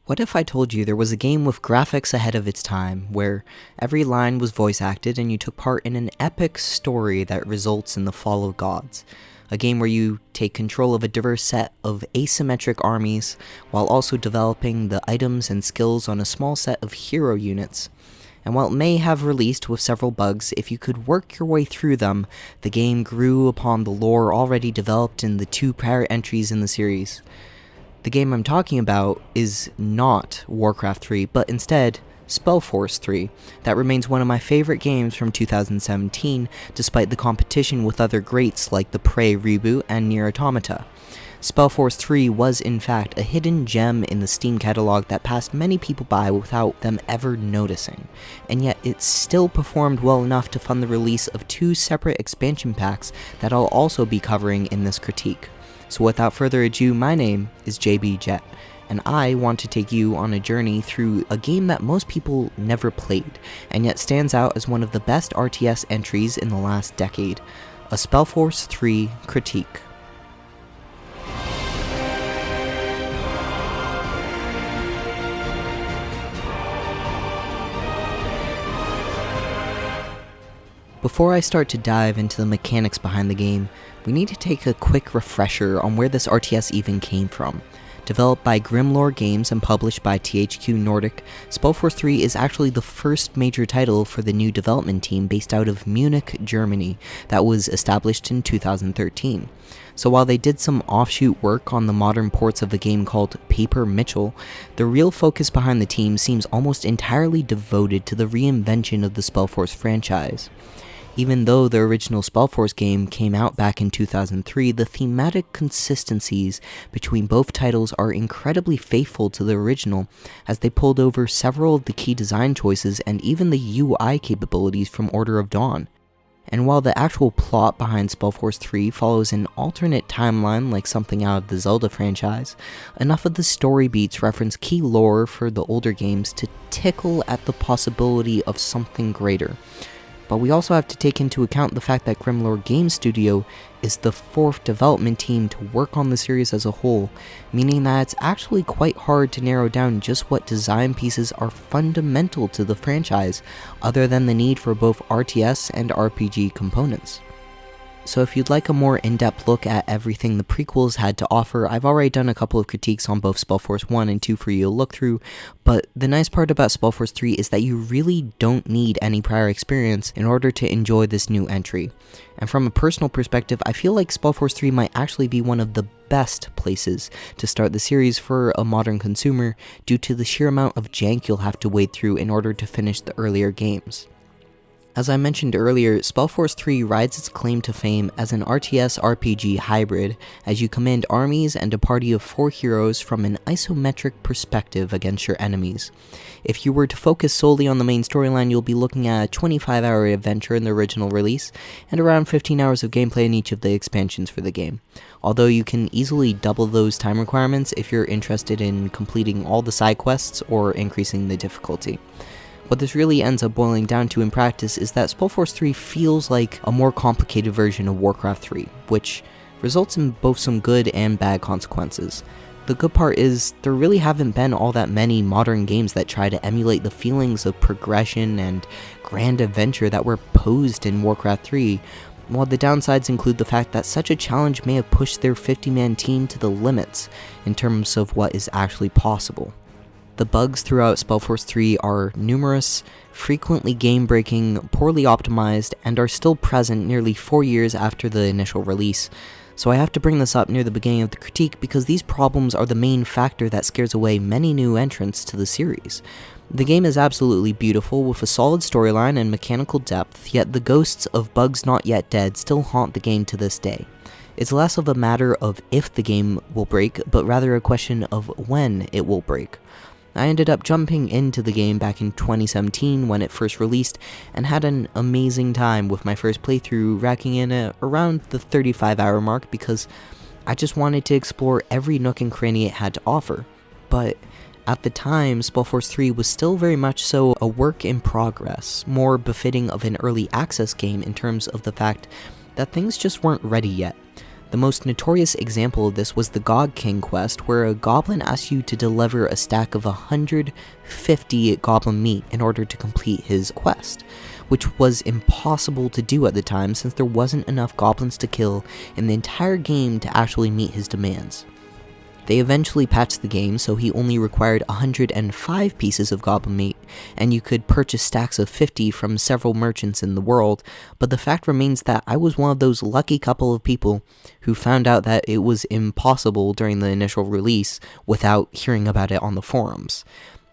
What if I told you there was a game with graphics ahead of its time, where every line was voice acted and you took part in an epic story that results in the fall of gods? A game where you take control of a diverse set of asymmetric armies, while also developing the items and skills on a small set of hero units. And while it may have released with several bugs, if you could work your way through them, the game grew upon the lore already developed in the two prior entries in the series. The game I'm talking about is not Warcraft 3, but instead Spellforce 3. That remains one of my favorite games from 2017, despite the competition with other greats like the Prey reboot and Nier Automata. Spellforce 3 was in fact a hidden gem in the Steam catalog that passed many people by without them ever noticing, and yet it still performed well enough to fund the release of two separate expansion packs that I'll also be covering in this critique. So without further ado, my name is JBJett, and I want to take you on a journey through a game that most people never played, and yet stands out as one of the best RTS entries in the last decade, a Spellforce 3 critique. Before I start to dive into the mechanics behind the game, we need to take a quick refresher on where this RTS even came from. Developed by Grimlore Games and published by THQ Nordic, Spellforce 3 is actually the first major title for the new development team based out of Munich, Germany, that was established in 2013. So while they did some offshoot work on the modern ports of a game called Paper Mitchell, the real focus behind the team seems almost entirely devoted to the reinvention of the Spellforce franchise. Even though the original Spellforce game came out back in 2003, the thematic consistencies between both titles are incredibly faithful to the original, as they pulled over several of the key design choices and even the UI capabilities from Order of Dawn. And while the actual plot behind Spellforce 3 follows an alternate timeline like something out of the Zelda franchise, enough of the story beats reference key lore for the older games to tickle at the possibility of something greater. But we also have to take into account the fact that Grimlore Games Studio is the fourth development team to work on the series as a whole, meaning that it's actually quite hard to narrow down just what design pieces are fundamental to the franchise, other than the need for both RTS and RPG components. So if you'd like a more in-depth look at everything the prequels had to offer, I've already done a couple of critiques on both Spellforce 1 and 2 for you to look through, but the nice part about Spellforce 3 is that you really don't need any prior experience in order to enjoy this new entry. And from a personal perspective, I feel like Spellforce 3 might actually be one of the best places to start the series for a modern consumer due to the sheer amount of jank you'll have to wade through in order to finish the earlier games. As I mentioned earlier, Spellforce 3 rides its claim to fame as an RTS RPG hybrid, as you command armies and a party of 4 heroes from an isometric perspective against your enemies. If you were to focus solely on the main storyline, you'll be looking at a 25-hour adventure in the original release, and around 15 hours of gameplay in each of the expansions for the game. Although you can easily double those time requirements if you're interested in completing all the side quests or increasing the difficulty. What this really ends up boiling down to in practice is that Spellforce 3 feels like a more complicated version of Warcraft 3, which results in both some good and bad consequences. The good part is, there really haven't been all that many modern games that try to emulate the feelings of progression and grand adventure that were posed in Warcraft 3, while the downsides include the fact that such a challenge may have pushed their 50-man team to the limits in terms of what is actually possible. The bugs throughout Spellforce 3 are numerous, frequently game-breaking, poorly optimized, and are still present nearly 4 years after the initial release. So I have to bring this up near the beginning of the critique because these problems are the main factor that scares away many new entrants to the series. The game is absolutely beautiful with a solid storyline and mechanical depth, yet the ghosts of bugs not yet dead still haunt the game to this day. It's less of a matter of if the game will break, but rather a question of when it will break. I ended up jumping into the game back in 2017 when it first released, and had an amazing time with my first playthrough, racking in around the 35-hour mark because I just wanted to explore every nook and cranny it had to offer. But at the time, Spellforce 3 was still very much so a work in progress, more befitting of an early access game in terms of the fact that things just weren't ready yet. The most notorious example of this was the God King quest, where a goblin asks you to deliver a stack of 150 goblin meat in order to complete his quest, which was impossible to do at the time since there wasn't enough goblins to kill in the entire game to actually meet his demands. They eventually patched the game so he only required 105 pieces of goblin meat, and you could purchase stacks of 50 from several merchants in the world, but the fact remains that I was one of those lucky couple of people who found out that it was impossible during the initial release without hearing about it on the forums.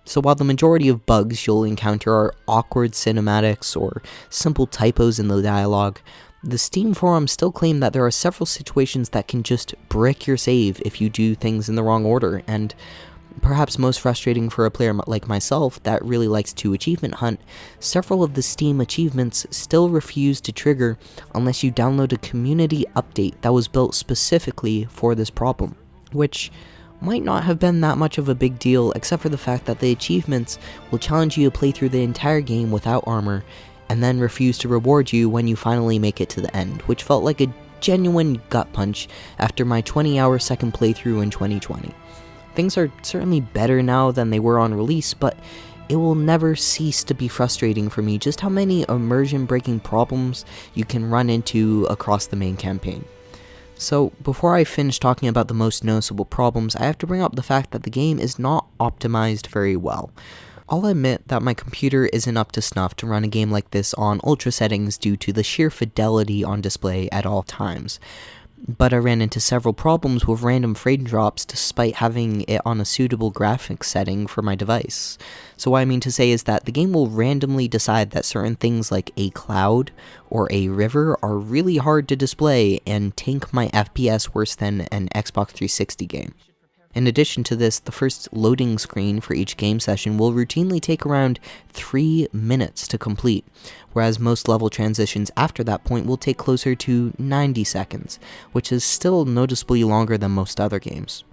So while the majority of bugs you'll encounter are awkward cinematics or simple typos in the dialogue, the Steam forums still claim that there are several situations that can just brick your save if you do things in the wrong order, and perhaps most frustrating for a player like myself that really likes to achievement hunt, several of the Steam achievements still refuse to trigger unless you download a community update that was built specifically for this problem, which might not have been that much of a big deal except for the fact that the achievements will challenge you to play through the entire game without armor, and then refuse to reward you when you finally make it to the end, which felt like a genuine gut punch after my 20-hour second playthrough in 2020. Things are certainly better now than they were on release, but it will never cease to be frustrating for me just how many immersion-breaking problems you can run into across the main campaign. So, before I finish talking about the most noticeable problems, I have to bring up the fact that the game is not optimized very well. I'll admit that my computer isn't up to snuff to run a game like this on ultra settings due to the sheer fidelity on display at all times, but I ran into several problems with random frame drops despite having it on a suitable graphics setting for my device. So what I mean to say is that the game will randomly decide that certain things like a cloud or a river are really hard to display and tank my FPS worse than an Xbox 360 game. In addition to this, the first loading screen for each game session will routinely take around 3 minutes to complete, whereas most level transitions after that point will take closer to 90 seconds, which is still noticeably longer than most other games.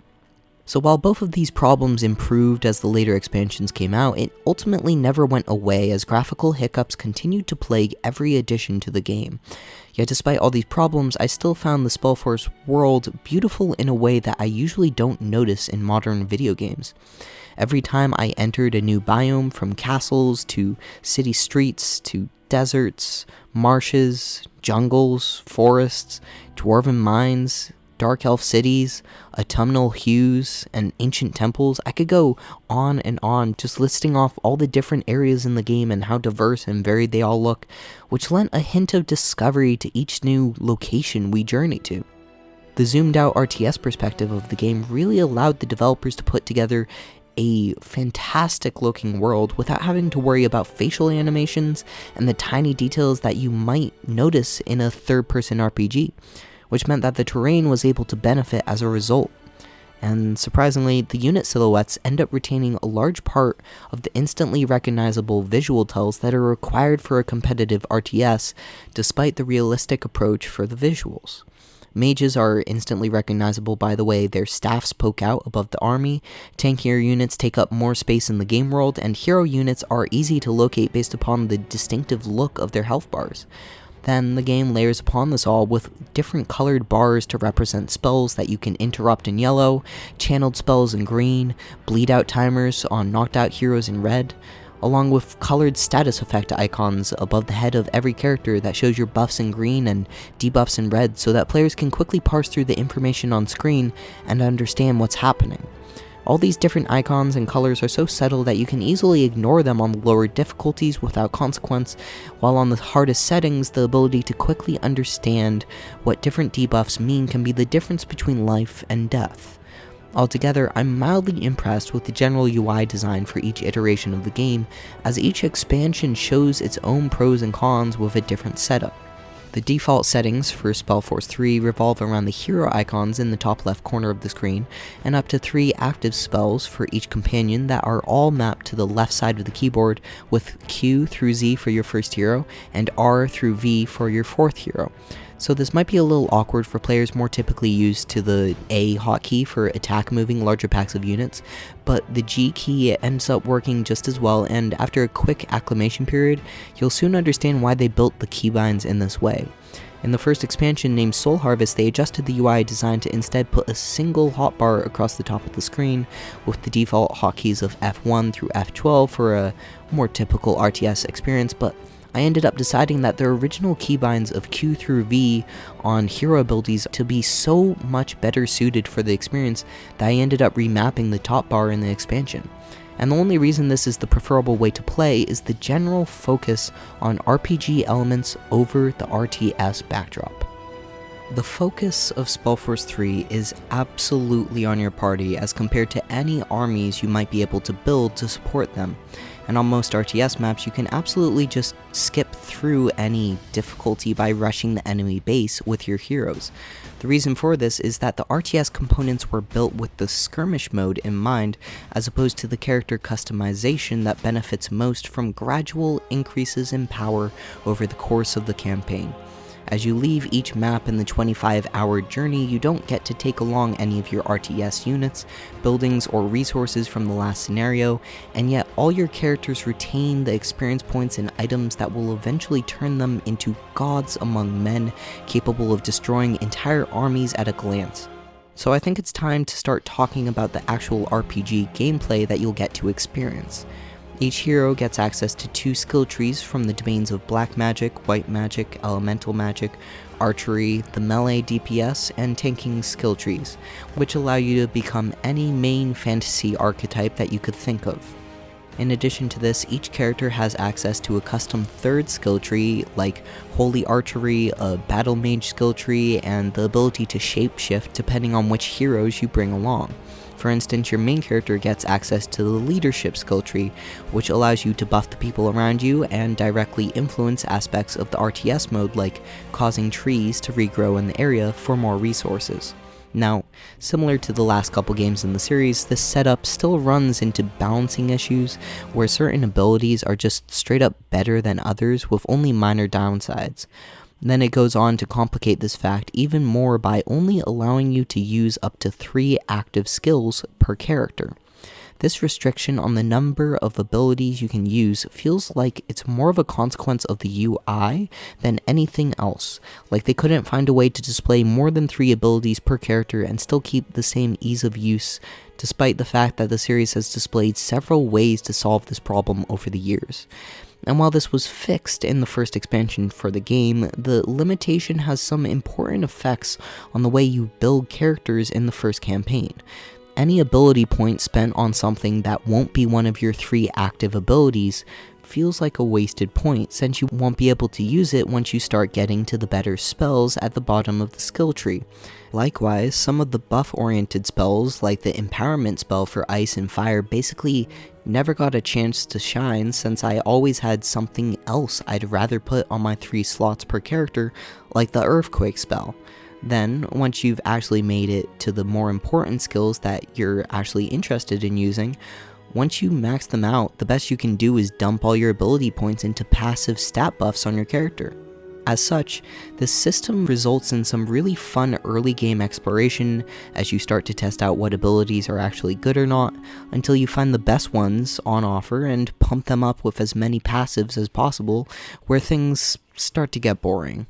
So while both of these problems improved as the later expansions came out, it ultimately never went away as graphical hiccups continued to plague every addition to the game. Yet despite all these problems, I still found the Spellforce world beautiful in a way that I usually don't notice in modern video games. Every time I entered a new biome, from castles to city streets to deserts, marshes, jungles, forests, dwarven mines, dark elf cities, autumnal hues, and ancient temples, I could go on and on just listing off all the different areas in the game and how diverse and varied they all look, which lent a hint of discovery to each new location we journeyed to. The zoomed out RTS perspective of the game really allowed the developers to put together a fantastic looking world without having to worry about facial animations and the tiny details that you might notice in a third-person RPG, which meant that the terrain was able to benefit as a result. And surprisingly, the unit silhouettes end up retaining a large part of the instantly recognizable visual tells that are required for a competitive RTS, despite the realistic approach for the visuals. Mages are instantly recognizable by the way their staffs poke out above the army, tankier units take up more space in the game world, and hero units are easy to locate based upon the distinctive look of their health bars. Then the game layers upon this all with different colored bars to represent spells that you can interrupt in yellow, channeled spells in green, bleed out timers on knocked out heroes in red, along with colored status effect icons above the head of every character that shows your buffs in green and debuffs in red so that players can quickly parse through the information on screen and understand what's happening. All these different icons and colors are so subtle that you can easily ignore them on the lower difficulties without consequence, while on the hardest settings, the ability to quickly understand what different debuffs mean can be the difference between life and death. Altogether, I'm mildly impressed with the general UI design for each iteration of the game, as each expansion shows its own pros and cons with a different setup. The default settings for Spellforce 3 revolve around the hero icons in the top left corner of the screen, and up to 3 active spells for each companion that are all mapped to the left side of the keyboard, with Q through Z for your first hero, and R through V for your fourth hero. So this might be a little awkward for players more typically used to the A hotkey for attack moving larger packs of units, but the G key ends up working just as well, and after a quick acclimation period, you'll soon understand why they built the keybinds in this way. In the first expansion named Soul Harvest, they adjusted the UI design to instead put a single hotbar across the top of the screen, with the default hotkeys of F1 through F12 for a more typical RTS experience, but I ended up deciding that their original keybinds of Q through V on hero abilities to be so much better suited for the experience that I ended up remapping the top bar in the expansion. And the only reason this is the preferable way to play is the general focus on RPG elements over the RTS backdrop. The focus of Spellforce 3 is absolutely on your party as compared to any armies you might be able to build to support them. And on most RTS maps, you can absolutely just skip through any difficulty by rushing the enemy base with your heroes. The reason for this is that the RTS components were built with the skirmish mode in mind, as opposed to the character customization that benefits most from gradual increases in power over the course of the campaign. As you leave each map in the 25-hour journey, you don't get to take along any of your RTS units, buildings, or resources from the last scenario, and yet all your characters retain the experience points and items that will eventually turn them into gods among men, capable of destroying entire armies at a glance. So I think it's time to start talking about the actual RPG gameplay that you'll get to experience. Each hero gets access to 2 skill trees from the domains of Black Magic, White Magic, Elemental Magic, Archery, the Melee DPS, and Tanking skill trees, which allow you to become any main fantasy archetype that you could think of. In addition to this, each character has access to a custom 3rd skill tree like Holy Archery, a Battle Mage skill tree, and the ability to shapeshift depending on which heroes you bring along. For instance, your main character gets access to the Leadership skill tree, which allows you to buff the people around you and directly influence aspects of the RTS mode like causing trees to regrow in the area for more resources. Now, similar to the last couple games in the series, this setup still runs into balancing issues where certain abilities are just straight up better than others with only minor downsides. Then it goes on to complicate this fact even more by only allowing you to use up to 3 active skills per character. This restriction on the number of abilities you can use feels like it's more of a consequence of the UI than anything else, like they couldn't find a way to display more than 3 abilities per character and still keep the same ease of use, despite the fact that the series has displayed several ways to solve this problem over the years. And while this was fixed in the first expansion for the game, the limitation has some important effects on the way you build characters in the first campaign. Any ability point spent on something that won't be one of your 3 active abilities feels like a wasted point, since you won't be able to use it once you start getting to the better spells at the bottom of the skill tree. Likewise, some of the buff-oriented spells, like the Empowerment spell for Ice and Fire, basically never got a chance to shine since I always had something else I'd rather put on my 3 slots per character, like the Earthquake spell. Then, once you've actually made it to the more important skills that you're actually interested in using, once you max them out, the best you can do is dump all your ability points into passive stat buffs on your character. As such, this system results in some really fun early game exploration as you start to test out what abilities are actually good or not, until you find the best ones on offer and pump them up with as many passives as possible, where things start to get boring.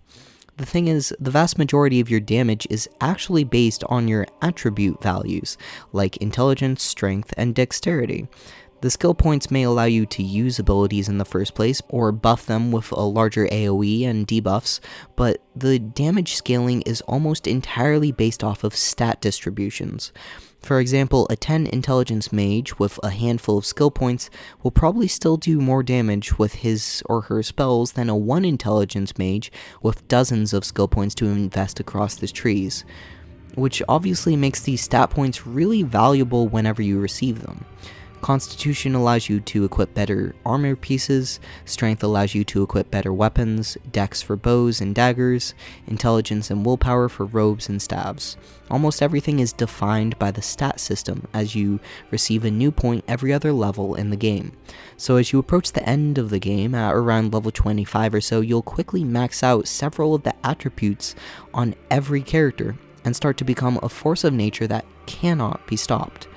The thing is, the vast majority of your damage is actually based on your attribute values, like intelligence, strength, and dexterity. The skill points may allow you to use abilities in the first place, or buff them with a larger AoE and debuffs, but the damage scaling is almost entirely based off of stat distributions. For example, a 10 intelligence mage with a handful of skill points will probably still do more damage with his or her spells than a 1 intelligence mage with dozens of skill points to invest across the trees, which obviously makes these stat points really valuable whenever you receive them. Constitution allows you to equip better armor pieces, Strength allows you to equip better weapons, Dex for bows and daggers, Intelligence and Willpower for robes and staves. Almost everything is defined by the stat system, as you receive a new point every other level in the game. So as you approach the end of the game, at around level 25 or so, you'll quickly max out several of the attributes on every character, and start to become a force of nature that cannot be stopped.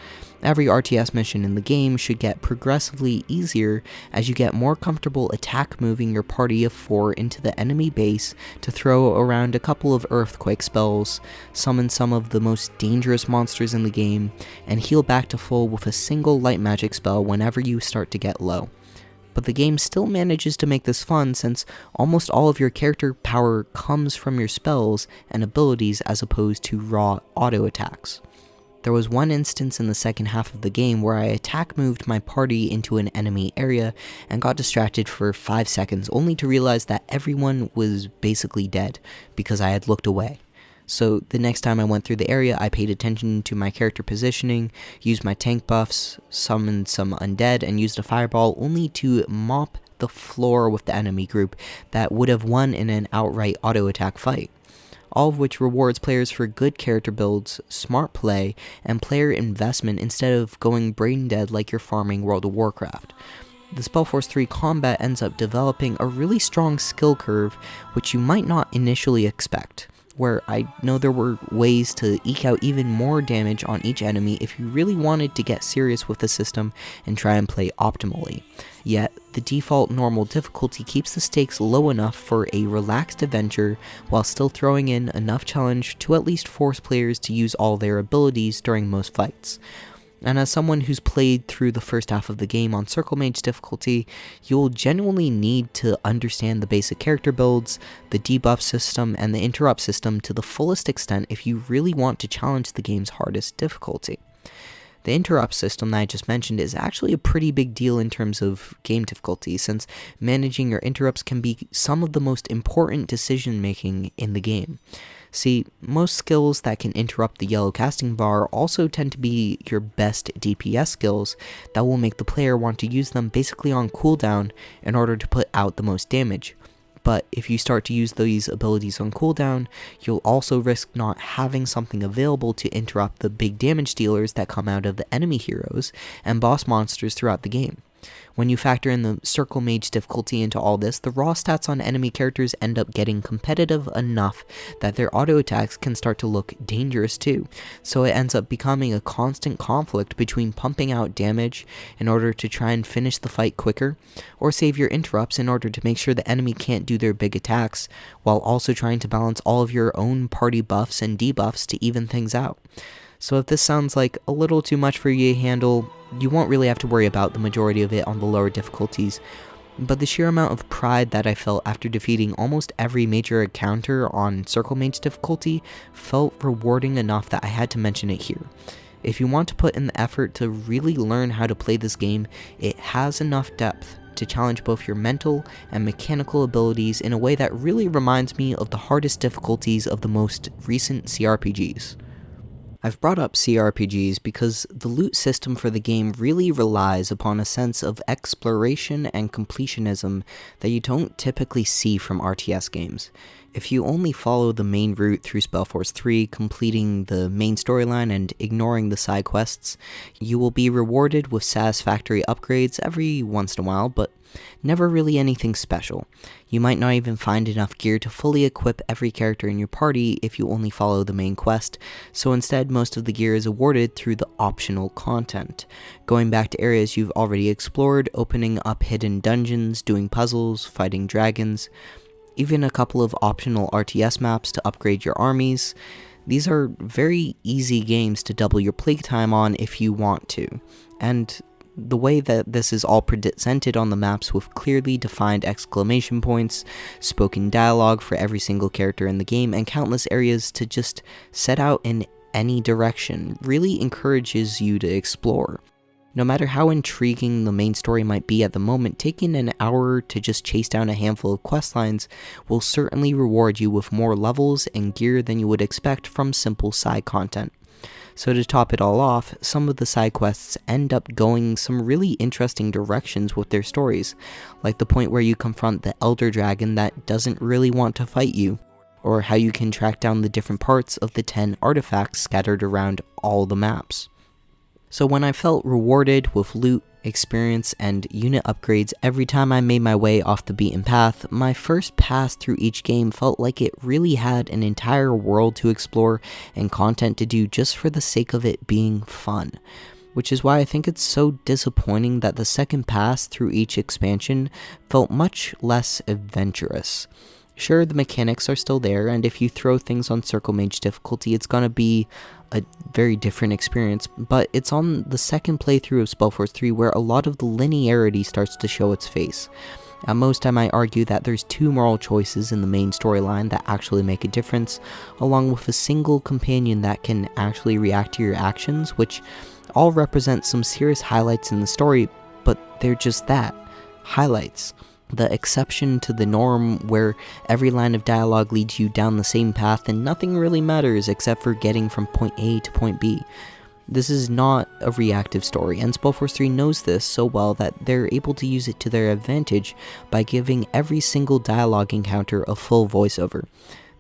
Every RTS mission in the game should get progressively easier as you get more comfortable attack moving your party of 4 into the enemy base to throw around a couple of earthquake spells, summon some of the most dangerous monsters in the game, and heal back to full with a single light magic spell whenever you start to get low. But the game still manages to make this fun since almost all of your character power comes from your spells and abilities as opposed to raw auto attacks. There was one instance in the second half of the game where I attack moved my party into an enemy area and got distracted for 5 seconds only to realize that everyone was basically dead because I had looked away. So the next time I went through the area, I paid attention to my character positioning, used my tank buffs, summoned some undead, and used a fireball only to mop the floor with the enemy group that would have won in an outright auto attack fight. All of which rewards players for good character builds, smart play, and player investment instead of going brain dead like you're farming World of Warcraft. The Spellforce 3 combat ends up developing a really strong skill curve which you might not initially expect, where I know there were ways to eke out even more damage on each enemy if you really wanted to get serious with the system and try and play optimally. Yet, the default normal difficulty keeps the stakes low enough for a relaxed adventure while still throwing in enough challenge to at least force players to use all their abilities during most fights. And as someone who's played through the first half of the game on Circle Mage difficulty, you'll genuinely need to understand the basic character builds, the debuff system, and the interrupt system to the fullest extent if you really want to challenge the game's hardest difficulty. The interrupt system that I just mentioned is actually a pretty big deal in terms of game difficulty, since managing your interrupts can be some of the most important decision making in the game. See, most skills that can interrupt the yellow casting bar also tend to be your best DPS skills that will make the player want to use them basically on cooldown in order to put out the most damage. But if you start to use these abilities on cooldown, you'll also risk not having something available to interrupt the big damage dealers that come out of the enemy heroes and boss monsters throughout the game. When you factor in the Circle Mage difficulty into all this, the raw stats on enemy characters end up getting competitive enough that their auto attacks can start to look dangerous too, so it ends up becoming a constant conflict between pumping out damage in order to try and finish the fight quicker, or save your interrupts in order to make sure the enemy can't do their big attacks, while also trying to balance all of your own party buffs and debuffs to even things out. So if this sounds like a little too much for you to handle, you won't really have to worry about the majority of it on the lower difficulties, but the sheer amount of pride that I felt after defeating almost every major encounter on Circle Mage difficulty felt rewarding enough that I had to mention it here. If you want to put in the effort to really learn how to play this game, it has enough depth to challenge both your mental and mechanical abilities in a way that really reminds me of the hardest difficulties of the most recent CRPGs. I've brought up CRPGs because the loot system for the game really relies upon a sense of exploration and completionism that you don't typically see from RTS games. If you only follow the main route through Spellforce 3, completing the main storyline and ignoring the side quests, you will be rewarded with satisfactory upgrades every once in a while, but never really anything special. You might not even find enough gear to fully equip every character in your party if you only follow the main quest, so instead most of the gear is awarded through the optional content. Going back to areas you've already explored, opening up hidden dungeons, doing puzzles, fighting dragons, even a couple of optional RTS maps to upgrade your armies. These are very easy games to double your playtime on if you want to, and the way that this is all presented on the maps with clearly defined exclamation points, spoken dialogue for every single character in the game, and countless areas to just set out in any direction really encourages you to explore. No matter how intriguing the main story might be at the moment, taking an hour to just chase down a handful of questlines will certainly reward you with more levels and gear than you would expect from simple side content. So to top it all off, some of the side quests end up going some really interesting directions with their stories, like the point where you confront the Elder Dragon that doesn't really want to fight you, or how you can track down the different parts of the 10 artifacts scattered around all the maps. So when I felt rewarded with loot, experience, and unit upgrades every time I made my way off the beaten path, my first pass through each game felt like it really had an entire world to explore and content to do just for the sake of it being fun. which is why I think it's so disappointing that the second pass through each expansion felt much less adventurous. Sure, the mechanics are still there, and if you throw things on Circle Mage difficulty, it's gonna be a very different experience, but it's on the second playthrough of Spellforce 3 where a lot of the linearity starts to show its face. At most, I might argue that there's 2 moral choices in the main storyline that actually make a difference, along with a single companion that can actually react to your actions, which all represent some serious highlights in the story, but they're just that, highlights. The exception to the norm where every line of dialogue leads you down the same path and nothing really matters except for getting from point A to point B. This is not a reactive story, and Spellforce 3 knows this so well that they're able to use it to their advantage by giving every single dialogue encounter a full voiceover.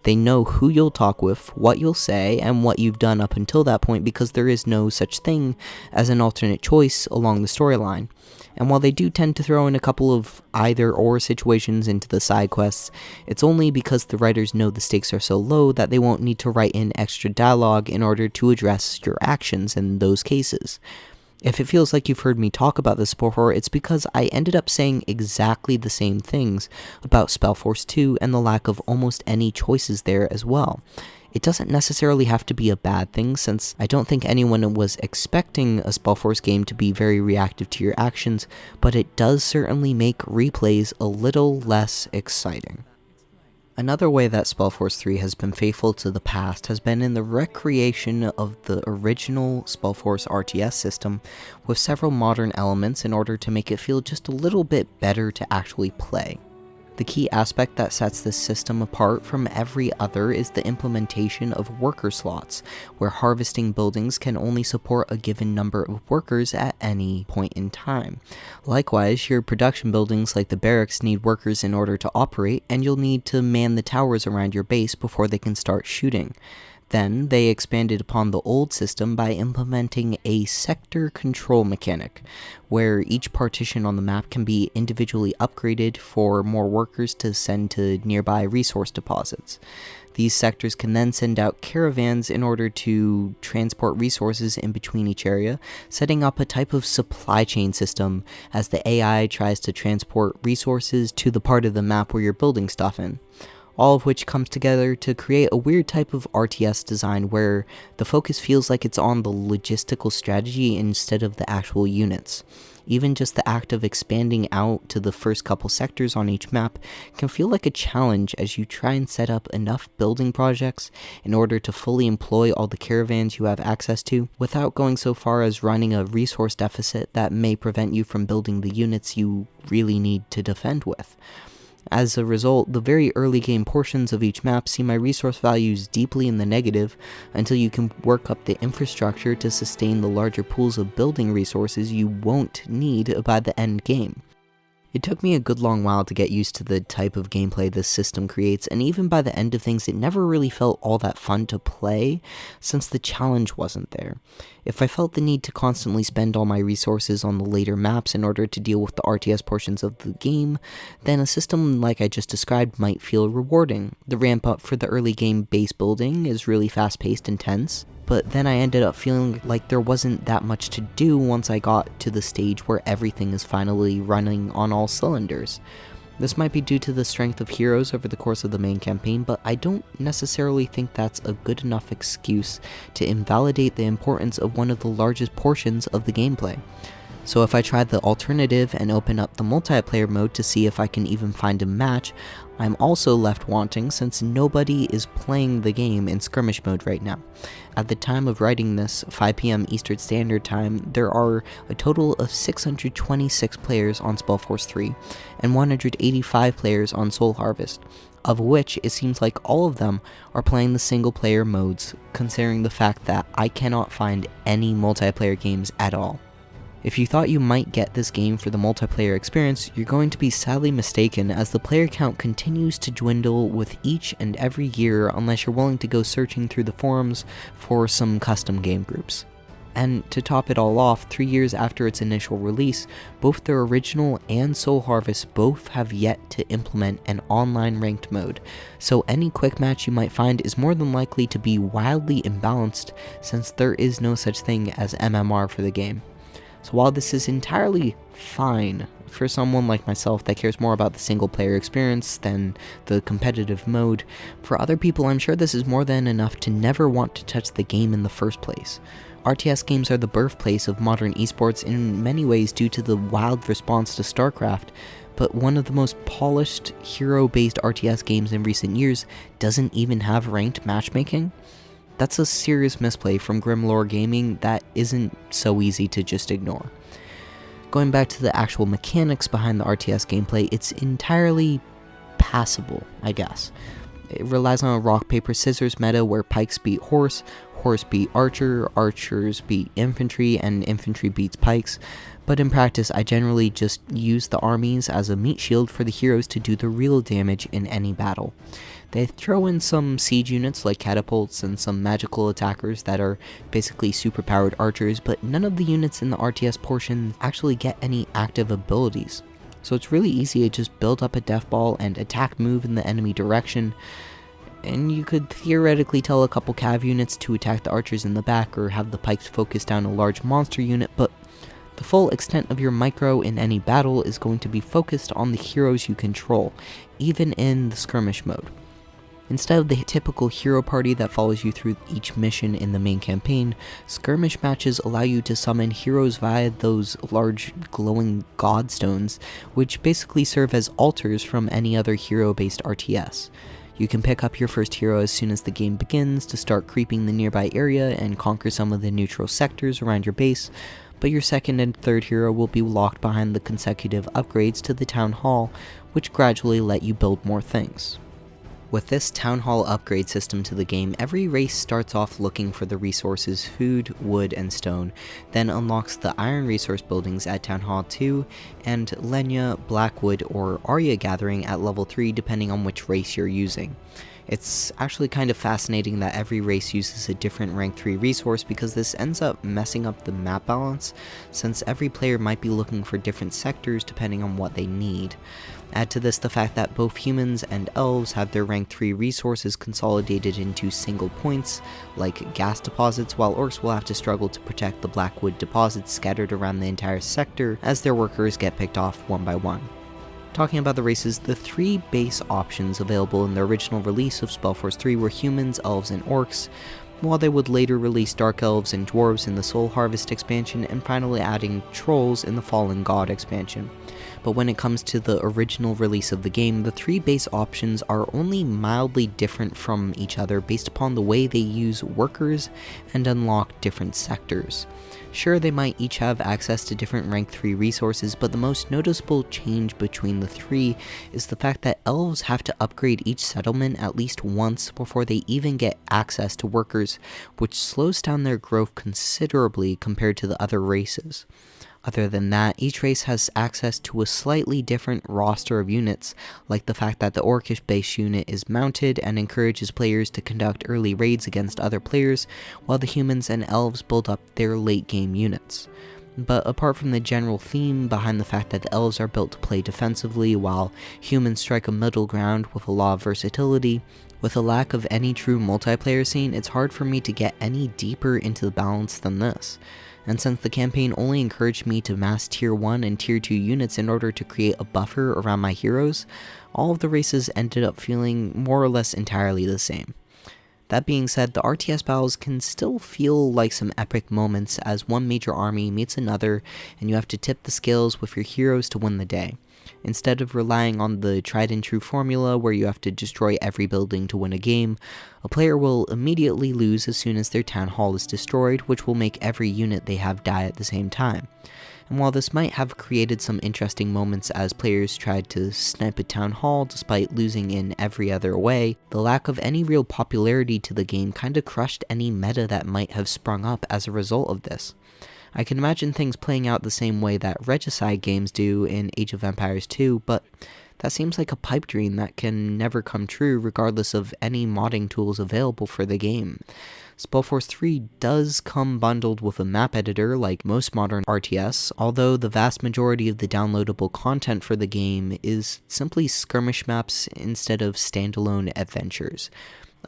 They know who you'll talk with, what you'll say, and what you've done up until that point because there is no such thing as an alternate choice along the storyline. And while they do tend to throw in a couple of either-or situations into the side quests, it's only because the writers know the stakes are so low that they won't need to write in extra dialogue in order to address your actions in those cases. If it feels like you've heard me talk about this before, it's because I ended up saying exactly the same things about Spellforce 2 and the lack of almost any choices there as well. It doesn't necessarily have to be a bad thing, since I don't think anyone was expecting a Spellforce game to be very reactive to your actions, but it does certainly make replays a little less exciting. Another way that Spellforce 3 has been faithful to the past has been in the recreation of the original Spellforce RTS system with several modern elements in order to make it feel just a little bit better to actually play. The key aspect that sets this system apart from every other is the implementation of worker slots, where harvesting buildings can only support a given number of workers at any point in time. Likewise, your production buildings like the barracks need workers in order to operate, and you'll need to man the towers around your base before they can start shooting. Then, they expanded upon the old system by implementing a sector control mechanic, where each partition on the map can be individually upgraded for more workers to send to nearby resource deposits. These sectors can then send out caravans in order to transport resources in between each area, setting up a type of supply chain system as the AI tries to transport resources to the part of the map where you're building stuff in. All of which comes together to create a weird type of RTS design where the focus feels like it's on the logistical strategy instead of the actual units. Even just the act of expanding out to the first couple sectors on each map can feel like a challenge as you try and set up enough building projects in order to fully employ all the caravans you have access to, without going so far as running a resource deficit that may prevent you from building the units you really need to defend with. As a result, the very early game portions of each map see my resource values deeply in the negative until you can work up the infrastructure to sustain the larger pools of building resources you won't need by the end game. It took me a good long while to get used to the type of gameplay this system creates, and even by the end of things it never really felt all that fun to play, since the challenge wasn't there. If I felt the need to constantly spend all my resources on the later maps in order to deal with the RTS portions of the game, then a system like I just described might feel rewarding. The ramp up for the early game base building is really fast paced and tense, but then I ended up feeling like there wasn't that much to do once I got to the stage where everything is finally running on all cylinders. This might be due to the strength of heroes over the course of the main campaign, but I don't necessarily think that's a good enough excuse to invalidate the importance of one of the largest portions of the gameplay. So if I try the alternative and open up the multiplayer mode to see if I can even find a match, I'm also left wanting since nobody is playing the game in skirmish mode right now. At the time of writing this, 5 PM Eastern Standard Time, there are a total of 626 players on Spellforce 3 and 185 players on Soul Harvest, of which it seems like all of them are playing the single player modes, considering the fact that I cannot find any multiplayer games at all. If you thought you might get this game for the multiplayer experience, you're going to be sadly mistaken, as the player count continues to dwindle with each and every year unless you're willing to go searching through the forums for some custom game groups. And to top it all off, 3 years after its initial release, both the original and Soul Harvest both have yet to implement an online ranked mode, so any quick match you might find is more than likely to be wildly imbalanced since there is no such thing as MMR for the game. So while this is entirely fine for someone like myself that cares more about the single player experience than the competitive mode, for other people I'm sure this is more than enough to never want to touch the game in the first place. RTS games are the birthplace of modern esports in many ways due to the wild response to StarCraft, but one of the most polished, hero-based RTS games in recent years doesn't even have ranked matchmaking? That's a serious misplay from Grimlore Gaming that isn't so easy to just ignore. Going back to the actual mechanics behind the RTS gameplay, it's entirely passable, I guess. It relies on a rock, paper, scissors meta where pikes beat horse, horse beat archer, archers beat infantry, and infantry beats pikes, but in practice I generally just use the armies as a meat shield for the heroes to do the real damage in any battle. They throw in some siege units like catapults and some magical attackers that are basically superpowered archers, but none of the units in the RTS portion actually get any active abilities. So it's really easy to just build up a death ball and attack move in the enemy direction, and you could theoretically tell a couple cav units to attack the archers in the back or have the pikes focus down a large monster unit, but the full extent of your micro in any battle is going to be focused on the heroes you control, even in the skirmish mode. Instead of the typical hero party that follows you through each mission in the main campaign, skirmish matches allow you to summon heroes via those large glowing godstones, which basically serve as altars from any other hero-based RTS. You can pick up your first hero as soon as the game begins to start creeping the nearby area and conquer some of the neutral sectors around your base, but your second and third hero will be locked behind the consecutive upgrades to the Town Hall, which gradually let you build more things. With this Town Hall upgrade system to the game, every race starts off looking for the resources food, wood, and stone, then unlocks the iron resource buildings at Town Hall 2, and Lenya, Blackwood, or Arya Gathering at level 3 depending on which race you're using. It's actually kind of fascinating that every race uses a different rank 3 resource because this ends up messing up the map balance, since every player might be looking for different sectors depending on what they need. Add to this the fact that both humans and elves have their rank 3 resources consolidated into single points, like gas deposits, while orcs will have to struggle to protect the blackwood deposits scattered around the entire sector as their workers get picked off one by one. Talking about the races, the 3 base options available in the original release of Spellforce 3 were humans, elves, and orcs, while they would later release dark elves and dwarves in the Soul Harvest expansion, and finally adding trolls in the Fallen God expansion. But when it comes to the original release of the game, the 3 base options are only mildly different from each other based upon the way they use workers and unlock different sectors. Sure, they might each have access to different rank 3 resources, but the most noticeable change between the 3 is the fact that elves have to upgrade each settlement at least once before they even get access to workers, which slows down their growth considerably compared to the other races. Other than that, each race has access to a slightly different roster of units, like the fact that the Orcish base unit is mounted and encourages players to conduct early raids against other players, while the humans and elves build up their late game units. But apart from the general theme behind the fact that the elves are built to play defensively while humans strike a middle ground with a lot of versatility, with a lack of any true multiplayer scene, it's hard for me to get any deeper into the balance than this. And since the campaign only encouraged me to mass tier 1 and tier 2 units in order to create a buffer around my heroes, all of the races ended up feeling more or less entirely the same. That being said, the RTS battles can still feel like some epic moments as one major army meets another and you have to tip the scales with your heroes to win the day. Instead of relying on the tried and true formula where you have to destroy every building to win a game, a player will immediately lose as soon as their town hall is destroyed, which will make every unit they have die at the same time. And while this might have created some interesting moments as players tried to snipe a town hall despite losing in every other way, the lack of any real popularity to the game kinda crushed any meta that might have sprung up as a result of this. I can imagine things playing out the same way that Regicide games do in Age of Empires 2, but That seems like a pipe dream that can never come true regardless of any modding tools available for the game. Spellforce 3 does come bundled with a map editor like most modern RTS, although the vast majority of the downloadable content for the game is simply skirmish maps instead of standalone adventures.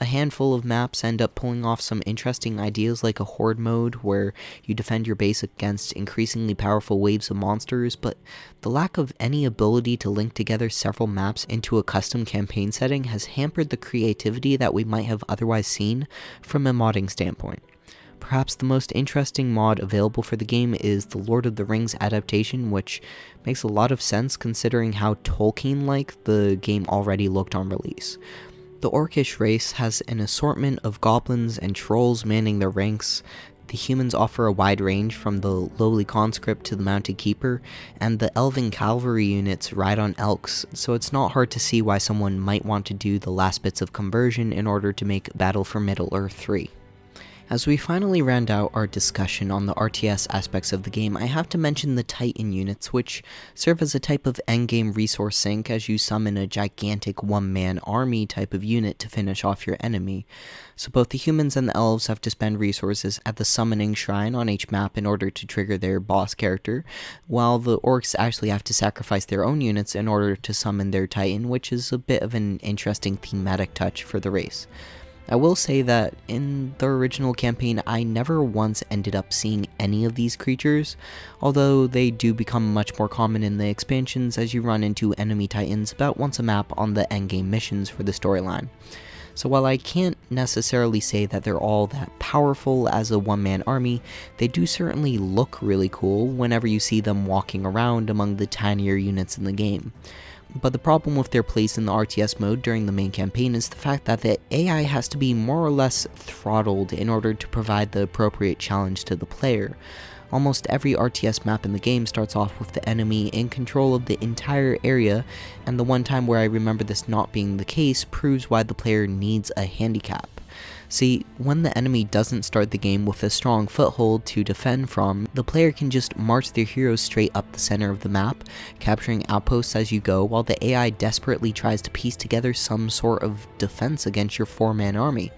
A handful of maps end up pulling off some interesting ideas like a horde mode where you defend your base against increasingly powerful waves of monsters, but the lack of any ability to link together several maps into a custom campaign setting has hampered the creativity that we might have otherwise seen from a modding standpoint. Perhaps the most interesting mod available for the game is the Lord of the Rings adaptation, which makes a lot of sense considering how Tolkien-like the game already looked on release. The Orcish race has an assortment of goblins and trolls manning their ranks. The humans offer a wide range from the lowly conscript to the mounted keeper, and the elven cavalry units ride on elks, so it's not hard to see why someone might want to do the last bits of conversion in order to make Battle for Middle-earth 3. As we finally round out our discussion on the RTS aspects of the game, I have to mention the Titan units, which serve as a type of endgame resource sink as you summon a gigantic one-man army type of unit to finish off your enemy. So both the humans and the elves have to spend resources at the summoning shrine on each map in order to trigger their boss character, while the orcs actually have to sacrifice their own units in order to summon their Titan, which is a bit of an interesting thematic touch for the race. I will say that in the original campaign, I never once ended up seeing any of these creatures, although they do become much more common in the expansions as you run into enemy titans about once a map on the endgame missions for the storyline. So while I can't necessarily say that they're all that powerful as a one-man army, they do certainly look really cool whenever you see them walking around among the tinier units in the game. But the problem with their place in the RTS mode during the main campaign is the fact that the AI has to be more or less throttled in order to provide the appropriate challenge to the player. Almost every RTS map in the game starts off with the enemy in control of the entire area, and the one time where I remember this not being the case proves why the player needs a handicap. See, when the enemy doesn't start the game with a strong foothold to defend from, the player can just march their heroes straight up the center of the map, capturing outposts as you go, while the AI desperately tries to piece together some sort of defense against your four-man army.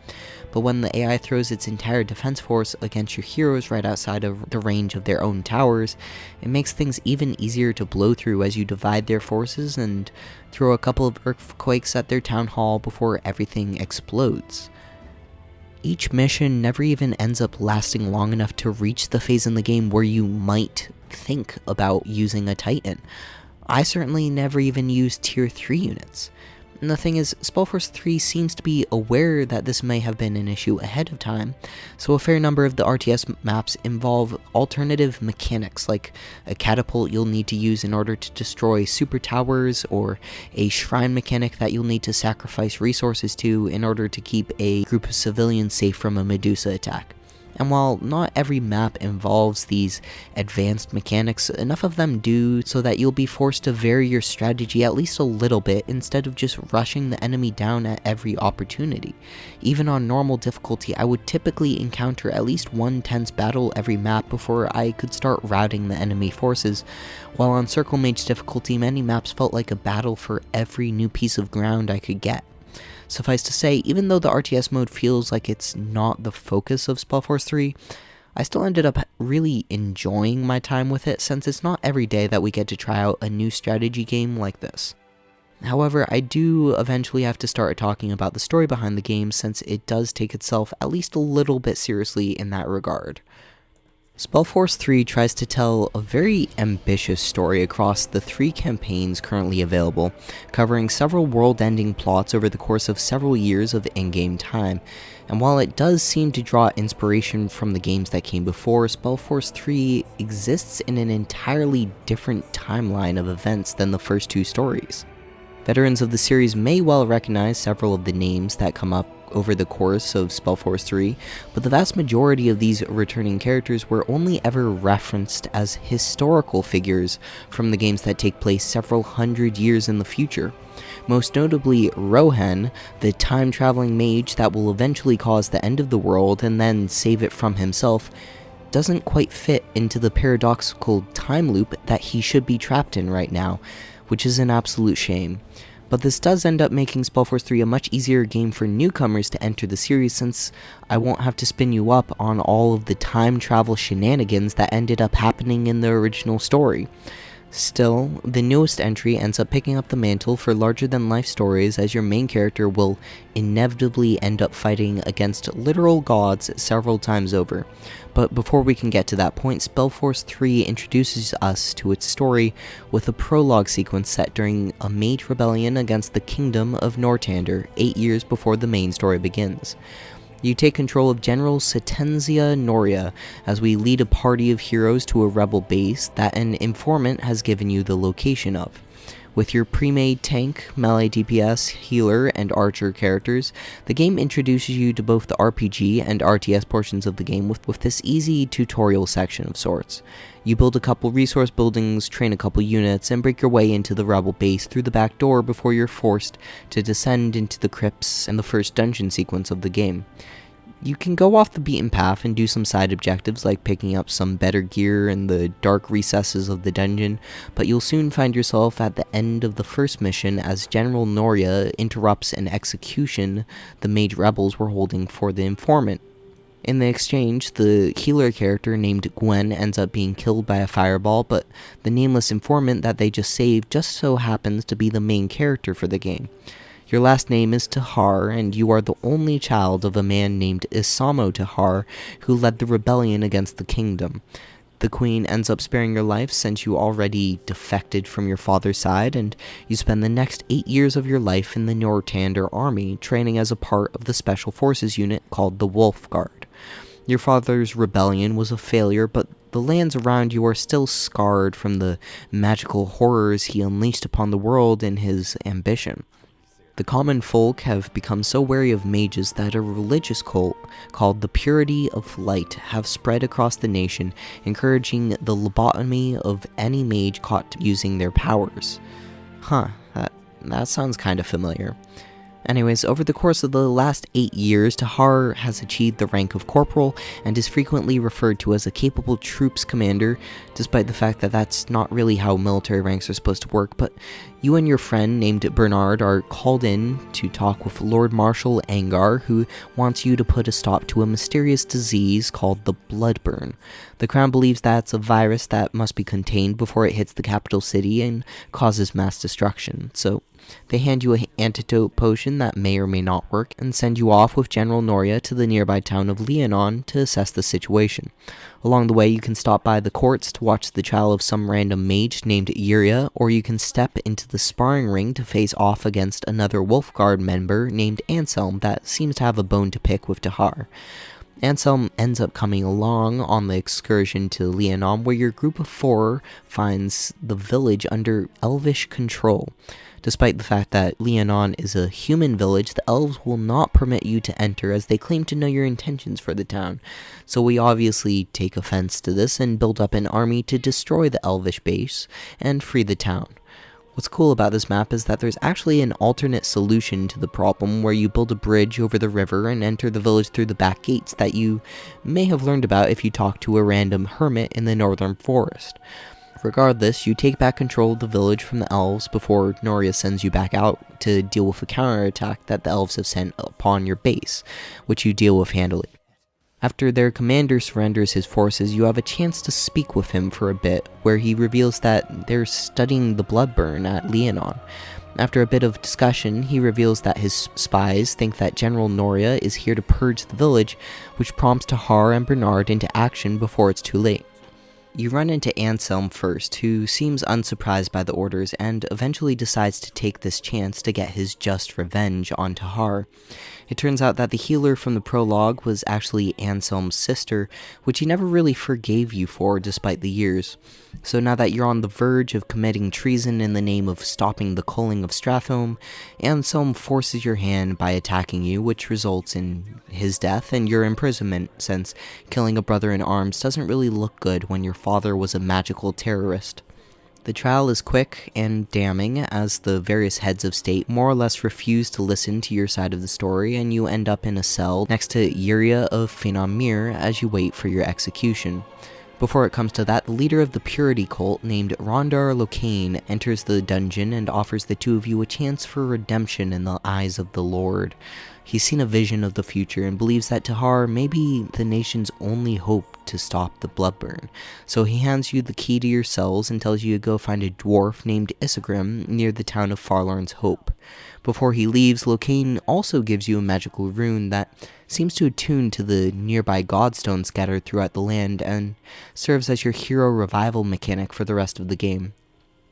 But when the AI throws its entire defense force against your heroes right outside of the range of their own towers, it makes things even easier to blow through as you divide their forces and throw a couple of earthquakes at their town hall before everything explodes. Each mission never even ends up lasting long enough to reach the phase in the game where you might think about using a Titan. I certainly never even used tier 3 units. And the thing is, Spellforce 3 seems to be aware that this may have been an issue ahead of time, so a fair number of the RTS maps involve alternative mechanics, like a catapult you'll need to use in order to destroy super towers, or a shrine mechanic that you'll need to sacrifice resources to in order to keep a group of civilians safe from a Medusa attack. And while not every map involves these advanced mechanics, enough of them do so that you'll be forced to vary your strategy at least a little bit instead of just rushing the enemy down at every opportunity. Even on normal difficulty, I would typically encounter at least one tense battle every map before I could start routing the enemy forces, while on Circle Mage difficulty, many maps felt like a battle for every new piece of ground I could get. Suffice to say, even though the RTS mode feels like it's not the focus of Spellforce 3, I still ended up really enjoying my time with it since it's not every day that we get to try out a new strategy game like this. However, I do eventually have to start talking about the story behind the game since it does take itself at least a little bit seriously in that regard. Spellforce 3 tries to tell a very ambitious story across the 3 campaigns currently available, covering several world-ending plots over the course of several years of in-game time. And while it does seem to draw inspiration from the games that came before, Spellforce 3 exists in an entirely different timeline of events than the first 2 stories. Veterans of the series may well recognize several of the names that come up over the course of Spellforce 3, but the vast majority of these returning characters were only ever referenced as historical figures from the games that take place several hundred years in the future. Most notably, Rohan, the time-traveling mage that will eventually cause the end of the world and then save it from himself, doesn't quite fit into the paradoxical time loop that he should be trapped in right now, which is an absolute shame. But this does end up making Spellforce 3 a much easier game for newcomers to enter the series, since I won't have to spin you up on all of the time travel shenanigans that ended up happening in the original story. Still, the newest entry ends up picking up the mantle for larger-than-life stories, as your main character will inevitably end up fighting against literal gods several times over. But before we can get to that point, Spellforce 3 introduces us to its story with a prologue sequence set during a mage rebellion against the kingdom of Nortander, 8 years before the main story begins. You take control of General Setenzia Noria as we lead a party of heroes to a rebel base that an informant has given you the location of. With your pre-made tank, melee DPS, healer, and archer characters, the game introduces you to both the RPG and RTS portions of the game with this easy tutorial section of sorts. You build a couple resource buildings, train a couple units, and break your way into the rebel base through the back door before you're forced to descend into the crypts and the first dungeon sequence of the game. You can go off the beaten path and do some side objectives like picking up some better gear in the dark recesses of the dungeon, but you'll soon find yourself at the end of the first mission as General Noria interrupts an execution the mage rebels were holding for the informant. In the exchange, the healer character named Gwen ends up being killed by a fireball, but the nameless informant that they just saved just so happens to be the main character for the game. Your last name is Tahar, and you are the only child of a man named Isamo Tahar, who led the rebellion against the kingdom. The queen ends up sparing your life since you already defected from your father's side, and you spend the next 8 years of your life in the Nortander army, training as a part of the special forces unit called the Wolf Guard. Your father's rebellion was a failure, but the lands around you are still scarred from the magical horrors he unleashed upon the world in his ambition. The common folk have become so wary of mages that a religious cult called the Purity of Light have spread across the nation, encouraging the lobotomy of any mage caught using their powers. That sounds kind of familiar. Anyways, over the course of the last 8 years, Tahar has achieved the rank of corporal and is frequently referred to as a capable troops commander, despite the fact that that's not really how military ranks are supposed to work. But you and your friend named Bernard are called in to talk with Lord Marshal Angar, who wants you to put a stop to a mysterious disease called the bloodburn. The Crown believes that's a virus that must be contained before it hits the capital city and causes mass destruction, so they hand you an antidote potion that may or may not work, and send you off with General Noria to the nearby town of Leonon to assess the situation. Along the way, you can stop by the courts to watch the trial of some random mage named Yuria, or you can step into the sparring ring to face off against another Wolfguard member named Anselm that seems to have a bone to pick with Tahar. Anselm ends up coming along on the excursion to Leonon, where your group of 4 finds the village under elvish control. Despite the fact that Leonon is a human village, the elves will not permit you to enter, as they claim to know your intentions for the town. So we obviously take offense to this and build up an army to destroy the elvish base and free the town. What's cool about this map is that there's actually an alternate solution to the problem, where you build a bridge over the river and enter the village through the back gates that you may have learned about if you talk to a random hermit in the northern forest. Regardless, you take back control of the village from the elves before Noria sends you back out to deal with a counterattack that the elves have sent upon your base, which you deal with handily. After their commander surrenders his forces, you have a chance to speak with him for a bit, where he reveals that they're studying the bloodburn at Leonon. After a bit of discussion, he reveals that his spies think that General Noria is here to purge the village, which prompts Tahar and Bernard into action before it's too late. You run into Anselm first, who seems unsurprised by the orders and eventually decides to take this chance to get his just revenge on Tahar. It turns out that the healer from the prologue was actually Anselm's sister, which he never really forgave you for despite the years. So now that you're on the verge of committing treason in the name of stopping the culling of Strathholm, Anselm forces your hand by attacking you, which results in his death and your imprisonment, since killing a brother in arms doesn't really look good when your father was a magical terrorist. The trial is quick and damning, as the various heads of state more or less refuse to listen to your side of the story, and you end up in a cell next to Yuria of Finamir as you wait for your execution. Before it comes to that, the leader of the Purity cult, named Rondar Locane, enters the dungeon and offers the two of you a chance for redemption in the eyes of the Lord. He's seen a vision of the future and believes that Tahar may be the nation's only hope to stop the bloodburn. So he hands you the key to your cells and tells you to go find a dwarf named Isegrim near the town of Farlarn's Hope. Before he leaves, Locane also gives you a magical rune that seems to attune to the nearby godstones scattered throughout the land and serves as your hero revival mechanic for the rest of the game.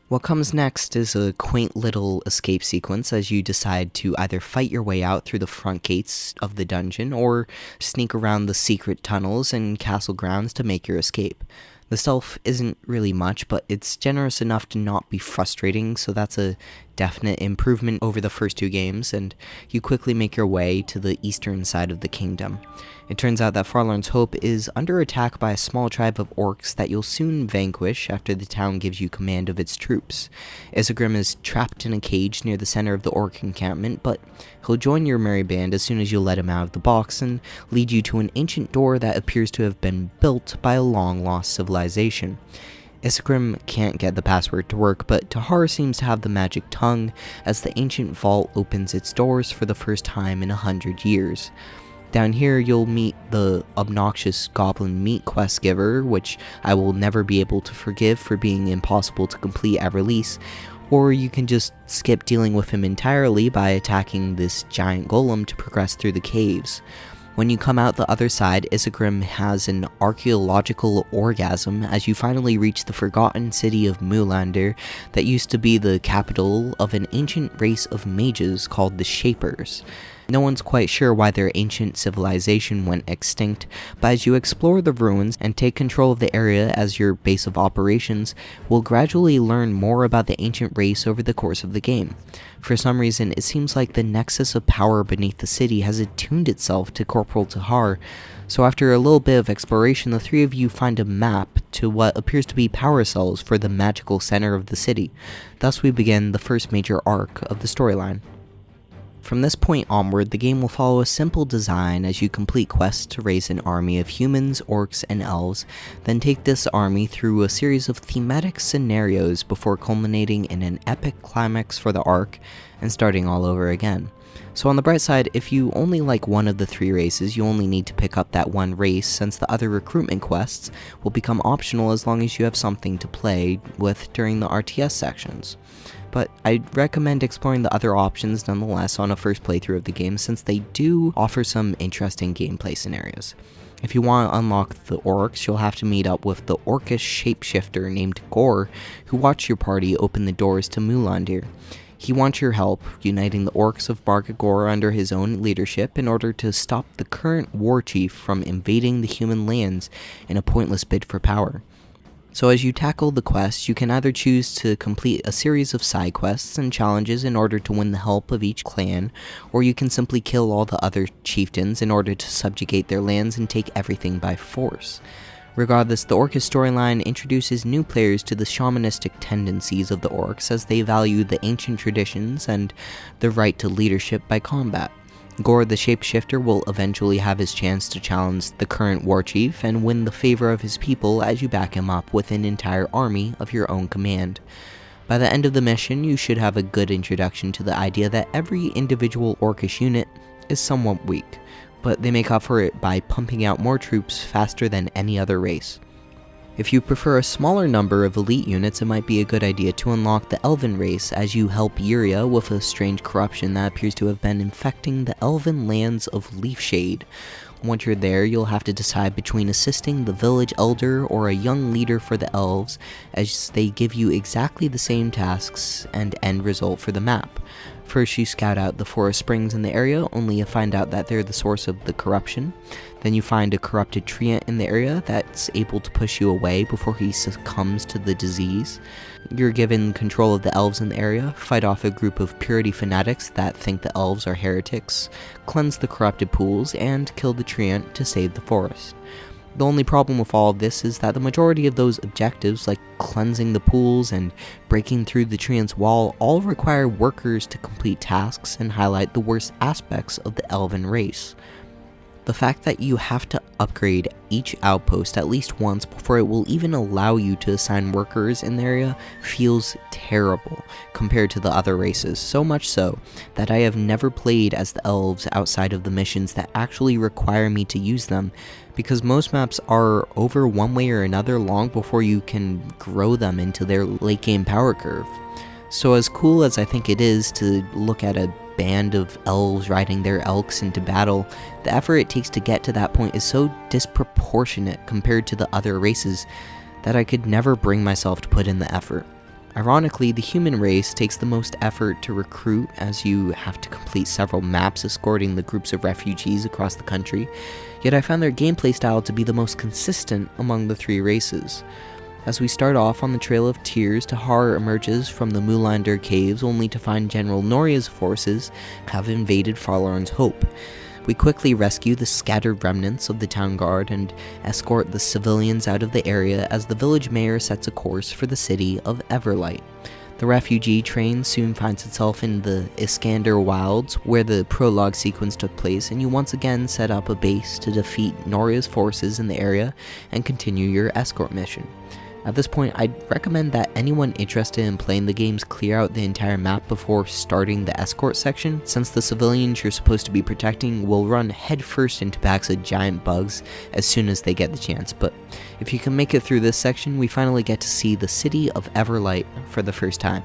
What comes next is a quaint little escape sequence as you decide to either fight your way out through the front gates of the dungeon or sneak around the secret tunnels and castle grounds to make your escape. The stealth isn't really much, but it's generous enough to not be frustrating, so that's a definite improvement over the first two games, and you quickly make your way to the eastern side of the kingdom. It turns out that Farlarn's Hope is under attack by a small tribe of orcs that you'll soon vanquish after the town gives you command of its troops. Isegrim is trapped in a cage near the center of the orc encampment, but he'll join your merry band as soon as you let him out of the box and lead you to an ancient door that appears to have been built by a long-lost civilization. Isegrim can't get the password to work, but Tahar seems to have the magic tongue as the ancient vault opens its doors for the first time in 100 years. Down here, you'll meet the obnoxious goblin meat quest giver, which I will never be able to forgive for being impossible to complete at release, or you can just skip dealing with him entirely by attacking this giant golem to progress through the caves. When you come out the other side, Isegrim has an archaeological orgasm as you finally reach the forgotten city of Mulander that used to be the capital of an ancient race of mages called the Shapers. No one's quite sure why their ancient civilization went extinct, but as you explore the ruins and take control of the area as your base of operations, we'll gradually learn more about the ancient race over the course of the game. For some reason, it seems like the nexus of power beneath the city has attuned itself to Corporal Tahar, so after a little bit of exploration, the three of you find a map to what appears to be power cells for the magical center of the city. Thus we begin the first major arc of the storyline. From this point onward, the game will follow a simple design as you complete quests to raise an army of humans, orcs, and elves, then take this army through a series of thematic scenarios before culminating in an epic climax for the arc and starting all over again. So on the bright side, if you only like one of the three races, you only need to pick up that one race, since the other recruitment quests will become optional as long as you have something to play with during the RTS sections. But I'd recommend exploring the other options nonetheless on a first playthrough of the game, since they do offer some interesting gameplay scenarios. If you want to unlock the orcs, you'll have to meet up with the orcish shapeshifter named Gore, who watched your party open the doors to Mulandir. He wants your help, uniting the orcs of Bargagor under his own leadership in order to stop the current war chief from invading the human lands in a pointless bid for power. So as you tackle the quests, you can either choose to complete a series of side quests and challenges in order to win the help of each clan, or you can simply kill all the other chieftains in order to subjugate their lands and take everything by force. Regardless, the Orcish storyline introduces new players to the shamanistic tendencies of the orcs as they value the ancient traditions and the right to leadership by combat. Gore the Shapeshifter will eventually have his chance to challenge the current war chief and win the favor of his people as you back him up with an entire army of your own command. By the end of the mission, you should have a good introduction to the idea that every individual Orcish unit is somewhat weak, but they make up for it by pumping out more troops faster than any other race. If you prefer a smaller number of elite units, it might be a good idea to unlock the Elven race as you help Yuria with a strange corruption that appears to have been infecting the elven lands of Leafshade. Once you're there, you'll have to decide between assisting the village elder or a young leader for the elves, as they give you exactly the same tasks and end result for the map. First, you scout out the forest springs in the area, only to find out that they're the source of the corruption. Then you find a corrupted treant in the area that's able to push you away before he succumbs to the disease. You're given control of the elves in the area, fight off a group of purity fanatics that think the elves are heretics, cleanse the corrupted pools, and kill the treant to save the forest. The only problem with all of this is that the majority of those objectives, like cleansing the pools and breaking through the treant's wall, all require workers to complete tasks and highlight the worst aspects of the elven race. The fact that you have to upgrade each outpost at least once before it will even allow you to assign workers in the area feels terrible compared to the other races, so much so that I have never played as the elves outside of the missions that actually require me to use them, because most maps are over one way or another long before you can grow them into their late game power curve. So as cool as I think it is to look at a band of elves riding their elks into battle, the effort it takes to get to that point is so disproportionate compared to the other races that I could never bring myself to put in the effort. Ironically, the human race takes the most effort to recruit, as you have to complete several maps escorting the groups of refugees across the country, yet I found their gameplay style to be the most consistent among the three races. As we start off on the Trail of Tears, Tahar emerges from the Moulander caves only to find General Noria's forces have invaded Farlarn's Hope. We quickly rescue the scattered remnants of the town guard and escort the civilians out of the area as the village mayor sets a course for the city of Everlight. The refugee train soon finds itself in the Iskander Wilds, where the prologue sequence took place, and you once again set up a base to defeat Noria's forces in the area and continue your escort mission. At this point, I'd recommend that anyone interested in playing the games clear out the entire map before starting the escort section, since the civilians you're supposed to be protecting will run headfirst into packs of giant bugs as soon as they get the chance. But if you can make it through this section, we finally get to see the city of Everlight for the first time.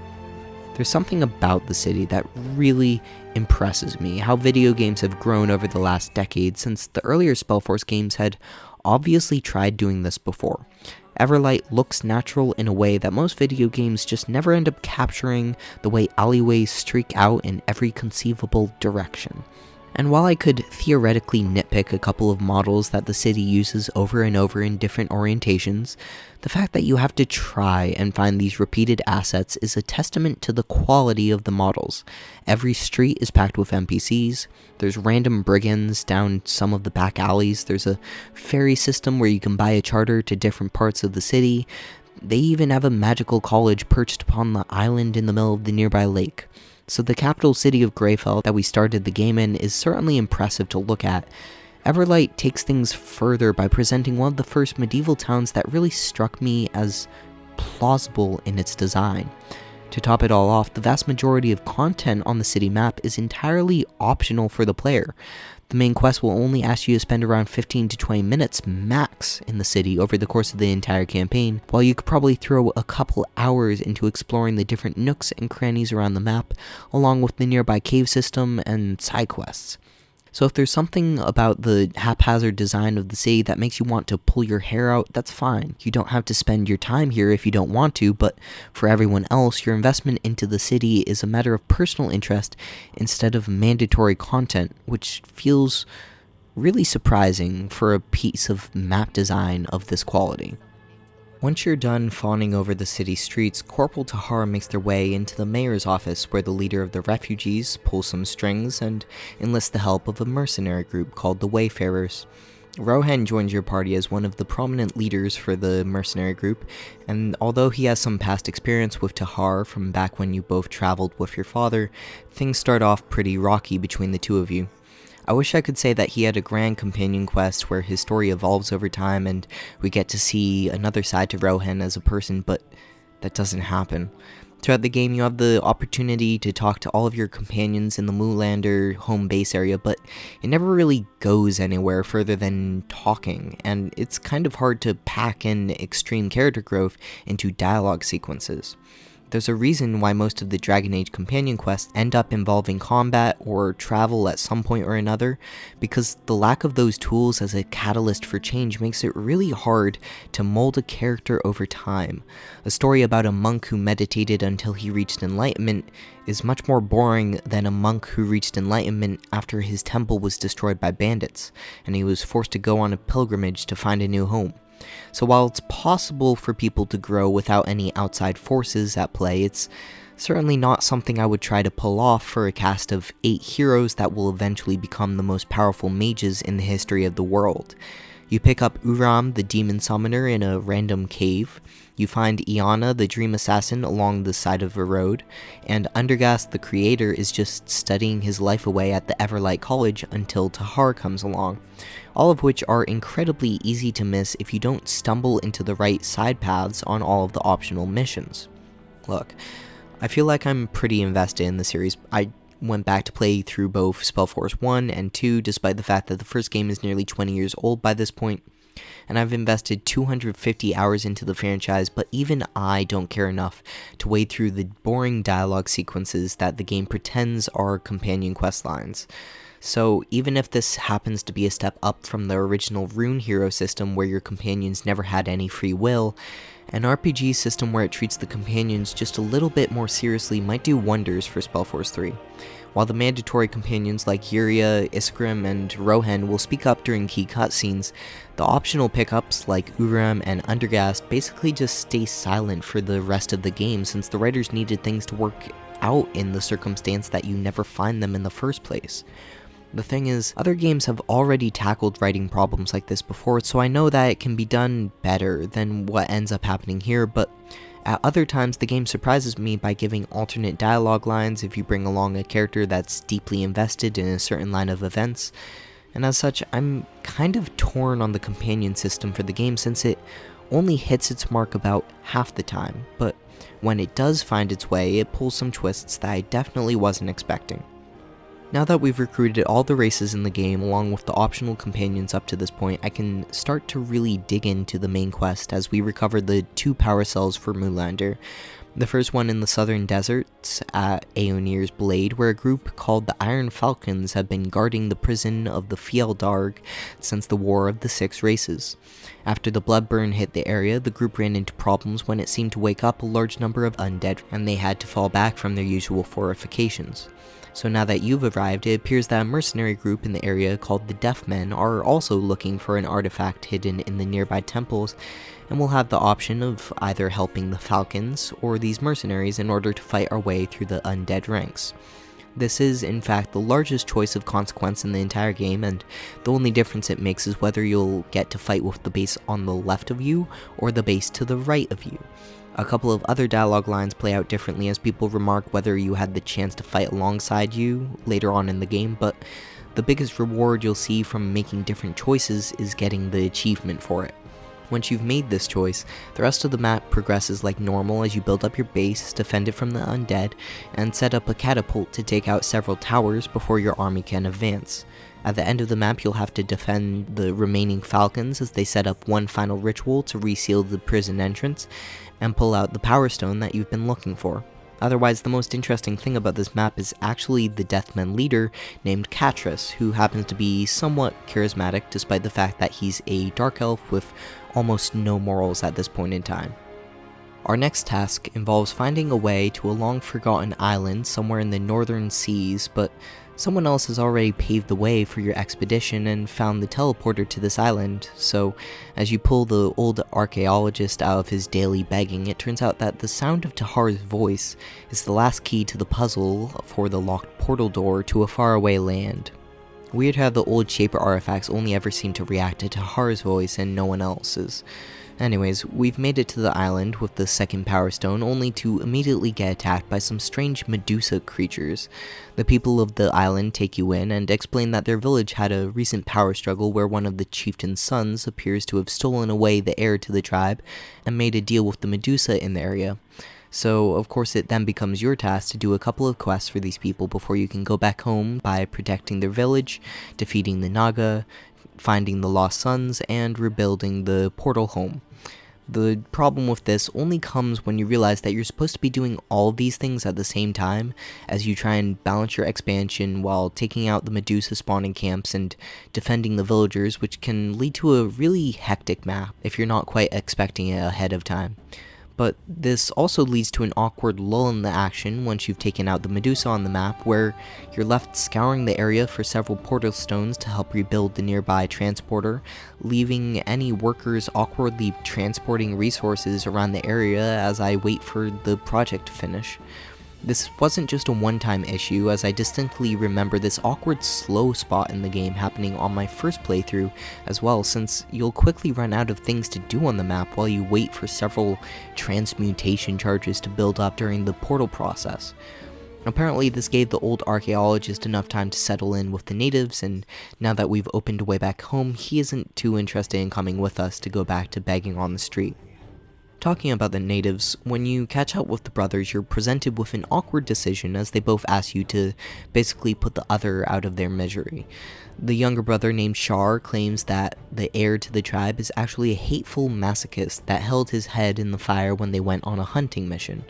There's something about the city that really impresses me, how video games have grown over the last decade, since the earlier Spellforce games had obviously tried doing this before. Everlight looks natural in a way that most video games just never end up capturing, the way alleyways streak out in every conceivable direction. And while I could theoretically nitpick a couple of models that the city uses over and over in different orientations, the fact that you have to try and find these repeated assets is a testament to the quality of the models. Every street is packed with NPCs, there's random brigands down some of the back alleys, there's a ferry system where you can buy a charter to different parts of the city, they even have a magical college perched upon the island in the middle of the nearby lake. So the capital city of Greyfell that we started the game in is certainly impressive to look at. Everlight takes things further by presenting one of the first medieval towns that really struck me as plausible in its design. To top it all off, the vast majority of content on the city map is entirely optional for the player. The main quest will only ask you to spend around 15 to 20 minutes max in the city over the course of the entire campaign, while you could probably throw a couple hours into exploring the different nooks and crannies around the map, along with the nearby cave system and side quests. So if there's something about the haphazard design of the city that makes you want to pull your hair out, that's fine. You don't have to spend your time here if you don't want to, but for everyone else, your investment into the city is a matter of personal interest instead of mandatory content, which feels really surprising for a piece of map design of this quality. Once you're done fawning over the city streets, Corporal Tahar makes their way into the mayor's office, where the leader of the refugees pulls some strings and enlists the help of a mercenary group called the Wayfarers. Rohan joins your party as one of the prominent leaders for the mercenary group, and although he has some past experience with Tahar from back when you both traveled with your father, things start off pretty rocky between the two of you. I wish I could say that he had a grand companion quest where his story evolves over time and we get to see another side to Rohan as a person, but that doesn't happen. Throughout the game, you have the opportunity to talk to all of your companions in the Moulander home base area, but it never really goes anywhere further than talking, and it's kind of hard to pack in extreme character growth into dialogue sequences. There's a reason why most of the Dragon Age companion quests end up involving combat or travel at some point or another, because the lack of those tools as a catalyst for change makes it really hard to mold a character over time. A story about a monk who meditated until he reached enlightenment is much more boring than a monk who reached enlightenment after his temple was destroyed by bandits, and he was forced to go on a pilgrimage to find a new home. So while it's possible for people to grow without any outside forces at play, it's certainly not something I would try to pull off for a cast of 8 heroes that will eventually become the most powerful mages in the history of the world. You pick up Uram, the demon summoner, in a random cave. You find Iana, the dream assassin, along the side of a road, and Undergast, the creator, is just studying his life away at the Everlight College until Tahar comes along, all of which are incredibly easy to miss if you don't stumble into the right side paths on all of the optional missions. Look, I feel like I'm pretty invested in the series. I went back to play through both Spellforce 1 and 2, despite the fact that the first game is nearly 20 years old by this point, and I've invested 250 hours into the franchise, but even I don't care enough to wade through the boring dialogue sequences that the game pretends are companion quest lines. So even if this happens to be a step up from the original Rune Hero system where your companions never had any free will, an RPG system where it treats the companions just a little bit more seriously might do wonders for Spellforce 3. While the mandatory companions like Yuria, Iskrim, and Rohan will speak up during key cutscenes, the optional pickups like Uram and Undergast basically just stay silent for the rest of the game since the writers needed things to work out in the circumstance that you never find them in the first place. The thing is, other games have already tackled writing problems like this before, so I know that it can be done better than what ends up happening here, but at other times the game surprises me by giving alternate dialogue lines if you bring along a character that's deeply invested in a certain line of events, and as such, I'm kind of torn on the companion system for the game since it only hits its mark about half the time, but when it does find its way, it pulls some twists that I definitely wasn't expecting. Now that we've recruited all the races in the game along with the optional companions up to this point, I can start to really dig into the main quest as we recover the 2 power cells for Moulander. The first one in the southern deserts at Aeonir's Blade, where a group called the Iron Falcons have been guarding the prison of the Fjeldarg since the War of the Six Races. After the Bloodburn hit the area, the group ran into problems when it seemed to wake up a large number of undead, and they had to fall back from their usual fortifications. So now that you've arrived, it appears that a mercenary group in the area called the Deaf Men are also looking for an artifact hidden in the nearby temples, and we'll have the option of either helping the Falcons or these mercenaries in order to fight our way through the undead ranks. This is, in fact, the largest choice of consequence in the entire game, and the only difference it makes is whether you'll get to fight with the base on the left of you or the base to the right of you. A couple of other dialogue lines play out differently as people remark whether you had the chance to fight alongside you later on in the game, but the biggest reward you'll see from making different choices is getting the achievement for it. Once you've made this choice, the rest of the map progresses like normal as you build up your base, defend it from the undead, and set up a catapult to take out several towers before your army can advance. At the end of the map, you'll have to defend the remaining Falcons as they set up one final ritual to reseal the prison entrance and pull out the Power Stone that you've been looking for. Otherwise, the most interesting thing about this map is actually the Deathman leader named Katris, who happens to be somewhat charismatic despite the fact that he's a dark elf with almost no morals at this point in time. Our next task involves finding a way to a long-forgotten island somewhere in the northern seas, but someone else has already paved the way for your expedition and found the teleporter to this island, so as you pull the old archaeologist out of his daily begging, it turns out that the sound of Tahar's voice is the last key to the puzzle for the locked portal door to a faraway land. Weird how the old Shaper artifacts only ever seem to react to Tahar's voice and no one else's. Anyways, we've made it to the island with the second Power Stone, only to immediately get attacked by some strange Medusa creatures. The people of the island take you in and explain that their village had a recent power struggle where one of the chieftain's sons appears to have stolen away the heir to the tribe and made a deal with the Medusa in the area. So, of course, it then becomes your task to do a couple of quests for these people before you can go back home by protecting their village, defeating the Naga, finding the lost sons, and rebuilding the portal home. The problem with this only comes when you realize that you're supposed to be doing all of these things at the same time as you try and balance your expansion while taking out the Medusa spawning camps and defending the villagers, which can lead to a really hectic map if you're not quite expecting it ahead of time. But this also leads to an awkward lull in the action once you've taken out the Medusa on the map, where you're left scouring the area for several portal stones to help rebuild the nearby transporter, leaving any workers awkwardly transporting resources around the area as I wait for the project to finish. This wasn't just a one-time issue, as I distinctly remember this awkward slow spot in the game happening on my first playthrough as well, since you'll quickly run out of things to do on the map while you wait for several transmutation charges to build up during the portal process. Apparently this gave the old archaeologist enough time to settle in with the natives, and now that we've opened a way back home, he isn't too interested in coming with us to go back to begging on the street. Talking about the natives, when you catch up with the brothers, you're presented with an awkward decision as they both ask you to basically put the other out of their misery. The younger brother named Shar claims that the heir to the tribe is actually a hateful masochist that held his head in the fire when they went on a hunting mission.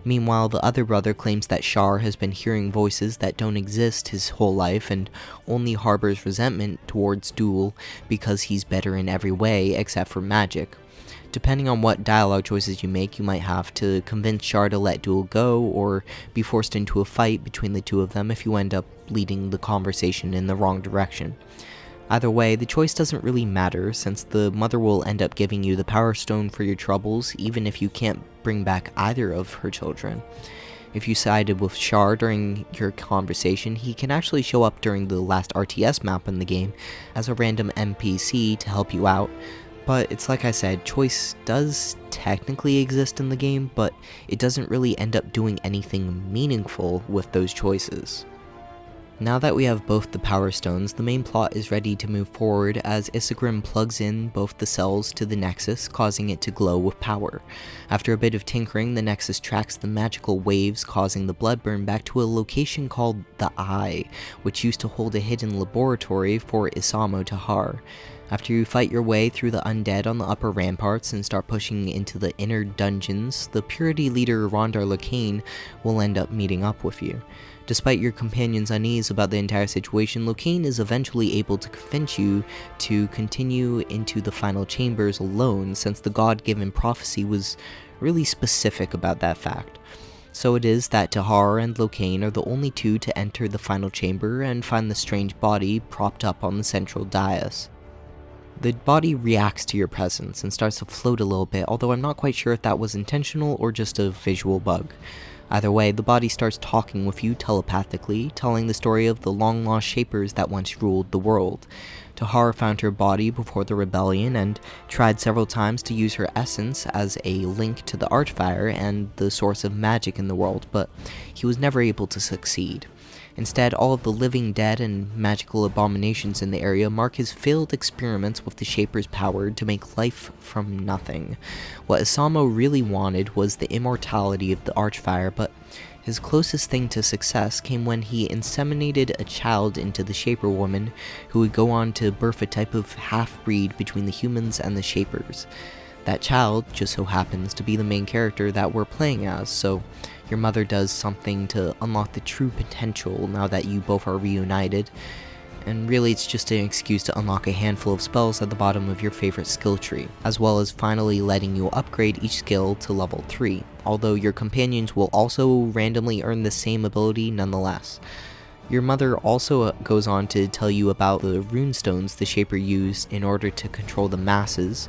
Meanwhile, the other brother claims that Shar has been hearing voices that don't exist his whole life and only harbors resentment towards Duel because he's better in every way except for magic. Depending on what dialogue choices you make, you might have to convince Shar to let Duel go, or be forced into a fight between the two of them if you end up leading the conversation in the wrong direction. Either way, the choice doesn't really matter, since the mother will end up giving you the Power Stone for your troubles, even if you can't bring back either of her children. If you sided with Shar during your conversation, he can actually show up during the last RTS map in the game as a random NPC to help you out. But it's like I said, choice does technically exist in the game, but it doesn't really end up doing anything meaningful with those choices. Now that we have both the Power Stones, the main plot is ready to move forward as Isegrim plugs in both the cells to the Nexus, causing it to glow with power. After a bit of tinkering, the Nexus tracks the magical waves, causing the blood burn back to a location called the Eye, which used to hold a hidden laboratory for Isamo Tahar. After you fight your way through the undead on the upper ramparts and start pushing into the inner dungeons, the Purity leader Rondar Locane will end up meeting up with you. Despite your companion's unease about the entire situation, Locane is eventually able to convince you to continue into the final chambers alone, since the god-given prophecy was really specific about that fact. So it is that Tahar and Locane are the only two to enter the final chamber and find the strange body propped up on the central dais. The body reacts to your presence and starts to float a little bit, although I'm not quite sure if that was intentional or just a visual bug. Either way, the body starts talking with you telepathically, telling the story of the long-lost Shapers that once ruled the world. Tahar found her body before the rebellion and tried several times to use her essence as a link to the Archfire and the source of magic in the world, but he was never able to succeed. Instead, all of the living dead and magical abominations in the area mark his failed experiments with the Shaper's power to make life from nothing. What Isamo really wanted was the immortality of the Archfire, but his closest thing to success came when he inseminated a child into the Shaper woman, who would go on to birth a type of half-breed between the humans and the Shapers. That child just so happens to be the main character that we're playing as, so your mother does something to unlock the true potential now that you both are reunited, and really it's just an excuse to unlock a handful of spells at the bottom of your favorite skill tree, as well as finally letting you upgrade each skill to level 3, although your companions will also randomly earn the same ability nonetheless. Your mother also goes on to tell you about the runestones the Shaper used in order to control the masses,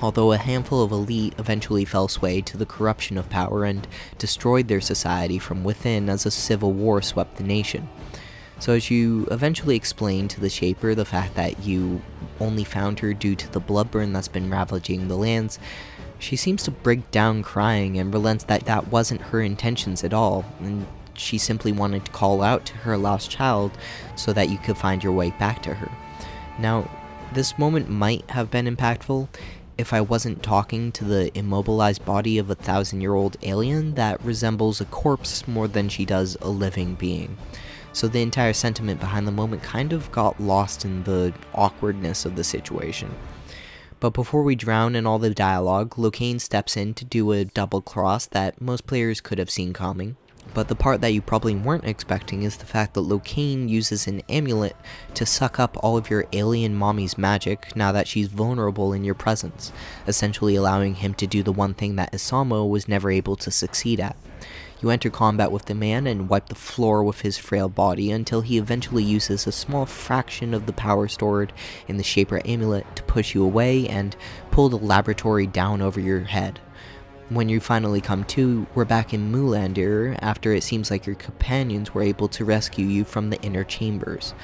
although a handful of elite eventually fell sway to the corruption of power and destroyed their society from within as a civil war swept the nation. So as you eventually explain to the Shaper the fact that you only found her due to the bloodburn that's been ravaging the lands, she seems to break down crying and relents that that wasn't her intentions at all, and she simply wanted to call out to her lost child so that you could find your way back to her. Now, this moment might have been impactful if I wasn't talking to the immobilized body of a 1,000-year-old alien that resembles a corpse more than she does a living being. So the entire sentiment behind the moment kind of got lost in the awkwardness of the situation. But before we drown in all the dialogue, Locane steps in to do a double cross that most players could have seen coming. But the part that you probably weren't expecting is the fact that Locane uses an amulet to suck up all of your alien mommy's magic now that she's vulnerable in your presence, essentially allowing him to do the one thing that Isamo was never able to succeed at. You enter combat with the man and wipe the floor with his frail body until he eventually uses a small fraction of the power stored in the Shaper amulet to push you away and pull the laboratory down over your head. When you finally come to, we're back in Moulander after it seems like your companions were able to rescue you from the inner chambers.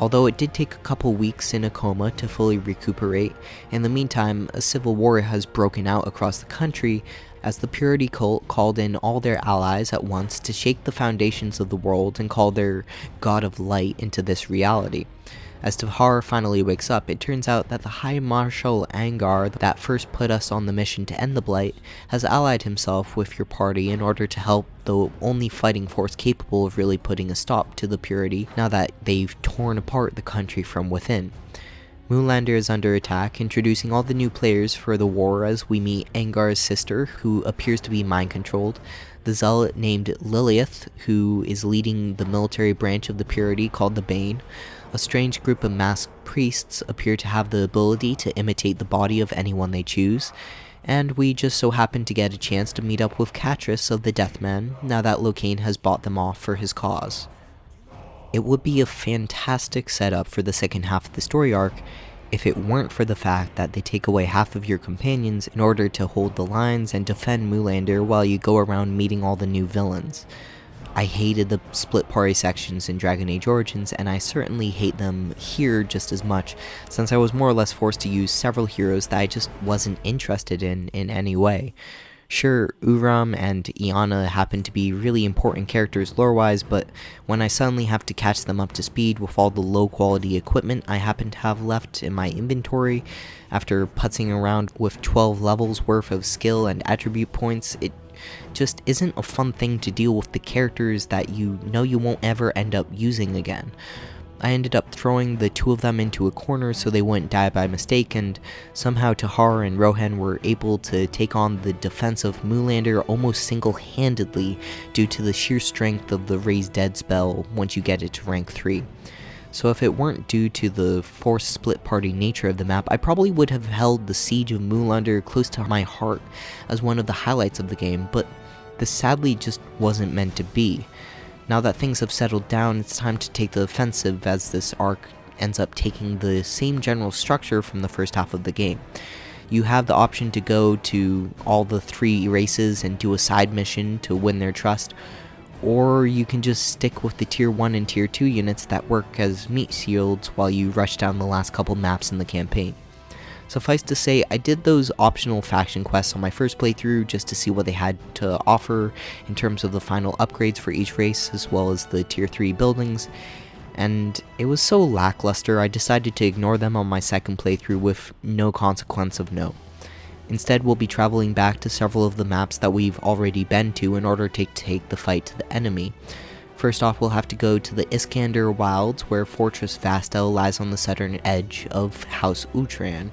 Although it did take a couple weeks in a coma to fully recuperate, in the meantime, a civil war has broken out across the country as the Purity cult called in all their allies at once to shake the foundations of the world and call their God of Light into this reality. As Tahar finally wakes up, it turns out that the High Marshal Angar that first put us on the mission to end the Blight has allied himself with your party in order to help the only fighting force capable of really putting a stop to the Purity now that they've torn apart the country from within. Moulander is under attack, introducing all the new players for the war as we meet Angar's sister, who appears to be mind-controlled, the zealot named Lilith, who is leading the military branch of the Purity called the Bane. A strange group of masked priests appear to have the ability to imitate the body of anyone they choose, and we just so happen to get a chance to meet up with Catrice of the Deathman now that Locane has bought them off for his cause. It would be a fantastic setup for the second half of the story arc if it weren't for the fact that they take away half of your companions in order to hold the lines and defend Moulander while you go around meeting all the new villains. I hated the split party sections in Dragon Age Origins, and I certainly hate them here just as much, since I was more or less forced to use several heroes that I just wasn't interested in any way. Sure, Uram and Iana happen to be really important characters lore-wise, but when I suddenly have to catch them up to speed with all the low-quality equipment I happen to have left in my inventory, after putzing around with 12 levels worth of skill and attribute points, it just isn't a fun thing to deal with the characters that you know you won't ever end up using again. I ended up throwing the two of them into a corner so they wouldn't die by mistake, and somehow Tahar and Rohan were able to take on the defense of Moulander almost single-handedly due to the sheer strength of the Raise Dead spell once you get it to rank 3. So if it weren't due to the forced split party nature of the map, I probably would have held the siege of Moulander close to my heart as one of the highlights of the game, but this sadly just wasn't meant to be. Now that things have settled down, it's time to take the offensive as this arc ends up taking the same general structure from the first half of the game. You have the option to go to all the 3 races and do a side mission to win their trust, or you can just stick with the tier 1 and tier 2 units that work as meat shields while you rush down the last couple maps in the campaign. Suffice to say, I did those optional faction quests on my first playthrough just to see what they had to offer in terms of the final upgrades for each race as well as the tier 3 buildings, and it was so lackluster I decided to ignore them on my second playthrough with no consequence of note. Instead, we'll be traveling back to several of the maps that we've already been to in order to take the fight to the enemy. First off, we'll have to go to the Iskander Wilds, where Fortress Vastel lies on the southern edge of House Utran.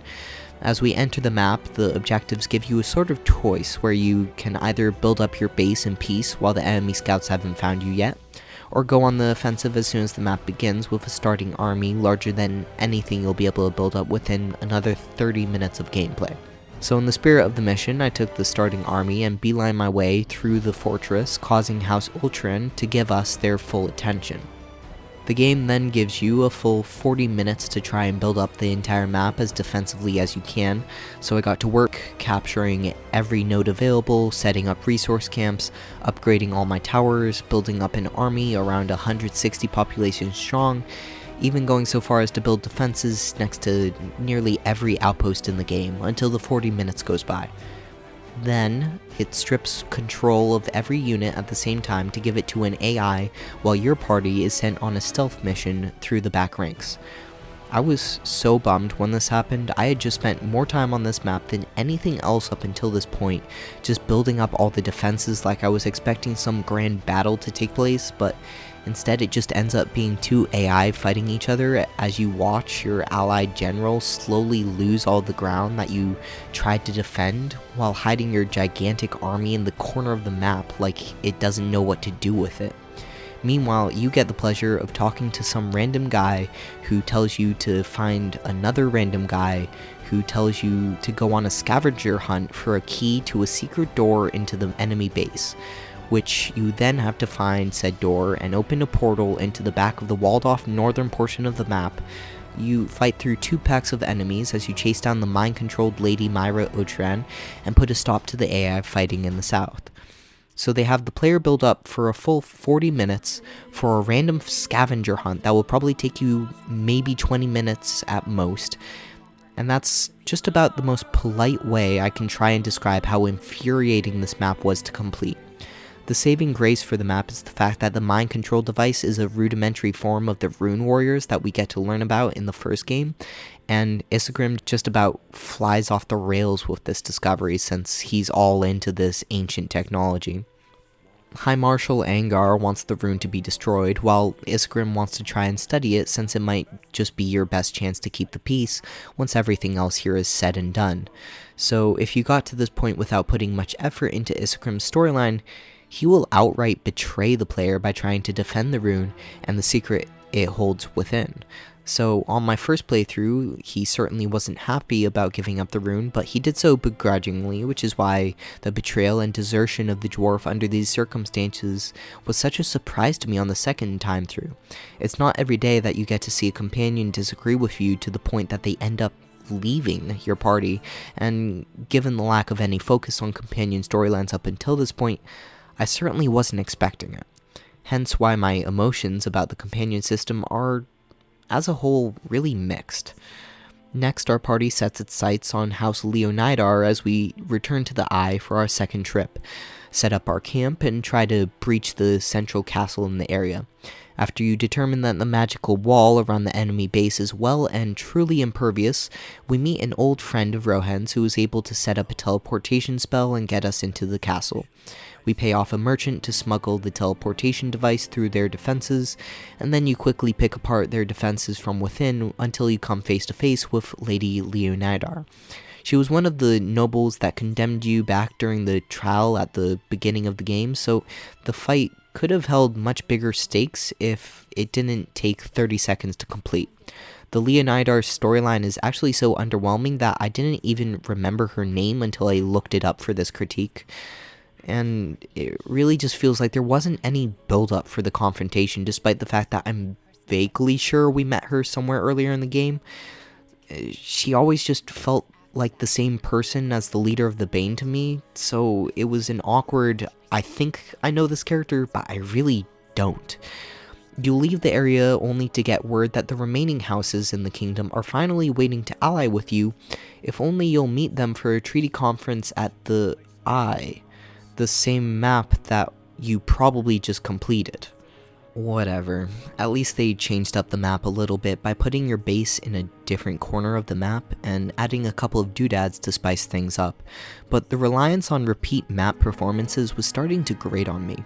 As we enter the map, the objectives give you a sort of choice where you can either build up your base in peace while the enemy scouts haven't found you yet, or go on the offensive as soon as the map begins with a starting army larger than anything you'll be able to build up within another 30 minutes of gameplay. So in the spirit of the mission, I took the starting army and beeline my way through the fortress, causing House Ultran to give us their full attention. The game then gives you a full 40 minutes to try and build up the entire map as defensively as you can, so I got to work capturing every node available, setting up resource camps, upgrading all my towers, building up an army around 160 population strong, even going so far as to build defenses next to nearly every outpost in the game until the 40 minutes goes by. Then, it strips control of every unit at the same time to give it to an AI while your party is sent on a stealth mission through the back ranks. I was so bummed when this happened. I had just spent more time on this map than anything else up until this point, just building up all the defenses like I was expecting some grand battle to take place, but instead it just ends up being 2 AI fighting each other as you watch your allied general slowly lose all the ground that you tried to defend while hiding your gigantic army in the corner of the map like it doesn't know what to do with it. Meanwhile, you get the pleasure of talking to some random guy who tells you to find another random guy who tells you to go on a scavenger hunt for a key to a secret door into the enemy base, which you then have to find said door and open a portal into the back of the walled off northern portion of the map, You fight through 2 packs of enemies as you chase down the mind-controlled Lady Myra Otran and put a stop to the AI fighting in the south. So they have the player build up for a full 40 minutes for a random scavenger hunt that will probably take you maybe 20 minutes at most. And that's just about the most polite way I can try and describe how infuriating this map was to complete. The saving grace for the map is the fact that the mind control device is a rudimentary form of the rune warriors that we get to learn about in the first game, and Isegrim just about flies off the rails with this discovery since he's all into this ancient technology. High Marshal Angar wants the rune to be destroyed, while Isegrim wants to try and study it since it might just be your best chance to keep the peace once everything else here is said and done. So if you got to this point without putting much effort into Isegrim's storyline, he will outright betray the player by trying to defend the rune and the secret it holds within. So on my first playthrough, he certainly wasn't happy about giving up the rune, but he did so begrudgingly, which is why the betrayal and desertion of the dwarf under these circumstances was such a surprise to me on the second time through. It's not every day that you get to see a companion disagree with you to the point that they end up leaving your party, and given the lack of any focus on companion storylines up until this point, I certainly wasn't expecting it. Hence why my emotions about the companion system are, as a whole, really mixed. Next, our party sets its sights on House Leonidar as we return to the Eye for our second trip, set up our camp, and try to breach the central castle in the area. After you determine that the magical wall around the enemy base is well and truly impervious, we meet an old friend of Rohan's who is able to set up a teleportation spell and get us into the castle. We pay off a merchant to smuggle the teleportation device through their defenses, and then you quickly pick apart their defenses from within until you come face to face with Lady Leonidar. She was one of the nobles that condemned you back during the trial at the beginning of the game, so the fight could have held much bigger stakes if it didn't take 30 seconds to complete. The Leonidar storyline is actually so underwhelming that I didn't even remember her name until I looked it up for this critique. And it really just feels like there wasn't any build-up for the confrontation, despite the fact that I'm vaguely sure we met her somewhere earlier in the game. She always just felt like the same person as the leader of the Bane to me, so it was an awkward, I think I know this character, but I really don't. You leave the area only to get word that the remaining houses in the kingdom are finally waiting to ally with you, if only you'll meet them for a treaty conference at the Eye. The same map that you probably just completed. Whatever. At least they changed up the map a little bit by putting your base in a different corner of the map and adding a couple of doodads to spice things up, but the reliance on repeat map performances was starting to grate on me.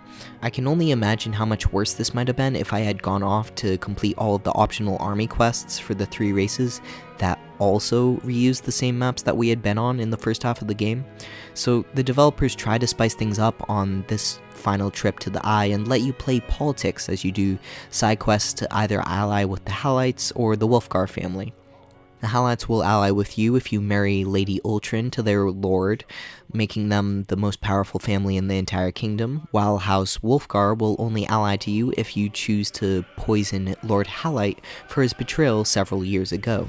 I can only imagine how much worse this might have been if I had gone off to complete all of the optional army quests for the 3 races that also reused the same maps that we had been on in the first half of the game. So the developers tried to spice things up on this final trip to the Eye and let you play politics as you do side quests to either ally with the Halites or the Wolfgar family. The Halites will ally with you if you marry Lady Ultrin to their lord, making them the most powerful family in the entire kingdom, while House Wolfgar will only ally to you if you choose to poison Lord Halite for his betrayal several years ago.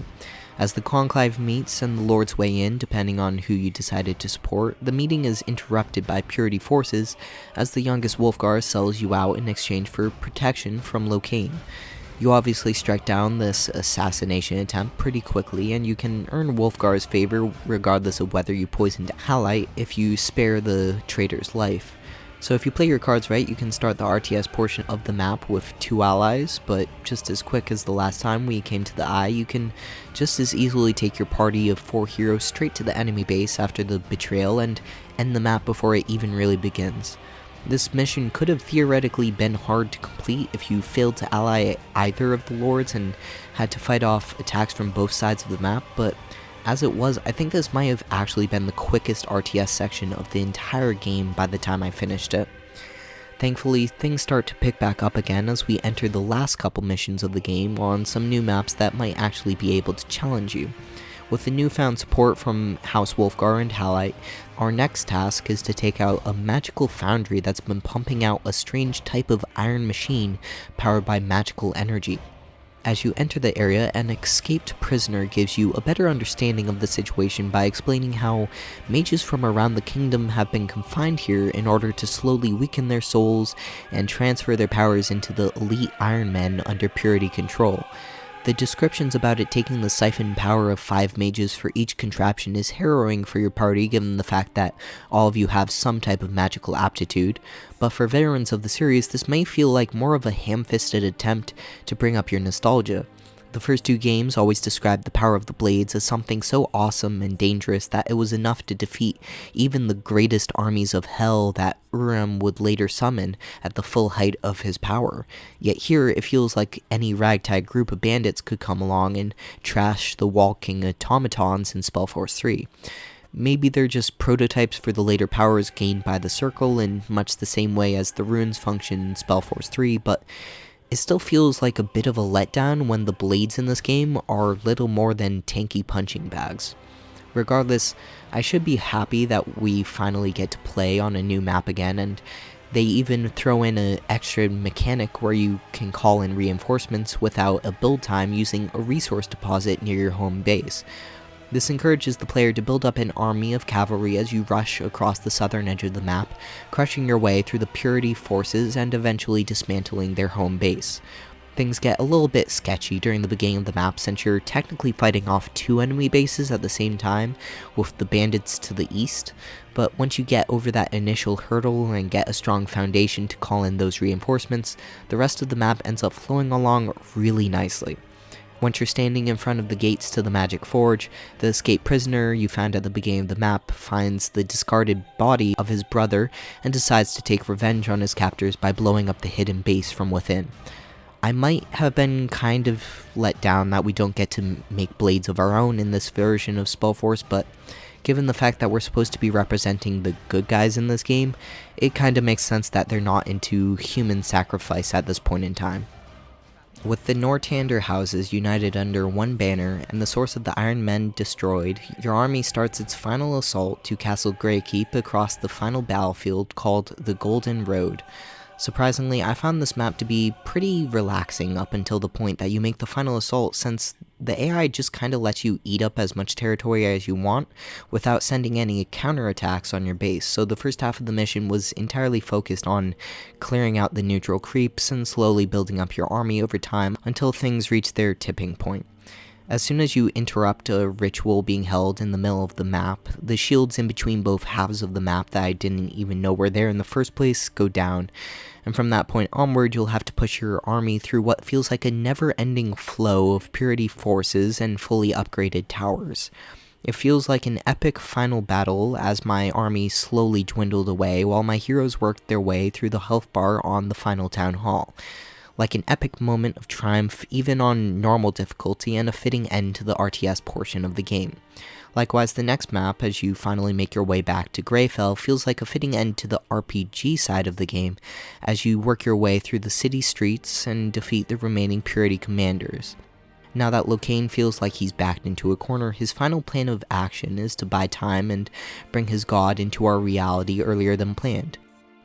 As the conclave meets and the lords weigh in depending on who you decided to support, the meeting is interrupted by Purity forces as the youngest Wolfgar sells you out in exchange for protection from Locane. You obviously strike down this assassination attempt pretty quickly, and you can earn Wolfgar's favor regardless of whether you poisoned Halite if you spare the traitor's life. So if you play your cards right, you can start the RTS portion of the map with 2 allies, but just as quick as the last time we came to the Eye, you can just as easily take your party of 4 heroes straight to the enemy base after the betrayal and end the map before it even really begins. This mission could have theoretically been hard to complete if you failed to ally either of the lords and had to fight off attacks from both sides of the map, but as it was, I think this might have actually been the quickest RTS section of the entire game by the time I finished it. Thankfully, things start to pick back up again as we enter the last couple missions of the game on some new maps that might actually be able to challenge you. With the newfound support from House Wolfgar and Halite, our next task is to take out a magical foundry that's been pumping out a strange type of iron machine powered by magical energy. As you enter the area, an escaped prisoner gives you a better understanding of the situation by explaining how mages from around the kingdom have been confined here in order to slowly weaken their souls and transfer their powers into the elite Iron Men under purity control. The descriptions about it taking the siphon power of 5 mages for each contraption is harrowing for your party given the fact that all of you have some type of magical aptitude, but for veterans of the series this may feel like more of a ham-fisted attempt to bring up your nostalgia. The first 2 games always described the power of the blades as something so awesome and dangerous that it was enough to defeat even the greatest armies of hell that Urim would later summon at the full height of his power. Yet here it feels like any ragtag group of bandits could come along and trash the walking automatons in Spellforce 3. Maybe they're just prototypes for the later powers gained by the Circle in much the same way as the runes function in Spellforce 3, but it still feels like a bit of a letdown when the blades in this game are little more than tanky punching bags. Regardless, I should be happy that we finally get to play on a new map again, and they even throw in an extra mechanic where you can call in reinforcements without a build time using a resource deposit near your home base. This encourages the player to build up an army of cavalry as you rush across the southern edge of the map, crushing your way through the Purity forces and eventually dismantling their home base. Things get a little bit sketchy during the beginning of the map since you're technically fighting off 2 enemy bases at the same time, with the bandits to the east, but once you get over that initial hurdle and get a strong foundation to call in those reinforcements, the rest of the map ends up flowing along really nicely. Once you're standing in front of the gates to the Magic Forge, the escaped prisoner you found at the beginning of the map finds the discarded body of his brother and decides to take revenge on his captors by blowing up the hidden base from within. I might have been kind of let down that we don't get to make blades of our own in this version of Spellforce, but given the fact that we're supposed to be representing the good guys in this game, it kinda makes sense that they're not into human sacrifice at this point in time. With the Nortander houses united under one banner and the source of the Iron Men destroyed, your army starts its final assault to Castle Greykeep across the final battlefield called the Golden Road. Surprisingly, I found this map to be pretty relaxing up until the point that you make the final assault, since the AI just kinda lets you eat up as much territory as you want without sending any counterattacks on your base, so the first half of the mission was entirely focused on clearing out the neutral creeps and slowly building up your army over time until things reach their tipping point. As soon as you interrupt a ritual being held in the middle of the map, the shields in between both halves of the map that I didn't even know were there in the first place go down, and from that point onward you'll have to push your army through what feels like a never-ending flow of Purity forces and fully upgraded towers. It feels like an epic final battle as my army slowly dwindled away while my heroes worked their way through the health bar on the final town hall. Like an epic moment of triumph even on normal difficulty and a fitting end to the RTS portion of the game. Likewise, the next map, as you finally make your way back to Greyfell, feels like a fitting end to the RPG side of the game, as you work your way through the city streets and defeat the remaining Purity commanders. Now that Locane feels like he's backed into a corner, his final plan of action is to buy time and bring his god into our reality earlier than planned.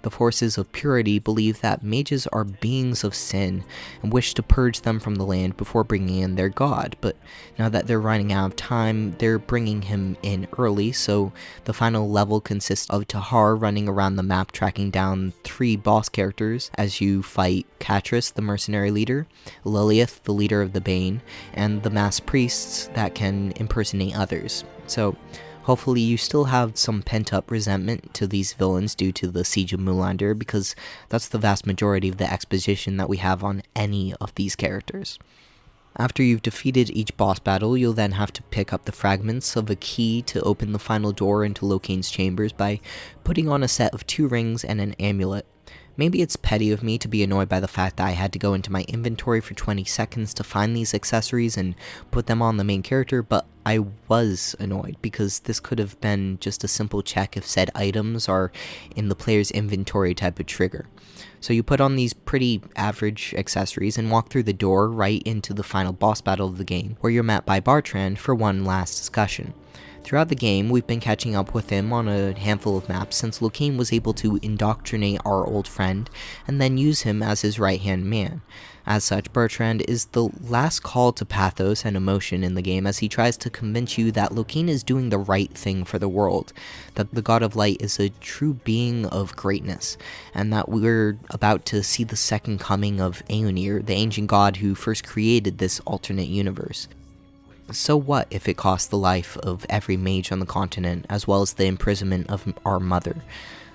The forces of Purity believe that mages are beings of sin and wish to purge them from the land before bringing in their god, but now that they're running out of time, they're bringing him in early, so the final level consists of Tahar running around the map tracking down 3 boss characters as you fight Katris, the mercenary leader, Lilith, the leader of the Bane, and the masked priests that can impersonate others. So hopefully you still have some pent-up resentment to these villains due to the Siege of Moulander, because that's the vast majority of the exposition that we have on any of these characters. After you've defeated each boss battle, you'll then have to pick up the fragments of a key to open the final door into Locane's chambers by putting on a set of 2 rings and an amulet. Maybe it's petty of me to be annoyed by the fact that I had to go into my inventory for 20 seconds to find these accessories and put them on the main character, but I was annoyed because this could have been just a simple check if said items are in the player's inventory type of trigger. So you put on these pretty average accessories and walk through the door right into the final boss battle of the game, where you're met by Bartrand for one last discussion. Throughout the game, we've been catching up with him on a handful of maps since Lokane was able to indoctrinate our old friend and then use him as his right-hand man. As such, Bertrand is the last call to pathos and emotion in the game as he tries to convince you that Lokane is doing the right thing for the world, that the God of Light is a true being of greatness, and that we're about to see the second coming of Aeonir, the ancient god who first created this alternate universe. So what if it cost the life of every mage on the continent, as well as the imprisonment of our mother?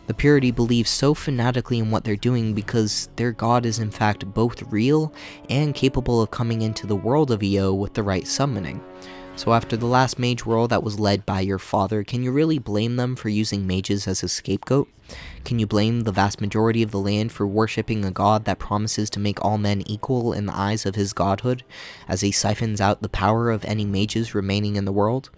The Purity believes so fanatically in what they're doing because their god is in fact both real and capable of coming into the world of EO with the right summoning. So after the last mage world that was led by your father, can you really blame them for using mages as a scapegoat? Can you blame the vast majority of the land for worshipping a god that promises to make all men equal in the eyes of his godhood, as he siphons out the power of any mages remaining in the world?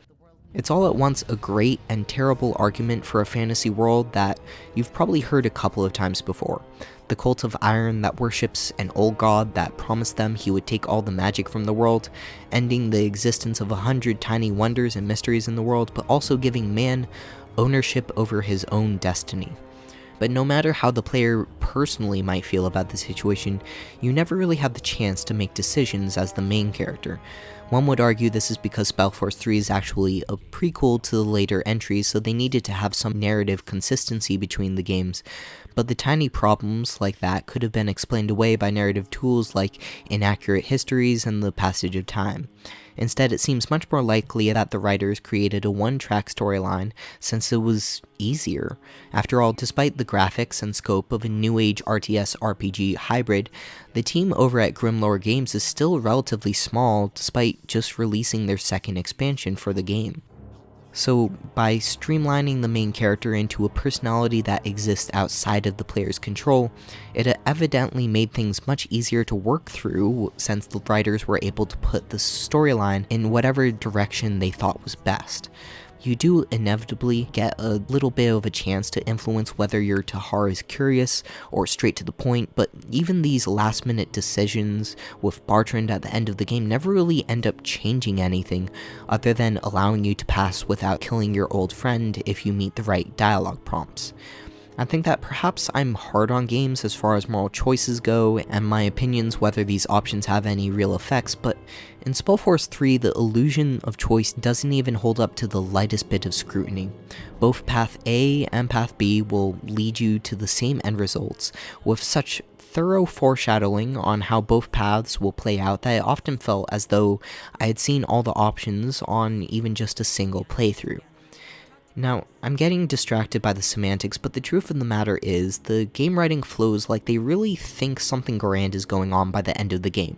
It's all at once a great and terrible argument for a fantasy world that you've probably heard a couple of times before. The cult of iron that worships an old god that promised them he would take all the magic from the world, ending the existence of 100 tiny wonders and mysteries in the world, but also giving man ownership over his own destiny. But no matter how the player personally might feel about the situation, you never really have the chance to make decisions as the main character. One would argue this is because Spellforce 3 is actually a prequel to the later entries, so they needed to have some narrative consistency between the games, but the tiny problems like that could have been explained away by narrative tools like inaccurate histories and the passage of time. Instead, it seems much more likely that the writers created a one-track storyline since it was easier. After all, despite the graphics and scope of a new age RTS RPG hybrid, the team over at Grimlore Games is still relatively small despite just releasing their second expansion for the game. So, by streamlining the main character into a personality that exists outside of the player's control, it evidently made things much easier to work through since the writers were able to put the storyline in whatever direction they thought was best. You do inevitably get a little bit of a chance to influence whether your Tahar is curious or straight to the point, but even these last minute decisions with Bertrand at the end of the game never really end up changing anything other than allowing you to pass without killing your old friend if you meet the right dialogue prompts. I think that perhaps I'm hard on games as far as moral choices go, and my opinions whether these options have any real effects, but in Spellforce 3, the illusion of choice doesn't even hold up to the lightest bit of scrutiny. Both Path A and Path B will lead you to the same end results, with such thorough foreshadowing on how both paths will play out that it often felt as though I had seen all the options on even just a single playthrough. Now, I'm getting distracted by the semantics, but the truth of the matter is, the game writing flows like they really think something grand is going on by the end of the game.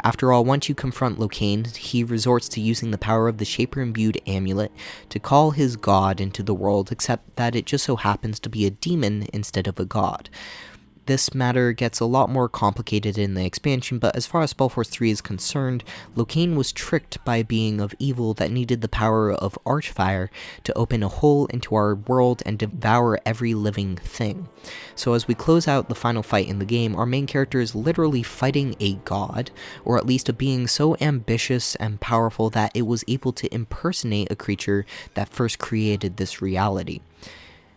After all, once you confront Lokane, he resorts to using the power of the Shaper-imbued amulet to call his god into the world, except that it just so happens to be a demon instead of a god. This matter gets a lot more complicated in the expansion, but as far as Spellforce 3 is concerned, Lokane was tricked by a being of evil that needed the power of Archfire to open a hole into our world and devour every living thing. So as we close out the final fight in the game, our main character is literally fighting a god, or at least a being so ambitious and powerful that it was able to impersonate a creature that first created this reality.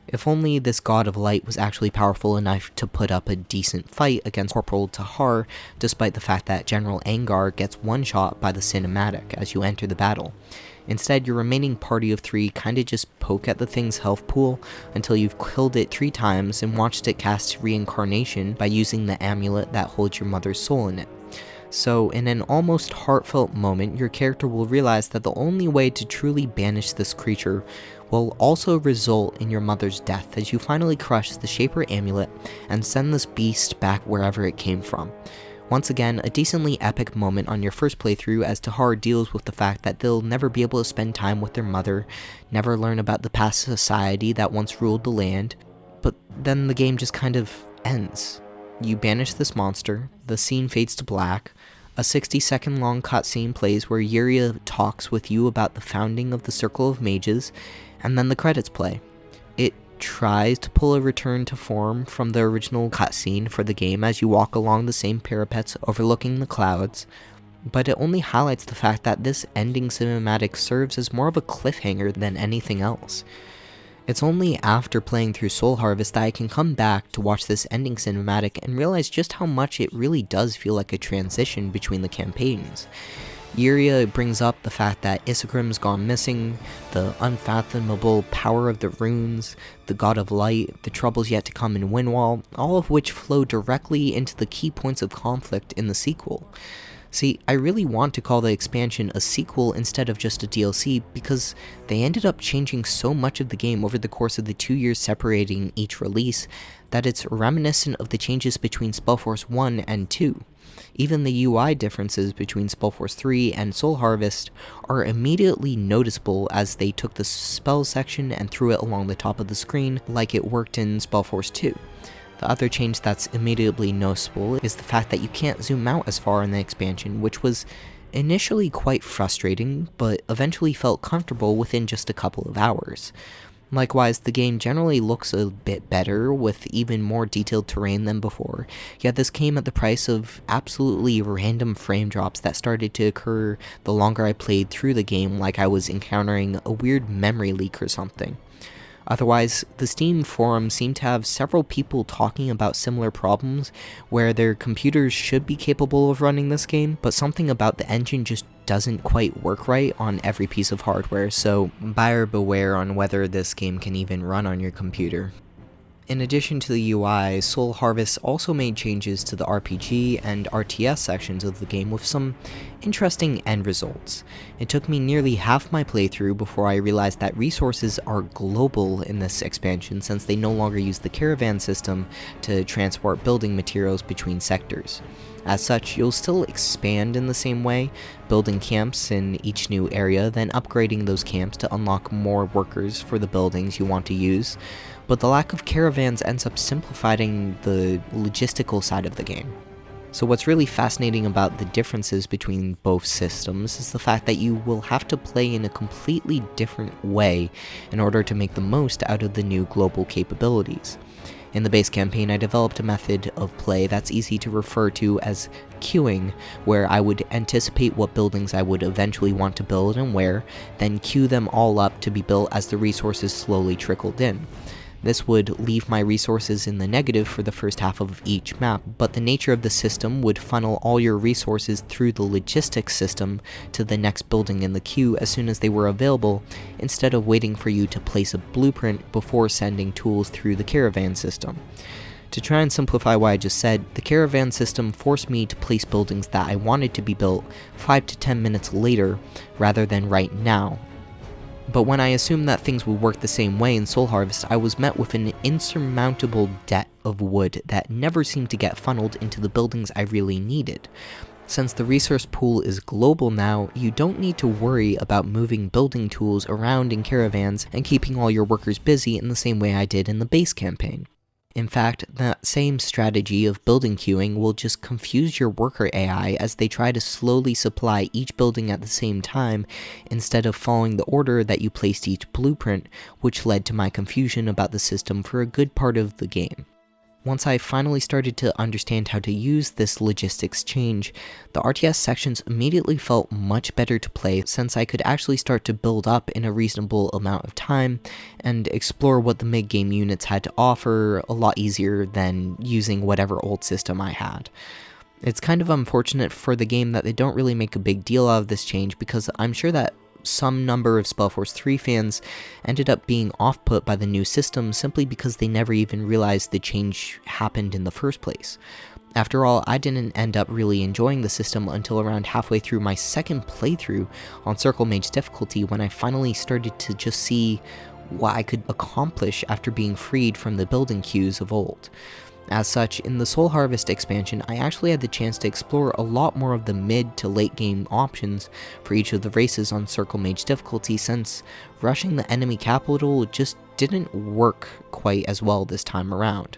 If only this god of light was actually powerful enough to put up a decent fight against Corporal Tahar, despite the fact that General Angar gets one-shot by the cinematic as you enter the battle. Instead, your remaining party of 3 kinda just poke at the thing's health pool until you've killed it 3 times and watched it cast reincarnation by using the amulet that holds your mother's soul in it. So, in an almost heartfelt moment, your character will realize that the only way to truly banish this creature will also result in your mother's death as you finally crush the Shaper amulet and send this beast back wherever it came from. Once again, a decently epic moment on your first playthrough as Tahar deals with the fact that they'll never be able to spend time with their mother, never learn about the past society that once ruled the land, but then the game just kind of ends. You banish this monster, the scene fades to black, a 60-second long cutscene plays where Yuria talks with you about the founding of the Circle of Mages, and then the credits play. It tries to pull a return to form from the original cutscene for the game as you walk along the same parapets overlooking the clouds, but it only highlights the fact that this ending cinematic serves as more of a cliffhanger than anything else. It's only after playing through Soul Harvest that I can come back to watch this ending cinematic and realize just how much it really does feel like a transition between the campaigns. Yuria brings up the fact that Isegrim's gone missing, the unfathomable power of the runes, the god of light, the troubles yet to come in Windwall, all of which flow directly into the key points of conflict in the sequel. See, I really want to call the expansion a sequel instead of just a DLC because they ended up changing so much of the game over the course of the 2 years separating each release that it's reminiscent of the changes between Spellforce 1 and 2. Even the UI differences between Spellforce 3 and Soul Harvest are immediately noticeable as they took the spell section and threw it along the top of the screen like it worked in Spellforce 2. The other change that's immediately noticeable is the fact that you can't zoom out as far in the expansion, which was initially quite frustrating, but eventually felt comfortable within just a couple of hours. Likewise, the game generally looks a bit better, with even more detailed terrain than before, yet this came at the price of absolutely random frame drops that started to occur the longer I played through the game, like I was encountering a weird memory leak or something. Otherwise, the Steam forum seemed to have several people talking about similar problems where their computers should be capable of running this game, but something about the engine just doesn't quite work right on every piece of hardware, so buyer beware on whether this game can even run on your computer. In addition to the UI, Soul Harvest also made changes to the RPG and RTS sections of the game with some interesting end results. It took me nearly half my playthrough before I realized that resources are global in this expansion since they no longer use the caravan system to transport building materials between sectors. As such, you'll still expand in the same way, building camps in each new area, then upgrading those camps to unlock more workers for the buildings you want to use, but the lack of caravans ends up simplifying the logistical side of the game. So what's really fascinating about the differences between both systems is the fact that you will have to play in a completely different way in order to make the most out of the new global capabilities. In the base campaign, I developed a method of play that's easy to refer to as queuing, where I would anticipate what buildings I would eventually want to build and where, then queue them all up to be built as the resources slowly trickled in. This would leave my resources in the negative for the first half of each map, but the nature of the system would funnel all your resources through the logistics system to the next building in the queue as soon as they were available, instead of waiting for you to place a blueprint before sending tools through the caravan system. To try and simplify what I just said, the caravan system forced me to place buildings that I wanted to be built 5 to 10 minutes later, rather than right now. But when I assumed that things would work the same way in Soul Harvest, I was met with an insurmountable debt of wood that never seemed to get funneled into the buildings I really needed. Since the resource pool is global now, you don't need to worry about moving building tools around in caravans and keeping all your workers busy in the same way I did in the base campaign. In fact, that same strategy of building queuing will just confuse your worker AI as they try to slowly supply each building at the same time instead of following the order that you placed each blueprint, which led to my confusion about the system for a good part of the game. Once I finally started to understand how to use this logistics change, the RTS sections immediately felt much better to play since I could actually start to build up in a reasonable amount of time and explore what the mid-game units had to offer a lot easier than using whatever old system I had. It's kind of unfortunate for the game that they don't really make a big deal out of this change because I'm sure that some number of Spellforce 3 fans ended up being off-put by the new system simply because they never even realized the change happened in the first place. After all, I didn't end up really enjoying the system until around halfway through my second playthrough on Circle Mage difficulty when I finally started to just see what I could accomplish after being freed from the building queues of old. As such, in the Soul Harvest expansion, I actually had the chance to explore a lot more of the mid to late game options for each of the races on Circle Mage difficulty since rushing the enemy capital just didn't work quite as well this time around.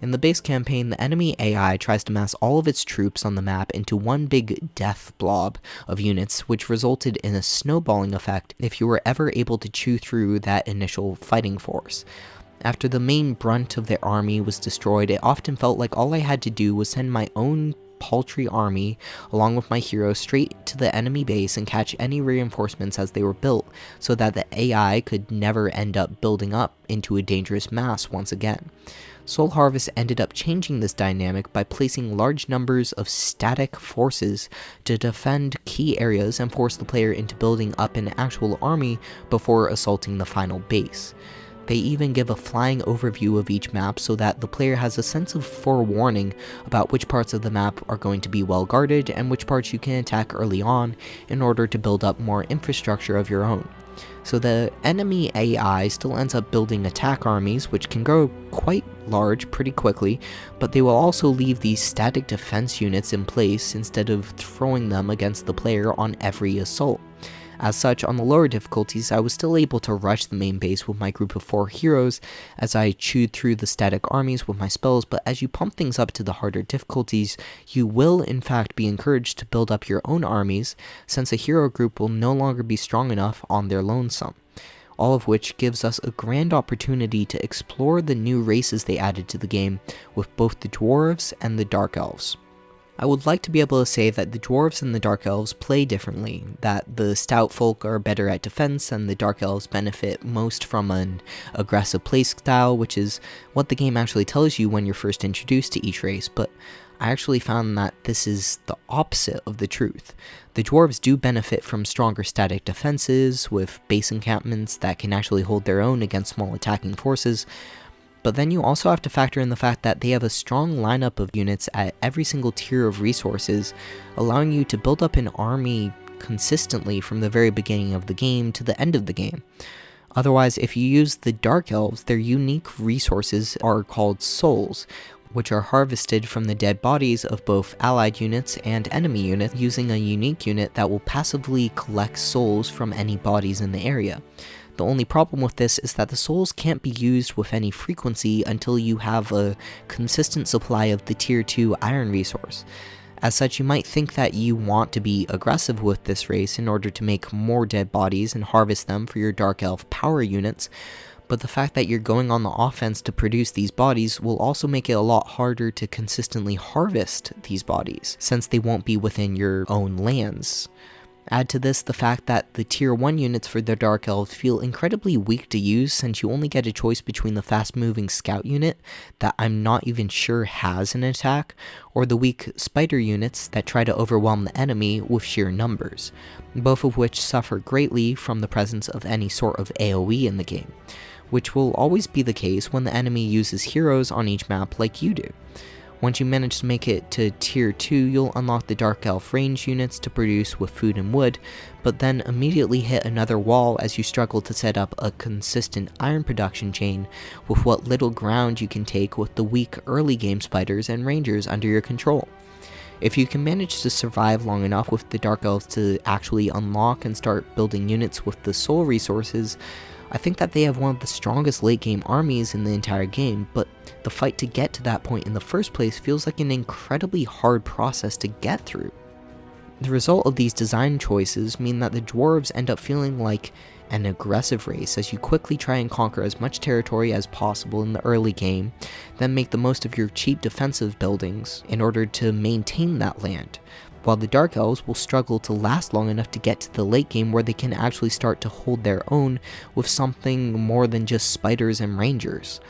In the base campaign, the enemy AI tries to mass all of its troops on the map into one big death blob of units, which resulted in a snowballing effect if you were ever able to chew through that initial fighting force. After the main brunt of their army was destroyed, it often felt like all I had to do was send my own paltry army, along with my heroes, straight to the enemy base and catch any reinforcements as they were built, so that the AI could never end up building up into a dangerous mass once again. Soul Harvest ended up changing this dynamic by placing large numbers of static forces to defend key areas and force the player into building up an actual army before assaulting the final base. They even give a flying overview of each map so that the player has a sense of forewarning about which parts of the map are going to be well guarded and which parts you can attack early on in order to build up more infrastructure of your own. So the enemy AI still ends up building attack armies, which can grow quite large pretty quickly, but they will also leave these static defense units in place instead of throwing them against the player on every assault. As such, on the lower difficulties, I was still able to rush the main base with my group of 4 heroes as I chewed through the static armies with my spells, but as you pump things up to the harder difficulties, you will in fact be encouraged to build up your own armies, since a hero group will no longer be strong enough on their lonesome. All of which gives us a grand opportunity to explore the new races they added to the game with both the dwarves and the dark elves. I would like to be able to say that the dwarves and the dark elves play differently, that the stout folk are better at defense and the dark elves benefit most from an aggressive playstyle, which is what the game actually tells you when you're first introduced to each race, but I actually found that this is the opposite of the truth. The dwarves do benefit from stronger static defenses, with base encampments that can actually hold their own against small attacking forces, but then you also have to factor in the fact that they have a strong lineup of units at every single tier of resources, allowing you to build up an army consistently from the very beginning of the game to the end of the game. Otherwise, if you use the Dark Elves, their unique resources are called souls, which are harvested from the dead bodies of both allied units and enemy units using a unique unit that will passively collect souls from any bodies in the area. The only problem with this is that the souls can't be used with any frequency until you have a consistent supply of the tier 2 iron resource. As such, you might think that you want to be aggressive with this race in order to make more dead bodies and harvest them for your Dark Elf power units, but the fact that you're going on the offense to produce these bodies will also make it a lot harder to consistently harvest these bodies, since they won't be within your own lands. Add to this the fact that the tier 1 units for the Dark Elves feel incredibly weak to use, since you only get a choice between the fast moving scout unit that I'm not even sure has an attack, or the weak spider units that try to overwhelm the enemy with sheer numbers, both of which suffer greatly from the presence of any sort of AoE in the game, which will always be the case when the enemy uses heroes on each map like you do. Once you manage to make it to tier 2, you'll unlock the Dark Elf range units to produce with food and wood, but then immediately hit another wall as you struggle to set up a consistent iron production chain with what little ground you can take with the weak early game spiders and rangers under your control. If you can manage to survive long enough with the Dark Elves to actually unlock and start building units with the soul resources, I think that they have one of the strongest late game armies in the entire game, but the fight to get to that point in the first place feels like an incredibly hard process to get through. The result of these design choices mean that the dwarves end up feeling like an aggressive race as you quickly try and conquer as much territory as possible in the early game, then make the most of your cheap defensive buildings in order to maintain that land, while the Dark Elves will struggle to last long enough to get to the late game where they can actually start to hold their own with something more than just spiders and rangers.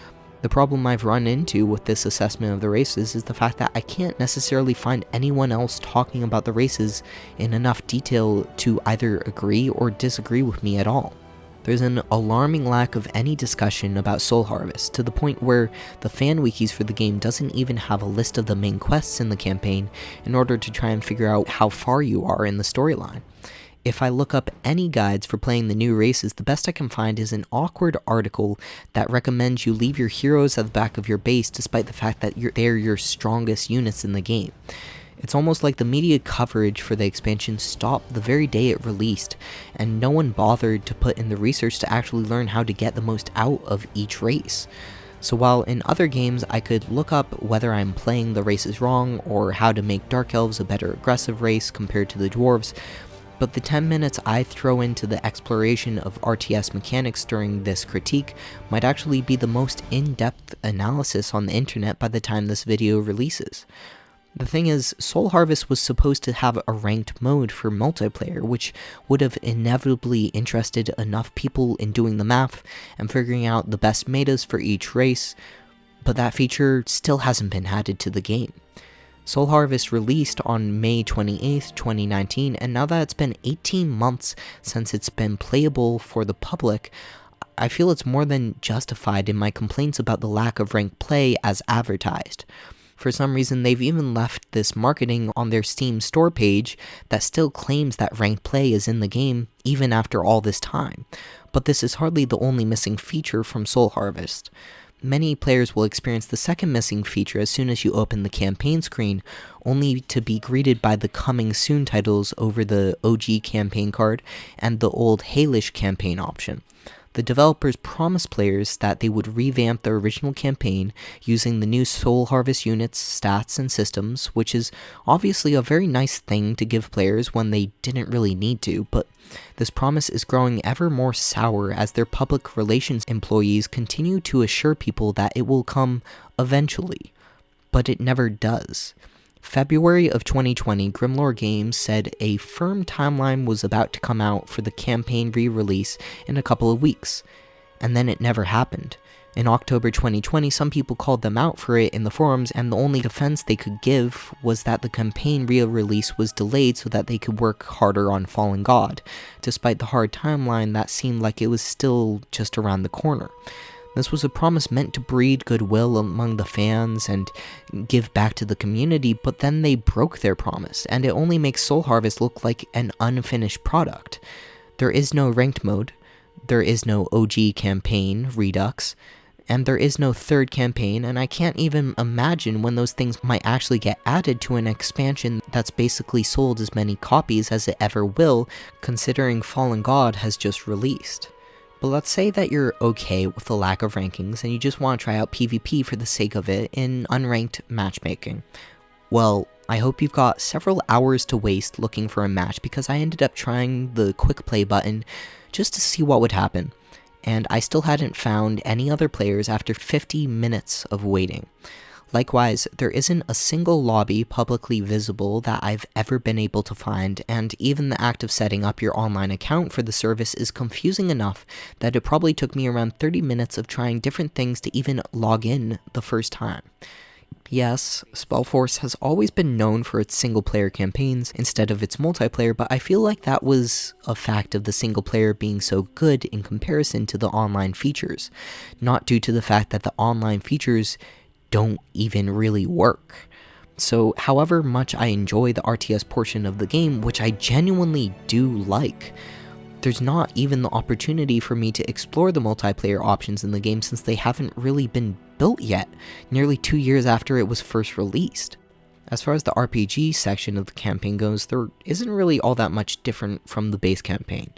The problem I've run into with this assessment of the races is the fact that I can't necessarily find anyone else talking about the races in enough detail to either agree or disagree with me at all. There's an alarming lack of any discussion about Soul Harvest, to the point where the fan wikis for the game doesn't even have a list of the main quests in the campaign in order to try and figure out how far you are in the storyline. If I look up any guides for playing the new races, the best I can find is an awkward article that recommends you leave your heroes at the back of your base despite the fact that they're your strongest units in the game. It's almost like the media coverage for the expansion stopped the very day it released, and no one bothered to put in the research to actually learn how to get the most out of each race. So while in other games I could look up whether I'm playing the races wrong or how to make Dark Elves a better aggressive race compared to the Dwarves, But the 10 minutes I throw into the exploration of RTS mechanics during this critique might actually be the most in-depth analysis on the internet by the time this video releases. The thing is, Soul Harvest was supposed to have a ranked mode for multiplayer, which would have inevitably interested enough people in doing the math and figuring out the best metas for each race, but that feature still hasn't been added to the game. Soul Harvest released on May 28th, 2019, and now that it's been 18 months since it's been playable for the public, I feel it's more than justified in my complaints about the lack of ranked play as advertised. For some reason, they've even left this marketing on their Steam store page that still claims that ranked play is in the game, even after all this time. But this is hardly the only missing feature from Soul Harvest. Many players will experience the second missing feature as soon as you open the campaign screen, only to be greeted by the coming soon titles over the OG campaign card and the old Haelish campaign option. The developers promised players that they would revamp the original campaign using the new Soul Harvest units, stats, and systems, which is obviously a very nice thing to give players when they didn't really need to, but this promise is growing ever more sour as their public relations employees continue to assure people that it will come eventually, but it never does. February of 2020, Grimlore Games said a firm timeline was about to come out for the campaign re-release in a couple of weeks, and then it never happened. In October 2020, some people called them out for it in the forums, and the only defense they could give was that the campaign re-release was delayed so that they could work harder on Fallen God, despite the hard timeline that seemed like it was still just around the corner. This was a promise meant to breed goodwill among the fans and give back to the community, but then they broke their promise, and it only makes Soul Harvest look like an unfinished product. There is no ranked mode, there is no OG campaign, Redux, and there is no third campaign, and I can't even imagine when those things might actually get added to an expansion that's basically sold as many copies as it ever will, considering Fallen God has just released. But let's say that you're okay with the lack of rankings and you just want to try out PvP for the sake of it in unranked matchmaking. Well, I hope you've got several hours to waste looking for a match, because I ended up trying the quick play button just to see what would happen, and I still hadn't found any other players after 50 minutes of waiting. Likewise, there isn't a single lobby publicly visible that I've ever been able to find, and even the act of setting up your online account for the service is confusing enough that it probably took me around 30 minutes of trying different things to even log in the first time. Yes, Spellforce has always been known for its single-player campaigns instead of its multiplayer, but I feel like that was a fact of the single-player being so good in comparison to the online features, not due to the fact that the online features don't even really work. So however much I enjoy the RTS portion of the game, which I genuinely do like, there's not even the opportunity for me to explore the multiplayer options in the game since they haven't really been built yet, nearly 2 years after it was first released. As far as the RPG section of the campaign goes, there isn't really all that much different from the base campaign.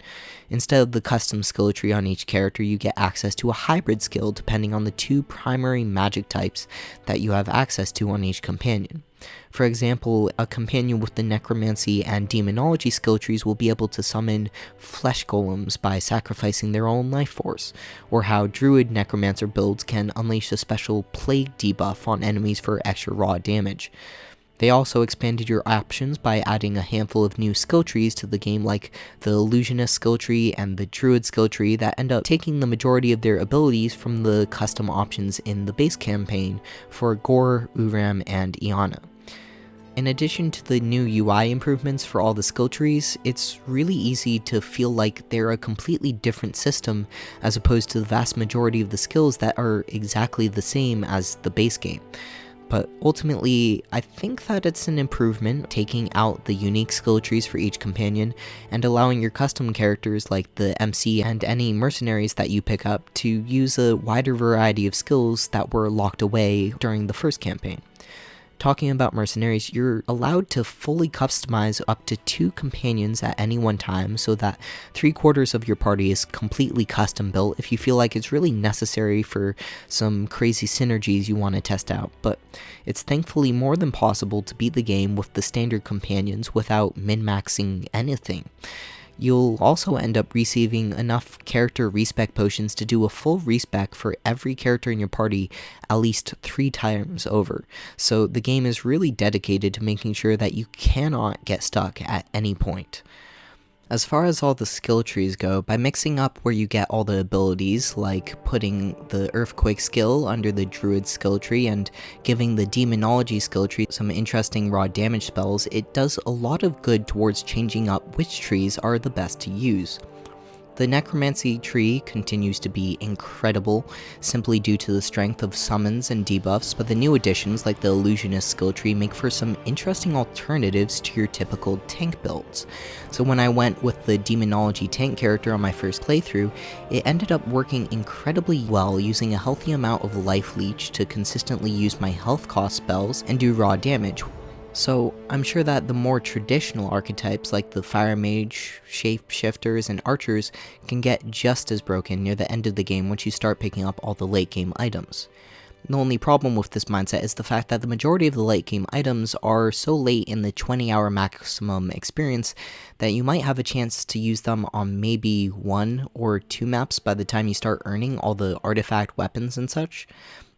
Instead of the custom skill tree on each character, you get access to a hybrid skill depending on the 2 primary magic types that you have access to on each companion. For example, a companion with the Necromancy and Demonology skill trees will be able to summon flesh golems by sacrificing their own life force, or how Druid Necromancer builds can unleash a special plague debuff on enemies for extra raw damage. They also expanded your options by adding a handful of new skill trees to the game, like the Illusionist skill tree and the Druid skill tree, that end up taking the majority of their abilities from the custom options in the base campaign for Gore, Uram, and Iana. In addition to the new UI improvements for all the skill trees, it's really easy to feel like they're a completely different system as opposed to the vast majority of the skills that are exactly the same as the base game. But ultimately, I think that it's an improvement, taking out the unique skill trees for each companion and allowing your custom characters like the MC and any mercenaries that you pick up to use a wider variety of skills that were locked away during the first campaign. Talking about mercenaries, you're allowed to fully customize up to 2 companions at any one time, so that 3/4 of your party is completely custom built if you feel like it's really necessary for some crazy synergies you want to test out. But it's thankfully more than possible to beat the game with the standard companions without min-maxing anything. You'll also end up receiving enough character respec potions to do a full respec for every character in your party at least 3 times over. So the game is really dedicated to making sure that you cannot get stuck at any point. As far as all the skill trees go, by mixing up where you get all the abilities, like putting the Earthquake skill under the Druid skill tree and giving the Demonology skill tree some interesting raw damage spells, it does a lot of good towards changing up which trees are the best to use. The Necromancy tree continues to be incredible, simply due to the strength of summons and debuffs, but the new additions like the Illusionist skill tree make for some interesting alternatives to your typical tank builds. So when I went with the Demonology tank character on my first playthrough, it ended up working incredibly well using a healthy amount of life leech to consistently use my health cost spells and do raw damage. So I'm sure that the more traditional archetypes like the Fire Mage, Shapeshifters, and Archers can get just as broken near the end of the game once you start picking up all the late game items. The only problem with this mindset is the fact that the majority of the late game items are so late in the 20-hour maximum experience that you might have a chance to use them on maybe 1 or 2 maps by the time you start earning all the artifact weapons and such.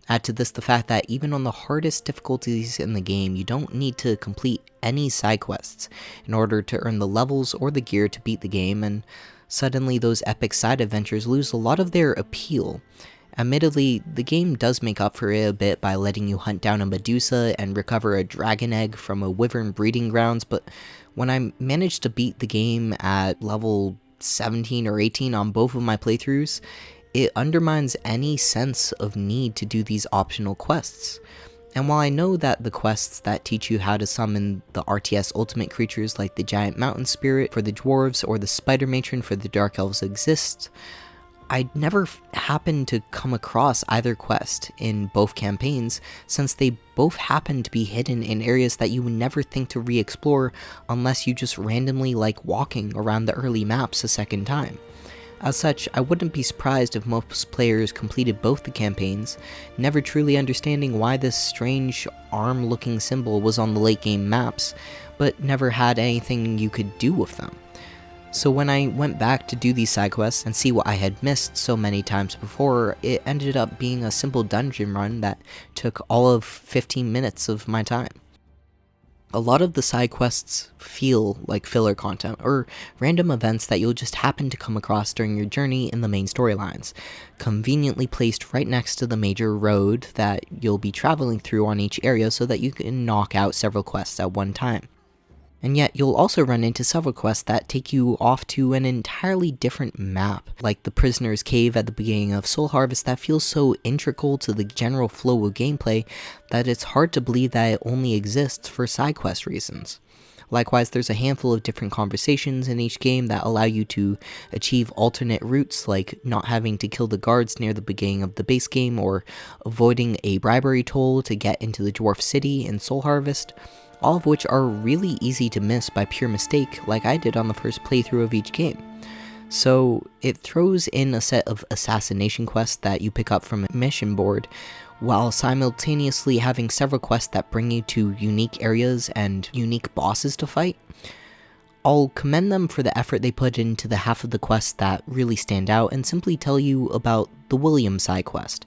Add to this the fact that even on the hardest difficulties in the game, you don't need to complete any side quests in order to earn the levels or the gear to beat the game, and suddenly those epic side adventures lose a lot of their appeal. Admittedly, the game does make up for it a bit by letting you hunt down a Medusa and recover a dragon egg from a wyvern breeding grounds, but when I managed to beat the game at level 17 or 18 on both of my playthroughs, it undermines any sense of need to do these optional quests. And while I know that the quests that teach you how to summon the RTS ultimate creatures like the Giant Mountain Spirit for the Dwarves or the Spider Matron for the Dark Elves exist, I never happened to come across either quest in both campaigns, since they both happen to be hidden in areas that you would never think to re-explore unless you just randomly like walking around the early maps a second time. As such, I wouldn't be surprised if most players completed both the campaigns, never truly understanding why this strange arm-looking symbol was on the late-game maps, but never had anything you could do with them. So when I went back to do these side quests and see what I had missed so many times before, it ended up being a simple dungeon run that took all of 15 minutes of my time. A lot of the side quests feel like filler content, or random events that you'll just happen to come across during your journey in the main storylines, conveniently placed right next to the major road that you'll be traveling through on each area so that you can knock out several quests at one time. And yet, you'll also run into several quests that take you off to an entirely different map, like the Prisoner's Cave at the beginning of Soul Harvest that feels so integral to the general flow of gameplay that it's hard to believe that it only exists for side quest reasons. Likewise, there's a handful of different conversations in each game that allow you to achieve alternate routes, like not having to kill the guards near the beginning of the base game, or avoiding a bribery toll to get into the Dwarf City in Soul Harvest, all of which are really easy to miss by pure mistake like I did on the first playthrough of each game. So it throws in a set of assassination quests that you pick up from a mission board, while simultaneously having several quests that bring you to unique areas and unique bosses to fight. I'll commend them for the effort they put into the half of the quests that really stand out and simply tell you about the William side quest.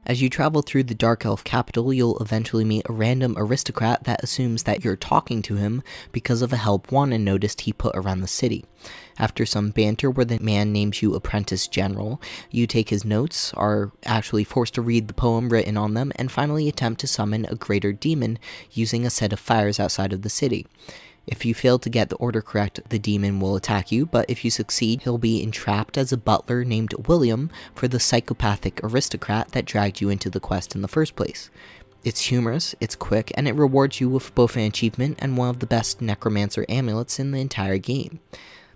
As you travel through the Dark Elf capital, you'll eventually meet a random aristocrat that assumes that you're talking to him because of a help wanted notice he put around the city. After some banter where the man names you Apprentice General, you take his notes, are actually forced to read the poem written on them, and finally attempt to summon a greater demon using a set of fires outside of the city. If you fail to get the order correct, the demon will attack you, but if you succeed, he'll be entrapped as a butler named William for the psychopathic aristocrat that dragged you into the quest in the first place. It's humorous, it's quick, and it rewards you with both an achievement and one of the best necromancer amulets in the entire game.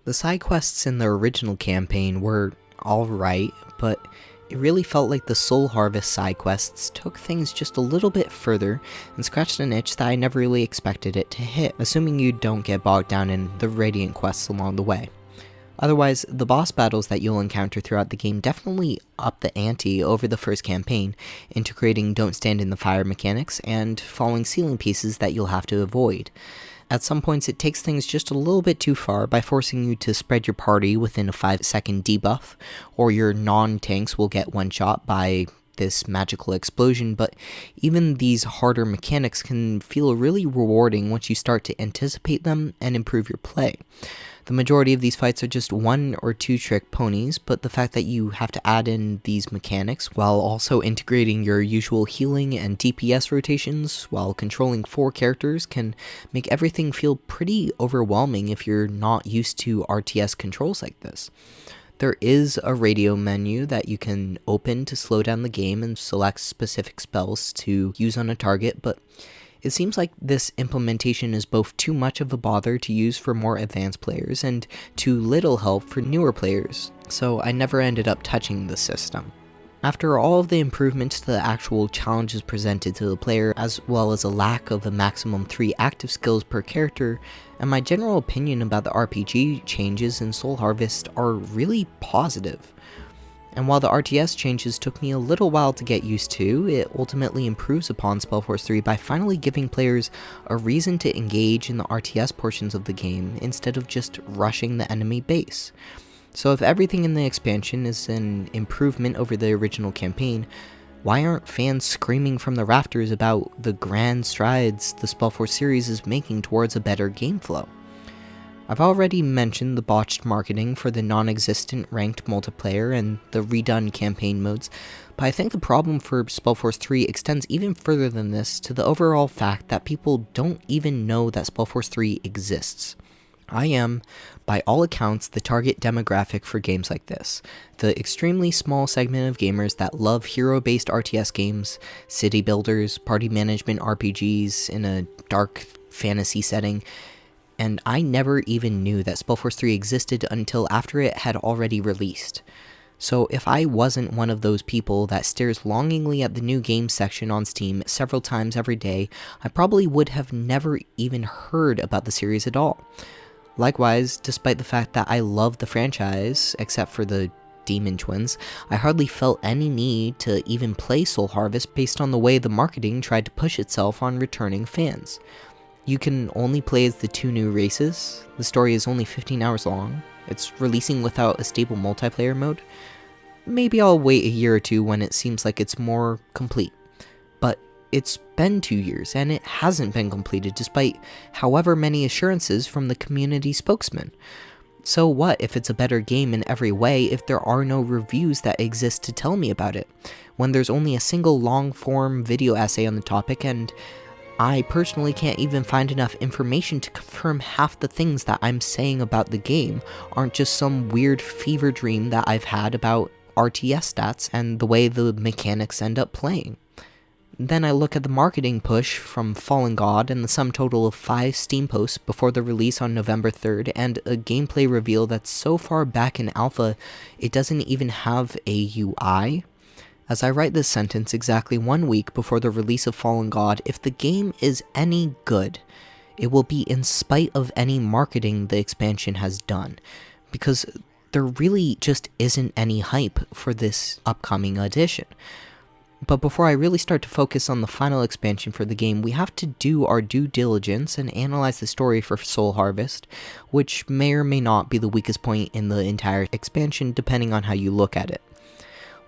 The side quests in the original campaign were alright, but it really felt like the Soul Harvest side quests took things just a little bit further and scratched an itch that I never really expected it to hit, assuming you don't get bogged down in the Radiant quests along the way. Otherwise, the boss battles that you'll encounter throughout the game definitely up the ante over the first campaign, integrating don't stand in the fire mechanics and falling ceiling pieces that you'll have to avoid. At some points it takes things just a little bit too far by forcing you to spread your party within a 5-second debuff, or your non-tanks will get one shot by this magical explosion, but even these harder mechanics can feel really rewarding once you start to anticipate them and improve your play. The majority of these fights are just 1 or 2 trick ponies, but the fact that you have to add in these mechanics while also integrating your usual healing and DPS rotations while controlling 4 characters can make everything feel pretty overwhelming if you're not used to RTS controls like this. There is a radio menu that you can open to slow down the game and select specific spells to use on a target, but it seems like this implementation is both too much of a bother to use for more advanced players and too little help for newer players, so I never ended up touching the system. After all of the improvements to the actual challenges presented to the player, as well as a lack of a maximum 3 active skills per character, and my general opinion about the RPG changes in Soul Harvest are really positive. And while the RTS changes took me a little while to get used to, it ultimately improves upon Spellforce 3 by finally giving players a reason to engage in the RTS portions of the game instead of just rushing the enemy base. So if everything in the expansion is an improvement over the original campaign, why aren't fans screaming from the rafters about the grand strides the Spellforce series is making towards a better game flow? I've already mentioned the botched marketing for the non-existent ranked multiplayer and the redone campaign modes, but I think the problem for Spellforce 3 extends even further than this to the overall fact that people don't even know that Spellforce 3 exists. I am, by all accounts, the target demographic for games like this. The extremely small segment of gamers that love hero-based RTS games, city builders, party management RPGs in a dark fantasy setting, and I never even knew that Spellforce 3 existed until after it had already released. So if I wasn't one of those people that stares longingly at the new games section on Steam several times every day, I probably would have never even heard about the series at all. Likewise, despite the fact that I love the franchise, except for the Demon Twins, I hardly felt any need to even play Soul Harvest based on the way the marketing tried to push itself on returning fans. You can only play as the 2 new races, the story is only 15 hours long, it's releasing without a stable multiplayer mode. Maybe I'll wait a year or 2 when it seems like it's more complete. But it's been 2 years and it hasn't been completed despite however many assurances from the community spokesman. So what if it's a better game in every way if there are no reviews that exist to tell me about it, when there's only a single long-form video essay on the topic and I personally can't even find enough information to confirm half the things that I'm saying about the game aren't just some weird fever dream that I've had about RTS stats and the way the mechanics end up playing. Then I look at the marketing push from Fallen God and the sum total of 5 Steam posts before the release on November 3rd and a gameplay reveal that's so far back in alpha it doesn't even have a UI. As I write this sentence exactly 1 week before the release of Fallen God, if the game is any good, it will be in spite of any marketing the expansion has done, because there really just isn't any hype for this upcoming edition. But before I really start to focus on the final expansion for the game, we have to do our due diligence and analyze the story for Soul Harvest, which may or may not be the weakest point in the entire expansion depending on how you look at it.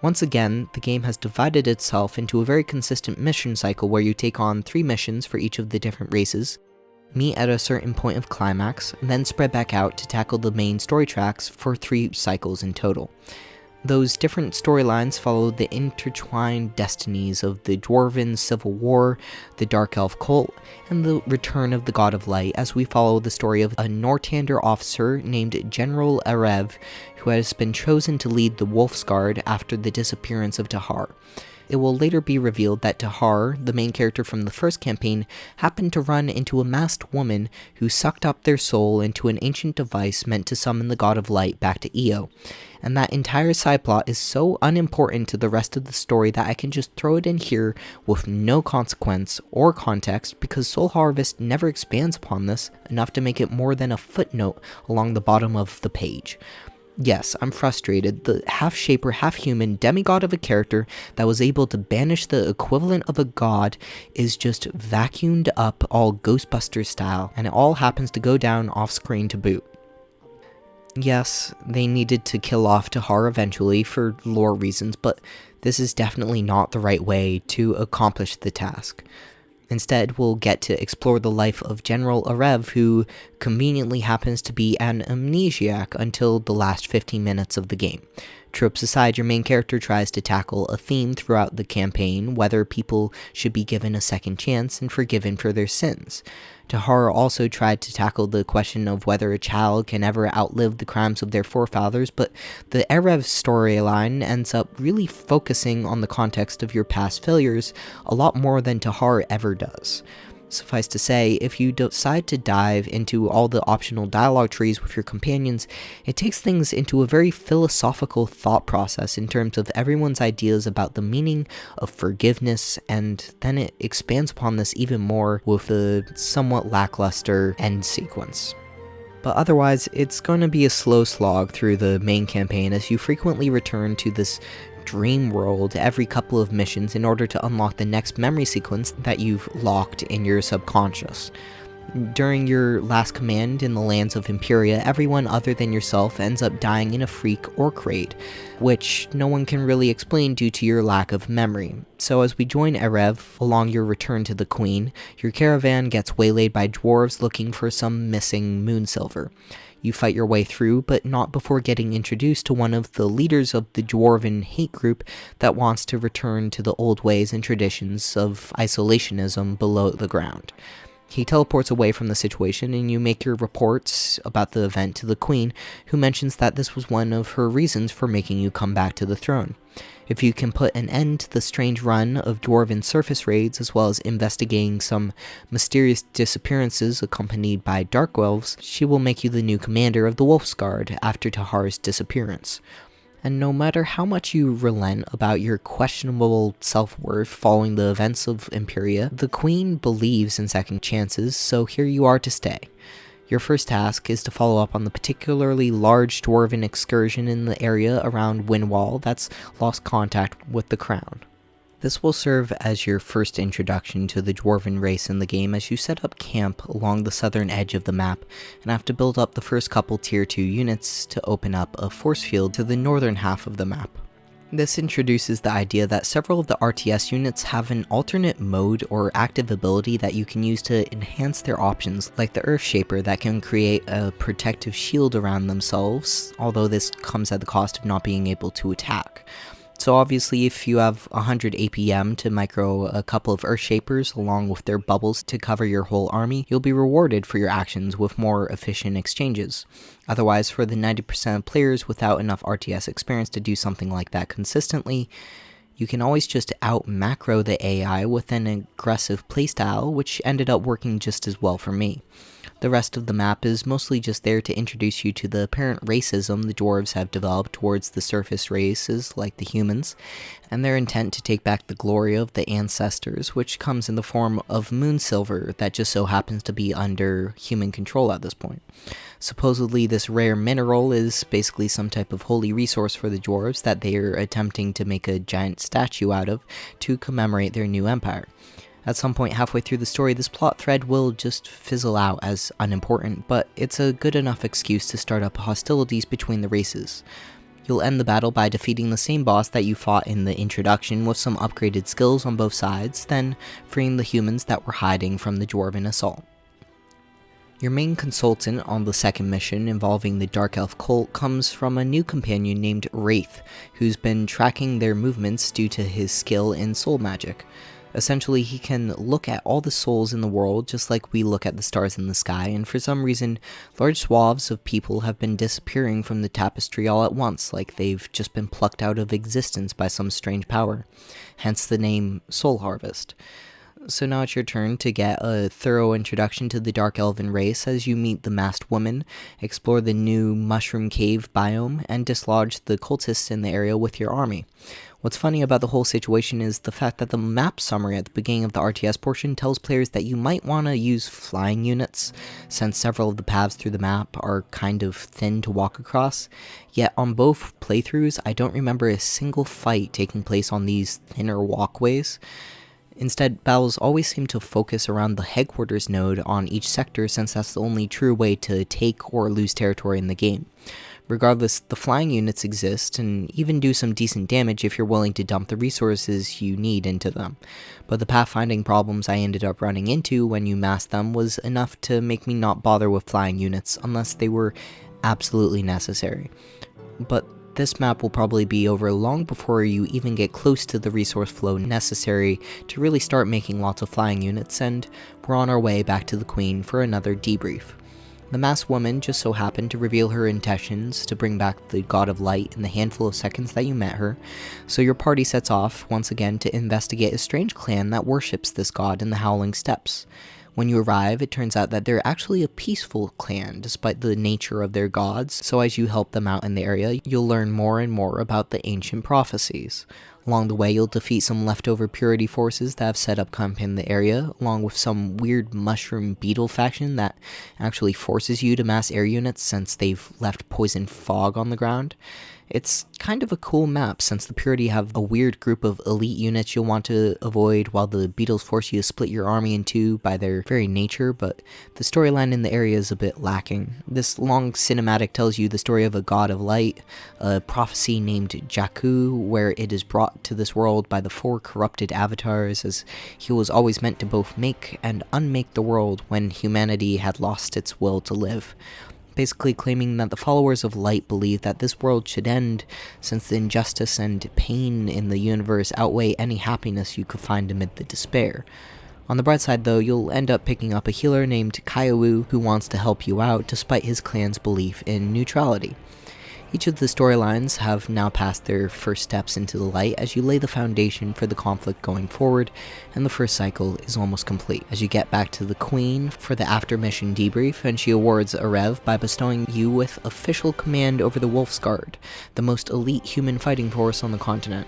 Once again, the game has divided itself into a very consistent mission cycle where you take on 3 missions for each of the different races, meet at a certain point of climax, and then spread back out to tackle the main story tracks for 3 cycles in total. Those different storylines follow the intertwined destinies of the Dwarven Civil War, the Dark Elf Cult, and the Return of the God of Light as we follow the story of a Northander officer named General Arev, who has been chosen to lead the Wolf's Guard after the disappearance of Tahar. It will later be revealed that Tahar, the main character from the first campaign, happened to run into a masked woman who sucked up their soul into an ancient device meant to summon the god of light back to Io. And that entire side plot is so unimportant to the rest of the story that I can just throw it in here with no consequence or context, because Soul Harvest never expands upon this enough to make it more than a footnote along the bottom of the page. Yes, I'm frustrated. The half-shaper, half-human demigod of a character that was able to banish the equivalent of a god is just vacuumed up all Ghostbusters style, and it all happens to go down off-screen to boot. Yes, they needed to kill off Tahar eventually for lore reasons, but this is definitely not the right way to accomplish the task. Instead, we'll get to explore the life of General Arev, who conveniently happens to be an amnesiac until the last 15 minutes of the game. Tropes aside, your main character tries to tackle a theme throughout the campaign, whether people should be given a second chance and forgiven for their sins. Tahar also tried to tackle the question of whether a child can ever outlive the crimes of their forefathers, but the Arev storyline ends up really focusing on the context of your past failures a lot more than Tahar ever does. Suffice to say, if you decide to dive into all the optional dialogue trees with your companions, it takes things into a very philosophical thought process in terms of everyone's ideas about the meaning of forgiveness, and then it expands upon this even more with the somewhat lackluster end sequence. But otherwise, it's going to be a slow slog through the main campaign as you frequently return to this dream world every couple of missions in order to unlock the next memory sequence that you've locked in your subconscious. During your last command in the lands of Imperia, everyone other than yourself ends up dying in a freak orc raid, which no one can really explain due to your lack of memory. So as we join Arev along your return to the Queen, your caravan gets waylaid by dwarves looking for some missing moon silver. You fight your way through, but not before getting introduced to one of the leaders of the dwarven hate group that wants to return to the old ways and traditions of isolationism below the ground. He teleports away from the situation, and you make your reports about the event to the Queen, who mentions that this was one of her reasons for making you come back to the throne. If you can put an end to the strange run of dwarven surface raids, as well as investigating some mysterious disappearances accompanied by dark elves, she will make you the new commander of the Wolf's Guard after Tahar's disappearance. And no matter how much you relent about your questionable self-worth following the events of Imperia, the Queen believes in second chances, so here you are to stay. Your first task is to follow up on the particularly large dwarven excursion in the area around Windwall that's lost contact with the Crown. This will serve as your first introduction to the dwarven race in the game as you set up camp along the southern edge of the map and have to build up the first couple tier 2 units to open up a force field to the northern half of the map. This introduces the idea that several of the RTS units have an alternate mode or active ability that you can use to enhance their options, like the Earthshaper that can create a protective shield around themselves, although this comes at the cost of not being able to attack. So obviously if you have 100 APM to micro a couple of Earthshapers along with their bubbles to cover your whole army, you'll be rewarded for your actions with more efficient exchanges. Otherwise, for the 90% of players without enough RTS experience to do something like that consistently, you can always just out-macro the AI with an aggressive playstyle, which ended up working just as well for me. The rest of the map is mostly just there to introduce you to the apparent racism the dwarves have developed towards the surface races like the humans, and their intent to take back the glory of the ancestors, which comes in the form of moon silver that just so happens to be under human control at this point. Supposedly this rare mineral is basically some type of holy resource for the dwarves that they are attempting to make a giant statue out of to commemorate their new empire. At some point halfway through the story, this plot thread will just fizzle out as unimportant, but it's a good enough excuse to start up hostilities between the races. You'll end the battle by defeating the same boss that you fought in the introduction with some upgraded skills on both sides, then freeing the humans that were hiding from the dwarven assault. Your main consultant on the second mission involving the Dark Elf cult comes from a new companion named Wraith, who's been tracking their movements due to his skill in soul magic. Essentially, he can look at all the souls in the world just like we look at the stars in the sky, and for some reason, large swaths of people have been disappearing from the tapestry all at once, like they've just been plucked out of existence by some strange power. Hence the name Soul Harvest. So now it's your turn to get a thorough introduction to the Dark Elven race as you meet the masked woman, explore the new Mushroom Cave biome, and dislodge the cultists in the area with your army. What's funny about the whole situation is the fact that the map summary at the beginning of the RTS portion tells players that you might want to use flying units, since several of the paths through the map are kind of thin to walk across. Yet on both playthroughs, I don't remember a single fight taking place on these thinner walkways. Instead, battles always seem to focus around the headquarters node on each sector, since that's the only true way to take or lose territory in the game. Regardless, the flying units exist and even do some decent damage if you're willing to dump the resources you need into them. But the pathfinding problems I ended up running into when you massed them was enough to make me not bother with flying units unless they were absolutely necessary. But this map will probably be over long before you even get close to the resource flow necessary to really start making lots of flying units, and we're on our way back to the Queen for another debrief. The masked woman just so happened to reveal her intentions to bring back the God of Light in the handful of seconds that you met her, so your party sets off once again to investigate a strange clan that worships this god in the Howling Steppes. When you arrive, it turns out that they're actually a peaceful clan despite the nature of their gods, so as you help them out in the area, you'll learn more and more about the ancient prophecies. Along the way, you'll defeat some leftover purity forces that have set up camp in the area, along with some weird mushroom beetle faction that actually forces you to mass air units since they've left poison fog on the ground. It's kind of a cool map since the Purity have a weird group of elite units you'll want to avoid, while the Beetles force you to split your army in two by their very nature, but the storyline in the area is a bit lacking. This long cinematic tells you the story of a god of light, a prophecy named Jakku, where it is brought to this world by the four corrupted avatars, as he was always meant to both make and unmake the world when humanity had lost its will to live. Basically claiming that the followers of light believe that this world should end, since the injustice and pain in the universe outweigh any happiness you could find amid the despair. On the bright side though, you'll end up picking up a healer named Kaiwu who wants to help you out despite his clan's belief in neutrality. Each of the storylines have now passed their first steps into the light as you lay the foundation for the conflict going forward, and the first cycle is almost complete as you get back to the Queen for the after-mission debrief, and she awards a rev by bestowing you with official command over the Wolf's Guard, the most elite human fighting force on the continent.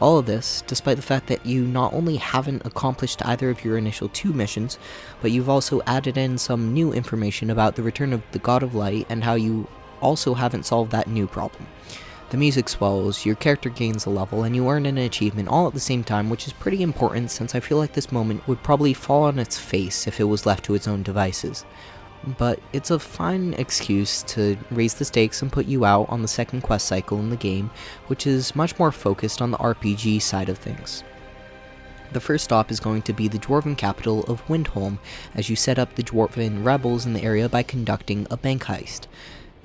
All of this, despite the fact that you not only haven't accomplished either of your initial 2 missions, but you've also added in some new information about the return of the God of Light and how you also haven't solved that new problem. The music swells, your character gains a level, and you earn an achievement all at the same time, which is pretty important since I feel like this moment would probably fall on its face if it was left to its own devices. But it's a fine excuse to raise the stakes and put you out on the second quest cycle in the game, which is much more focused on the RPG side of things. The first stop is going to be the dwarven capital of Windholm, as you set up the dwarven rebels in the area by conducting a bank heist.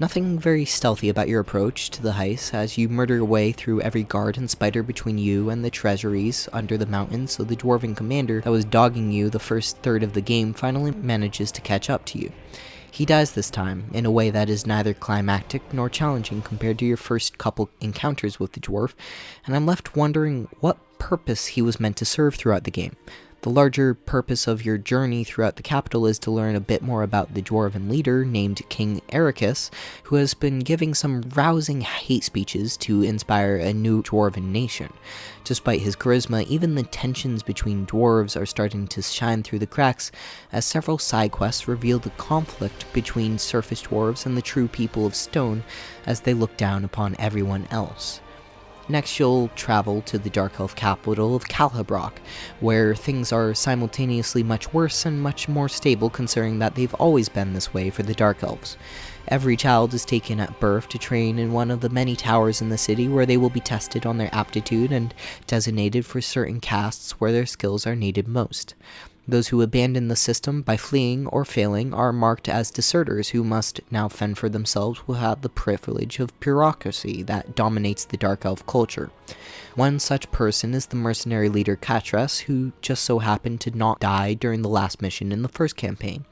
Nothing very stealthy about your approach to the heist, as you murder your way through every guard and spider between you and the treasuries under the mountains, so the dwarven commander that was dogging you the first third of the game finally manages to catch up to you. He dies this time, in a way that is neither climactic nor challenging compared to your first couple encounters with the dwarf, and I'm left wondering what purpose he was meant to serve throughout the game. The larger purpose of your journey throughout the capital is to learn a bit more about the dwarven leader named King Ericus, who has been giving some rousing hate speeches to inspire a new dwarven nation. Despite his charisma, even the tensions between dwarves are starting to shine through the cracks, as several side quests reveal the conflict between surface dwarves and the true people of stone as they look down upon everyone else. Next, you'll travel to the Dark Elf capital of Calhabrock, where things are simultaneously much worse and much more stable, considering that they've always been this way for the Dark Elves. Every child is taken at birth to train in one of the many towers in the city, where they will be tested on their aptitude and designated for certain castes where their skills are needed most. Those who abandon the system by fleeing or failing are marked as deserters who must now fend for themselves without the privilege of bureaucracy that dominates the Dark Elf culture. One such person is the mercenary leader Katras, who just so happened to not die during the last mission in the first campaign.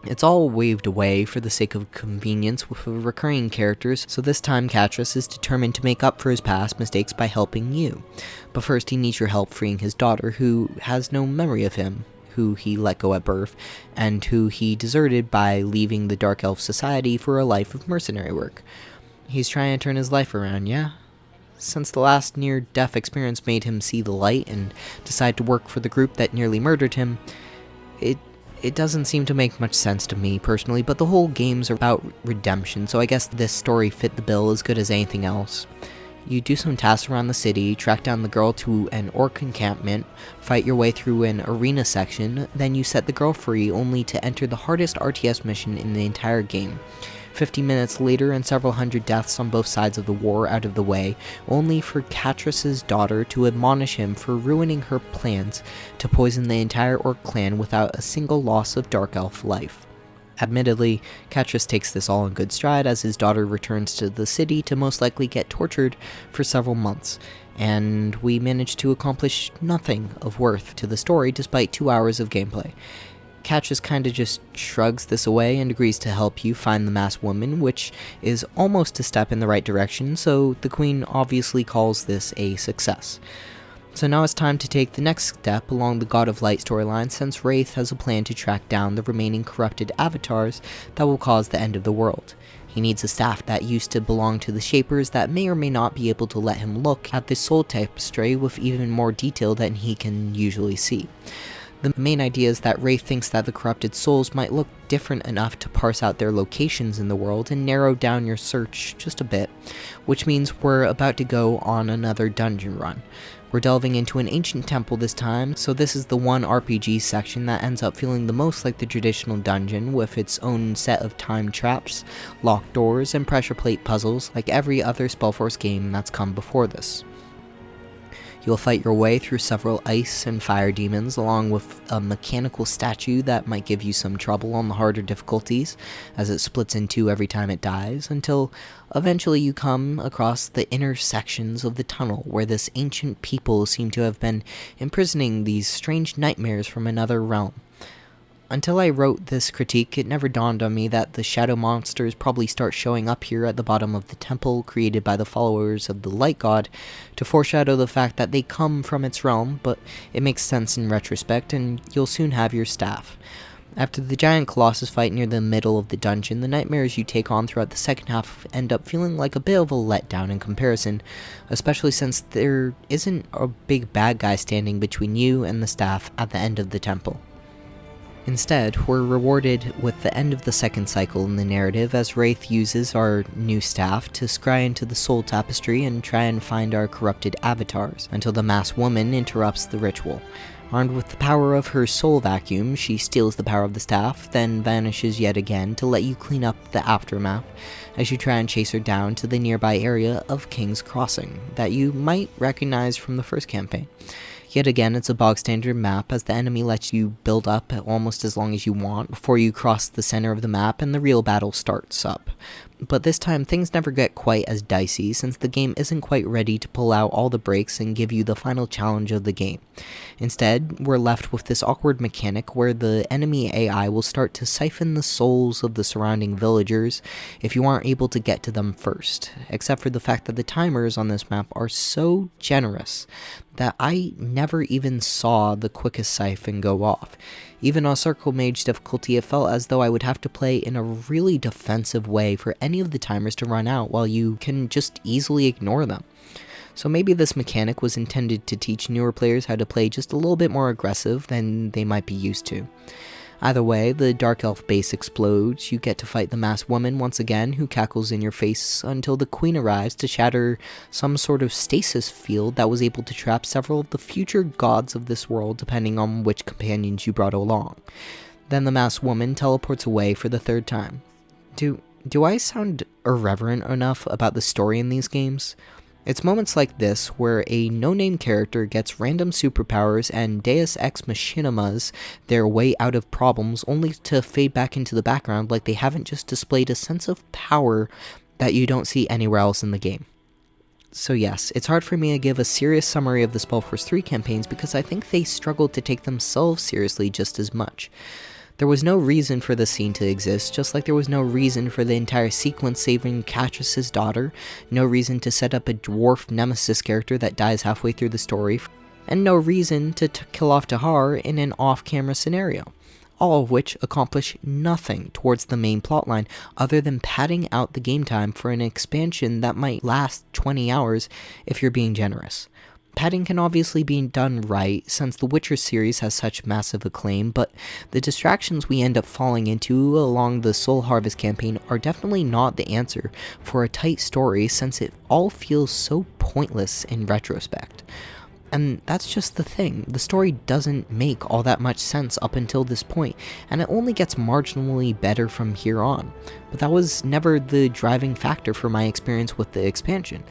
It's all waved away for the sake of convenience with recurring characters, so this time Katras is determined to make up for his past mistakes by helping you. But first he needs your help freeing his daughter, who has no memory of him, who he let go at birth, and who he deserted by leaving the Dark Elf Society for a life of mercenary work. He's trying to turn his life around, yeah? Since the last near-death experience made him see the light and decide to work for the group that nearly murdered him, it doesn't seem to make much sense to me personally, but the whole game's about redemption, so I guess this story fit the bill as good as anything else. You do some tasks around the city, track down the girl to an orc encampment, fight your way through an arena section, then you set the girl free only to enter the hardest RTS mission in the entire game. 50 minutes later and several hundred deaths on both sides of the war out of the way, only for Katras's daughter to admonish him for ruining her plans to poison the entire orc clan without a single loss of Dark Elf life. Admittedly, Katras takes this all in good stride as his daughter returns to the city to most likely get tortured for several months, and we manage to accomplish nothing of worth to the story despite 2 hours of gameplay. Katras kinda just shrugs this away and agrees to help you find the masked woman, which is almost a step in the right direction, so the Queen obviously calls this a success. So now it's time to take the next step along the God of Light storyline, since Wraith has a plan to track down the remaining corrupted avatars that will cause the end of the world. He needs a staff that used to belong to the Shapers that may or may not be able to let him look at the soul tapestry with even more detail than he can usually see. The main idea is that Wraith thinks that the corrupted souls might look different enough to parse out their locations in the world and narrow down your search just a bit, which means we're about to go on another dungeon run. We're delving into an ancient temple this time, so this is the one RPG section that ends up feeling the most like the traditional dungeon, with its own set of time traps, locked doors, and pressure plate puzzles like every other Spellforce game that's come before this. You'll fight your way through several ice and fire demons, along with a mechanical statue that might give you some trouble on the harder difficulties, as it splits in two every time it dies, until eventually you come across the inner sections of the tunnel, where this ancient people seem to have been imprisoning these strange nightmares from another realm. Until I wrote this critique, it never dawned on me that the shadow monsters probably start showing up here at the bottom of the temple created by the followers of the Light God to foreshadow the fact that they come from its realm, but it makes sense in retrospect, and you'll soon have your staff. After the giant colossus fight near the middle of the dungeon, the nightmares you take on throughout the second half end up feeling like a bit of a letdown in comparison, especially since there isn't a big bad guy standing between you and the staff at the end of the temple. Instead, we're rewarded with the end of the second cycle in the narrative as Wraith uses our new staff to scry into the soul tapestry and try and find our corrupted avatars, until the masked woman interrupts the ritual. Armed with the power of her soul vacuum, she steals the power of the staff, then vanishes yet again to let you clean up the aftermath as you try and chase her down to the nearby area of King's Crossing that you might recognize from the first campaign. Yet again, it's a bog-standard map, as the enemy lets you build up almost as long as you want before you cross the center of the map and the real battle starts up. But this time, things never get quite as dicey, since the game isn't quite ready to pull out all the breaks and give you the final challenge of the game. Instead, we're left with this awkward mechanic where the enemy AI will start to siphon the souls of the surrounding villagers if you aren't able to get to them first, except for the fact that the timers on this map are so generous that I never even saw the quickest siphon go off. Even on Circle Mage difficulty, it felt as though I would have to play in a really defensive way for any of the timers to run out while you can just easily ignore them. So maybe this mechanic was intended to teach newer players how to play just a little bit more aggressive than they might be used to. Either way, the Dark Elf base explodes, you get to fight the masked woman once again, who cackles in your face until the Queen arrives to shatter some sort of stasis field that was able to trap several of the future gods of this world depending on which companions you brought along. Then the masked woman teleports away for the third time. Do I sound irreverent enough about the story in these games? It's moments like this where a no-name character gets random superpowers and Deus Ex Machinamas their way out of problems only to fade back into the background like they haven't just displayed a sense of power that you don't see anywhere else in the game. So yes, it's hard for me to give a serious summary of the Spellforce 3 campaigns because I think they struggled to take themselves seriously just as much. There was no reason for this scene to exist, just like there was no reason for the entire sequence saving Catrice's daughter, no reason to set up a dwarf nemesis character that dies halfway through the story, and no reason to kill off Tahar in an off-camera scenario, all of which accomplish nothing towards the main plotline other than padding out the game time for an expansion that might last 20 hours if you're being generous. Padding can obviously be done right, since the Witcher series has such massive acclaim, but the distractions we end up falling into along the Soul Harvest campaign are definitely not the answer for a tight story, since it all feels so pointless in retrospect. And that's just the thing, the story doesn't make all that much sense up until this point, and it only gets marginally better from here on. But that was never the driving factor for my experience with the expansion.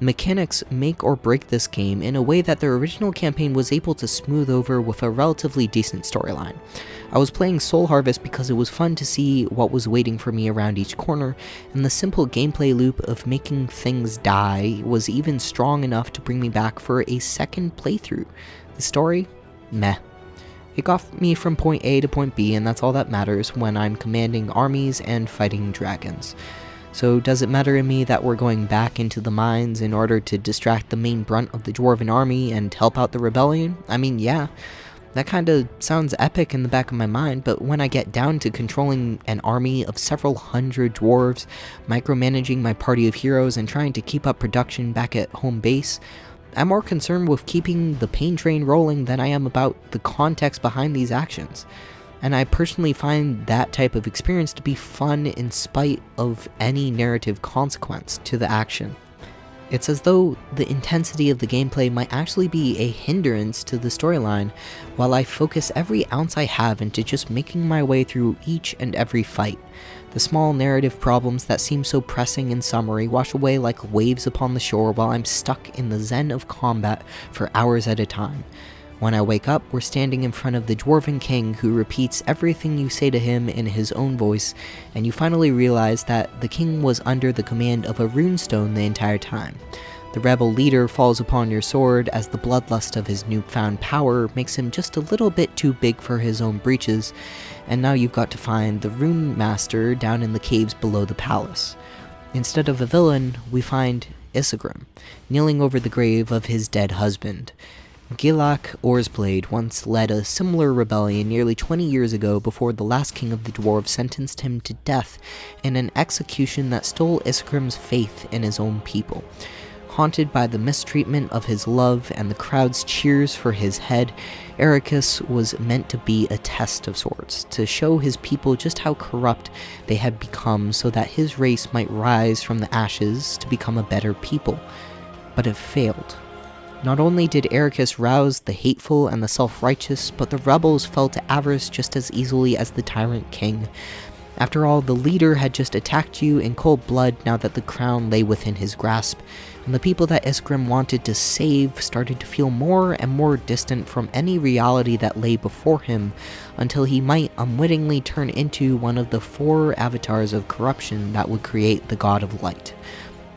Mechanics make or break this game in a way that the original campaign was able to smooth over with a relatively decent storyline. I was playing Soul Harvest because it was fun to see what was waiting for me around each corner, and the simple gameplay loop of making things die was even strong enough to bring me back for a second playthrough. The story? Meh. It got me from point A to point B, and that's all that matters when I'm commanding armies and fighting dragons. So does it matter to me that we're going back into the mines in order to distract the main brunt of the Dwarven army and help out the rebellion? I mean, yeah, that kinda sounds epic in the back of my mind, but when I get down to controlling an army of several hundred dwarves, micromanaging my party of heroes, and trying to keep up production back at home base, I'm more concerned with keeping the pain train rolling than I am about the context behind these actions. And I personally find that type of experience to be fun in spite of any narrative consequence to the action. It's as though the intensity of the gameplay might actually be a hindrance to the storyline, while I focus every ounce I have into just making my way through each and every fight. The small narrative problems that seem so pressing in summary wash away like waves upon the shore while I'm stuck in the zen of combat for hours at a time. When I wake up, we're standing in front of the Dwarven King who repeats everything you say to him in his own voice, and you finally realize that the king was under the command of a runestone the entire time. The rebel leader falls upon your sword as the bloodlust of his newfound power makes him just a little bit too big for his own breeches, and now you've got to find the rune master down in the caves below the palace. Instead of a villain, we find Isegrim, kneeling over the grave of his dead husband. Gilak Orsblade once led a similar rebellion nearly 20 years ago before the last king of the dwarves sentenced him to death in an execution that stole Isegrim's faith in his own people. Haunted by the mistreatment of his love and the crowd's cheers for his head, Ericus was meant to be a test of sorts, to show his people just how corrupt they had become so that his race might rise from the ashes to become a better people. But it failed. Not only did Ericus rouse the hateful and the self-righteous, but the rebels fell to avarice just as easily as the tyrant king. After all, the leader had just attacked you in cold blood now that the crown lay within his grasp, and the people that Isegrim wanted to save started to feel more and more distant from any reality that lay before him, until he might unwittingly turn into one of the 4 avatars of corruption that would create the God of Light.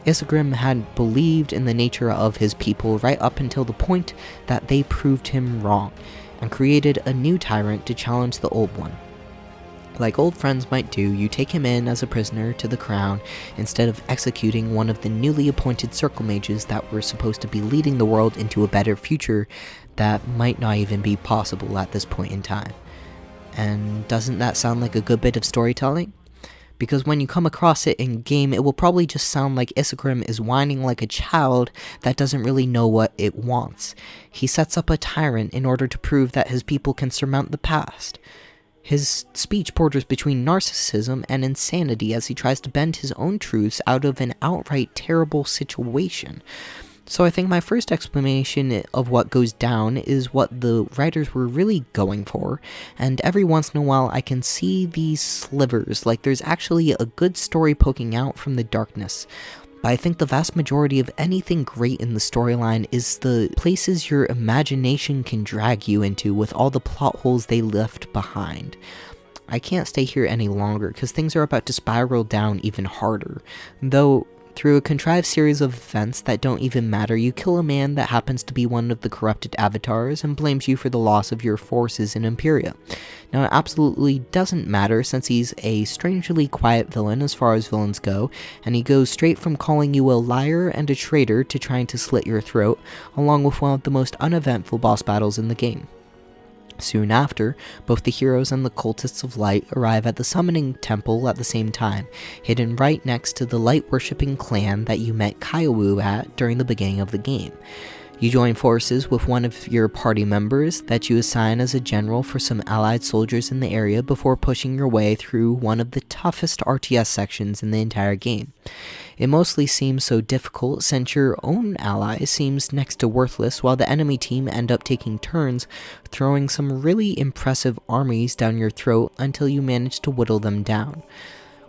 Isegrim had believed in the nature of his people right up until the point that they proved him wrong, and created a new tyrant to challenge the old one. Like old friends might do, you take him in as a prisoner to the crown instead of executing one of the newly appointed circle mages that were supposed to be leading the world into a better future that might not even be possible at this point in time. And doesn't that sound like a good bit of storytelling? Because when you come across it in game, it will probably just sound like Isegrim is whining like a child that doesn't really know what it wants. He sets up a tyrant in order to prove that his people can surmount the past. His speech borders between narcissism and insanity as he tries to bend his own truths out of an outright terrible situation. So I think my first explanation of what goes down is what the writers were really going for, and every once in a while I can see these slivers, like there's actually a good story poking out from the darkness. But I think the vast majority of anything great in the storyline is the places your imagination can drag you into with all the plot holes they left behind. I can't stay here any longer because things are about to spiral down even harder. Though, through a contrived series of events that don't even matter, you kill a man that happens to be one of the corrupted avatars and blames you for the loss of your forces in Imperia. Now, it absolutely doesn't matter since he's a strangely quiet villain as far as villains go, and he goes straight from calling you a liar and a traitor to trying to slit your throat, along with one of the most uneventful boss battles in the game. Soon after, both the heroes and the cultists of light arrive at the summoning temple at the same time, hidden right next to the light-worshipping clan that you met Kyowu at during the beginning of the game. You join forces with one of your party members that you assign as a general for some allied soldiers in the area before pushing your way through one of the toughest RTS sections in the entire game. It mostly seems so difficult since your own ally seems next to worthless while the enemy team end up taking turns throwing some really impressive armies down your throat until you manage to whittle them down.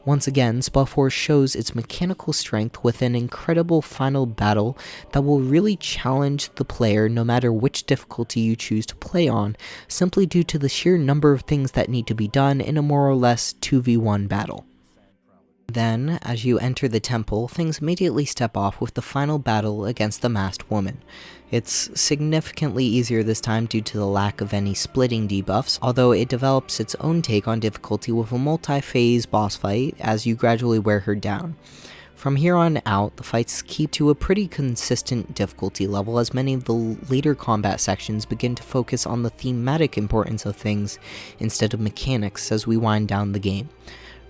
Once again, Spellforce shows its mechanical strength with an incredible final battle that will really challenge the player no matter which difficulty you choose to play on, simply due to the sheer number of things that need to be done in a more or less 2v1 battle. Then, as you enter the temple, things immediately step off with the final battle against the masked woman. It's significantly easier this time due to the lack of any splitting debuffs, although it develops its own take on difficulty with a multi-phase boss fight as you gradually wear her down. From here on out, the fights keep to a pretty consistent difficulty level as many of the later combat sections begin to focus on the thematic importance of things instead of mechanics as we wind down the game.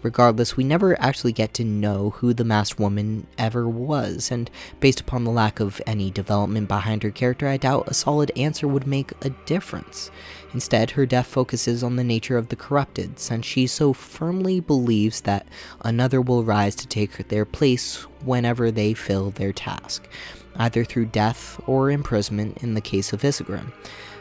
Regardless, we never actually get to know who the masked woman ever was, and based upon the lack of any development behind her character, I doubt a solid answer would make a difference. Instead, her death focuses on the nature of the corrupted, since she so firmly believes that another will rise to take their place whenever they fill their task, either through death or imprisonment in the case of Isegrim.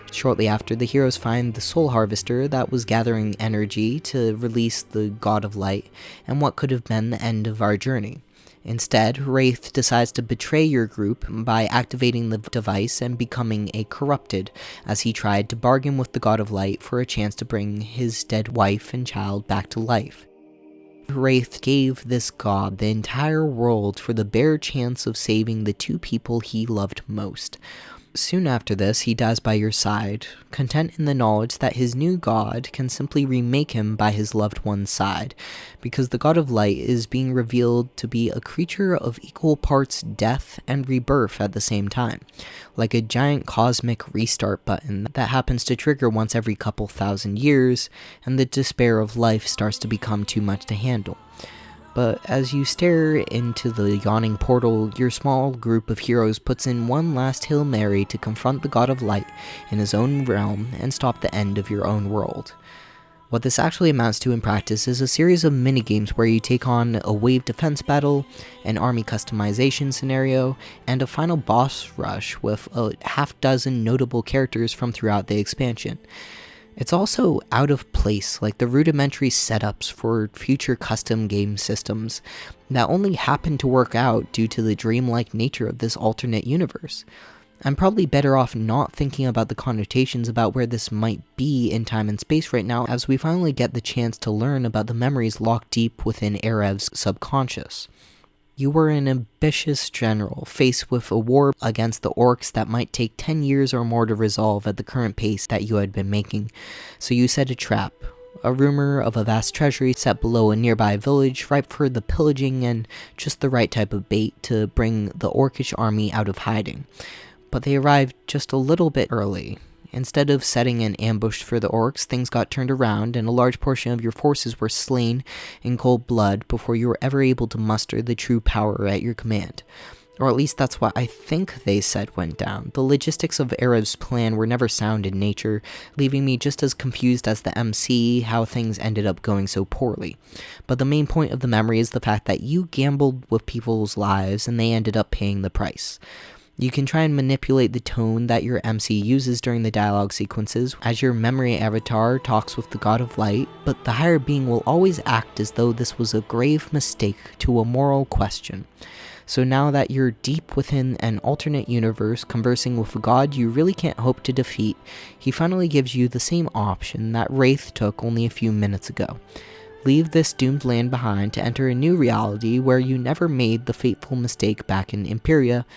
Shortly after, the heroes find the soul harvester that was gathering energy to release the god of light, and what could have been the end of our journey. Instead, Wraith decides to betray your group by activating the device and becoming a corrupted, as he tried to bargain with the god of light for a chance to bring his dead wife and child back to life. Wraith gave this god the entire world for the bare chance of saving the two people he loved most. Soon after this, he dies by your side, content in the knowledge that his new god can simply remake him by his loved one's side, because the god of light is being revealed to be a creature of equal parts death and rebirth at the same time, like a giant cosmic restart button that happens to trigger once every couple thousand years, and the despair of life starts to become too much to handle. But as you stare into the yawning portal, your small group of heroes puts in one last Hail Mary to confront the God of Light in his own realm and stop the end of your own world. What this actually amounts to in practice is a series of minigames where you take on a wave defense battle, an army customization scenario, and a final boss rush with a half-dozen notable characters from throughout the expansion. It's also out of place, like the rudimentary setups for future custom game systems that only happen to work out due to the dreamlike nature of this alternate universe. I'm probably better off not thinking about the connotations about where this might be in time and space right now, as we finally get the chance to learn about the memories locked deep within Erev's subconscious. You were an ambitious general, faced with a war against the orcs that might take 10 years or more to resolve at the current pace that you had been making, so you set a trap. A rumor of a vast treasury set below a nearby village, ripe for the pillaging and just the right type of bait to bring the orcish army out of hiding. But they arrived just a little bit early. Instead of setting an ambush for the orcs, things got turned around and a large portion of your forces were slain in cold blood before you were ever able to muster the true power at your command. Or at least that's what I think they said went down. The logistics of Erev's plan were never sound in nature, leaving me just as confused as the MC how things ended up going so poorly. But the main point of the memory is the fact that you gambled with people's lives and they ended up paying the price. You can try and manipulate the tone that your MC uses during the dialogue sequences as your memory avatar talks with the God of Light, but the higher being will always act as though this was a grave mistake to a moral question. So now that you're deep within an alternate universe conversing with a god you really can't hope to defeat, he finally gives you the same option that Wraith took only a few minutes ago. Leave this doomed land behind to enter a new reality where you never made the fateful mistake back in Imperia,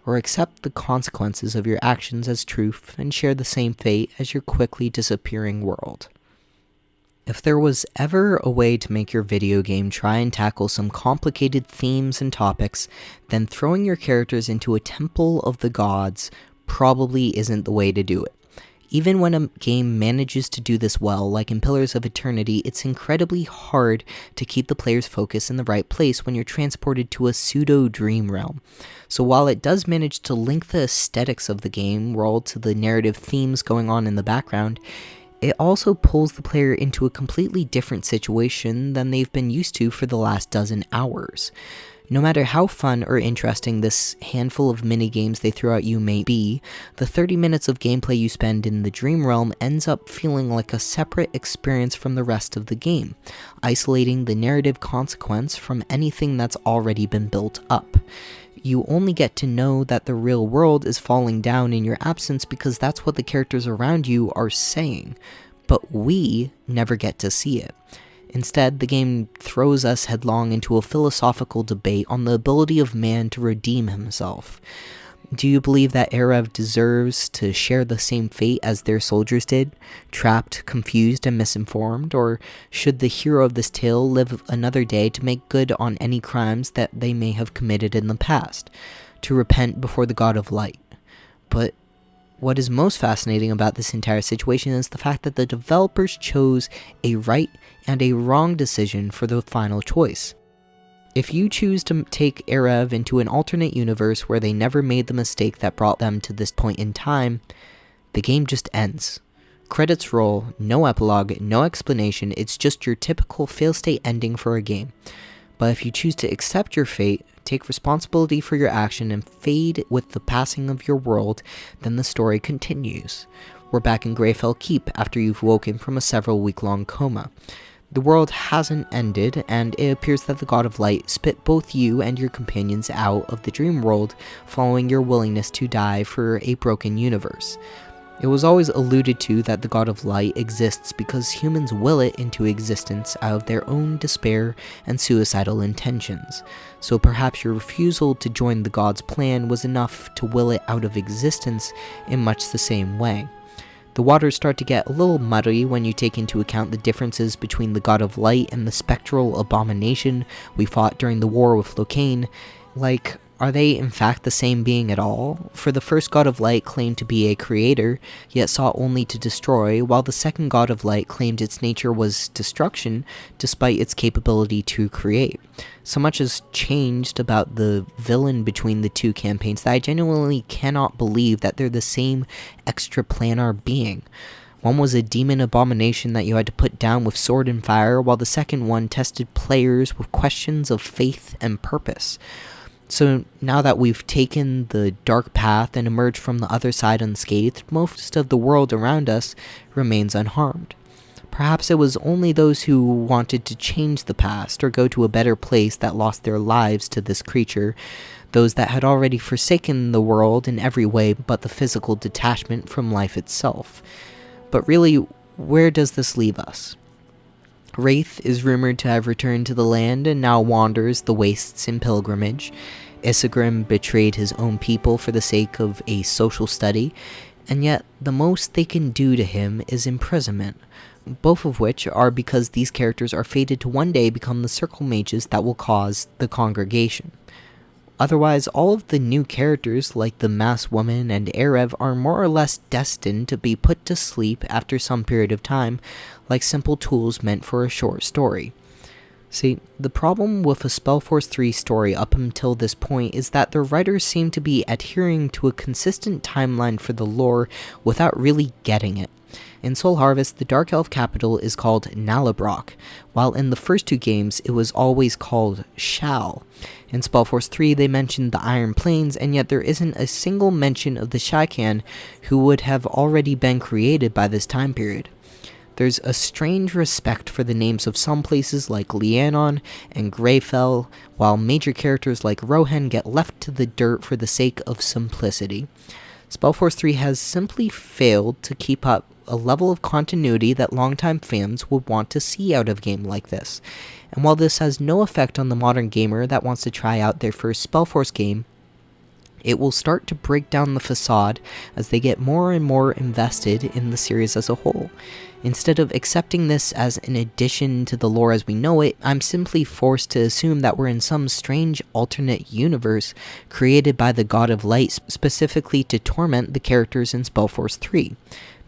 or accept the consequences of your actions as truth and share the same fate as your quickly disappearing world. If there was ever a way to make your video game try and tackle some complicated themes and topics, then throwing your characters into a temple of the gods probably isn't the way to do it. Even when a game manages to do this well, like in Pillars of Eternity, it's incredibly hard to keep the player's focus in the right place when you're transported to a pseudo-dream realm. So while it does manage to link the aesthetics of the game world to the narrative themes going on in the background, it also pulls the player into a completely different situation than they've been used to for the last dozen hours. No matter how fun or interesting this handful of minigames they throw at you may be, the 30 minutes of gameplay you spend in the Dream Realm ends up feeling like a separate experience from the rest of the game, isolating the narrative consequence from anything that's already been built up. You only get to know that the real world is falling down in your absence because that's what the characters around you are saying, but we never get to see it. Instead, the game throws us headlong into a philosophical debate on the ability of man to redeem himself. Do you believe that Erev deserves to share the same fate as their soldiers did, trapped, confused, and misinformed, or should the hero of this tale live another day to make good on any crimes that they may have committed in the past, to repent before the God of Light? But what is most fascinating about this entire situation is the fact that the developers chose a right and a wrong decision for the final choice. If you choose to take Erev into an alternate universe where they never made the mistake that brought them to this point in time, the game just ends. Credits roll, no epilogue, no explanation, it's just your typical fail-state ending for a game. But if you choose to accept your fate, take responsibility for your action, and fade with the passing of your world, then the story continues. We're back in Greyfell Keep after you've woken from a several week-long coma. The world hasn't ended, and it appears that the God of Light spit both you and your companions out of the dream world following your willingness to die for a broken universe. It was always alluded to that the God of Light exists because humans will it into existence out of their own despair and suicidal intentions, so perhaps your refusal to join the God's plan was enough to will it out of existence in much the same way. The waters start to get a little muddy when you take into account the differences between the God of Light and the spectral abomination we fought during the war with Locane. Like, are they in fact the same being at all? For the first God of Light claimed to be a creator, yet sought only to destroy, while the second God of Light claimed its nature was destruction, despite its capability to create. So much has changed about the villain between the two campaigns that I genuinely cannot believe that they're the same extraplanar being. One was a demon abomination that you had to put down with sword and fire, while the second one tested players with questions of faith and purpose. So now that we've taken the dark path and emerged from the other side unscathed, most of the world around us remains unharmed. Perhaps it was only those who wanted to change the past or go to a better place that lost their lives to this creature, those that had already forsaken the world in every way but the physical detachment from life itself. But really, where does this leave us? Wraith is rumored to have returned to the land and now wanders the wastes in pilgrimage. Isengrim betrayed his own people for the sake of a social study, and yet the most they can do to him is imprisonment, both of which are because these characters are fated to one day become the circle mages that will cause the congregation. Otherwise, all of the new characters, like the Mass Woman and Erev, are more or less destined to be put to sleep after some period of time, like simple tools meant for a short story. See, the problem with a Spellforce 3 story up until this point is that the writers seem to be adhering to a consistent timeline for the lore without really getting it. In Soul Harvest, the Dark Elf capital is called Nalabrock, while in the first two games it was always called Shal. In Spellforce 3 they mentioned the Iron Plains, and yet there isn't a single mention of the Shaikan, who would have already been created by this time period. There's a strange respect for the names of some places like Lianon and Greyfell, while major characters like Rohan get left to the dirt for the sake of simplicity. Spellforce 3 has simply failed to keep up a level of continuity that longtime fans would want to see out of a game like this. And while this has no effect on the modern gamer that wants to try out their first Spellforce game, it will start to break down the facade as they get more and more invested in the series as a whole. Instead of accepting this as an addition to the lore as we know it, I'm simply forced to assume that we're in some strange alternate universe created by the God of Light specifically to torment the characters in Spellforce 3,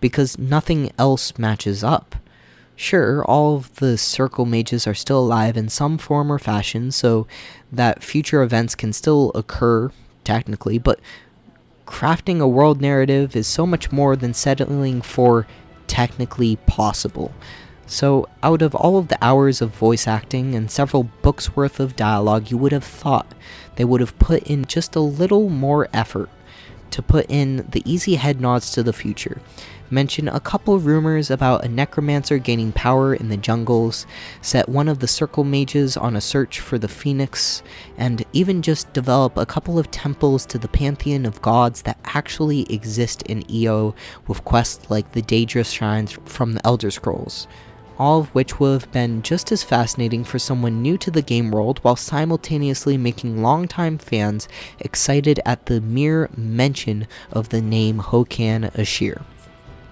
because nothing else matches up. Sure, all of the circle mages are still alive in some form or fashion, so that future events can still occur technically, but crafting a world narrative is so much more than settling for technically possible. So out of all of the hours of voice acting and several books worth of dialogue, you would have thought they would have put in just a little more effort to put in the easy head nods to the future. Mention a couple rumors about a necromancer gaining power in the jungles, set one of the circle mages on a search for the phoenix, and even just develop a couple of temples to the pantheon of gods that actually exist in EO with quests like the Daedrus shrines from the Elder Scrolls. All of which would have been just as fascinating for someone new to the game world, while simultaneously making longtime fans excited at the mere mention of the name Hokan Ashir.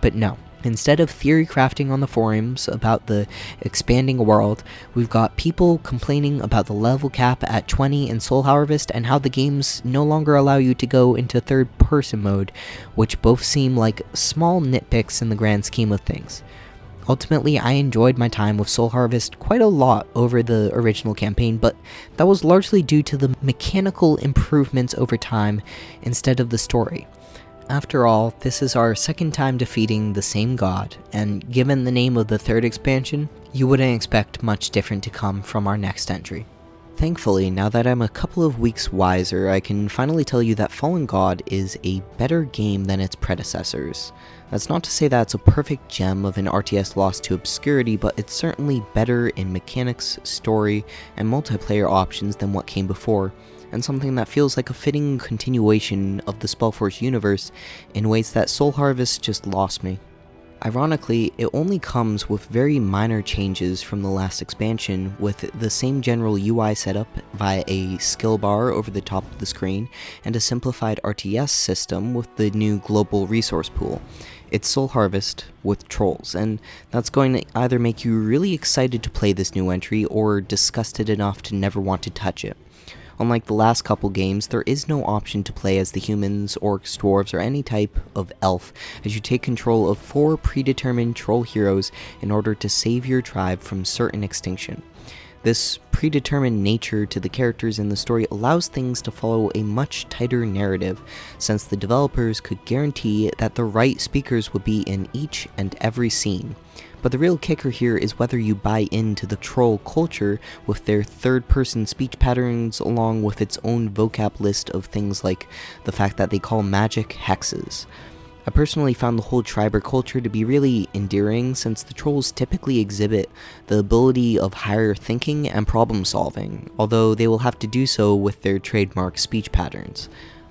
But no, instead of theory crafting on the forums about the expanding world, we've got people complaining about the level cap at 20 in Soul Harvest and how the games no longer allow you to go into third person mode, which both seem like small nitpicks in the grand scheme of things. Ultimately, I enjoyed my time with Soul Harvest quite a lot over the original campaign, but that was largely due to the mechanical improvements over time instead of the story. After all, this is our second time defeating the same god, and given the name of the third expansion, you wouldn't expect much different to come from our next entry. Thankfully, now that I'm a couple of weeks wiser, I can finally tell you that Fallen God is a better game than its predecessors. That's not to say that it's a perfect gem of an RTS lost to obscurity, but it's certainly better in mechanics, story, and multiplayer options than what came before, and something that feels like a fitting continuation of the Spellforce universe in ways that Soul Harvest just lost me. Ironically, it only comes with very minor changes from the last expansion, with the same general UI setup via a skill bar over the top of the screen, and a simplified RTS system with the new global resource pool. It's Soul Harvest with trolls, and that's going to either make you really excited to play this new entry, or disgusted enough to never want to touch it. Unlike the last couple games, there is no option to play as the humans, orcs, dwarves, or any type of elf, as you take control of 4 predetermined troll heroes in order to save your tribe from certain extinction. This predetermined nature to the characters in the story allows things to follow a much tighter narrative, since the developers could guarantee that the right speakers would be in each and every scene. But the real kicker here is whether you buy into the troll culture with their third-person speech patterns, along with its own vocab list of things like the fact that they call magic hexes. I personally found the whole triber culture to be really endearing, since the trolls typically exhibit the ability of higher thinking and problem solving, although they will have to do so with their trademark speech patterns.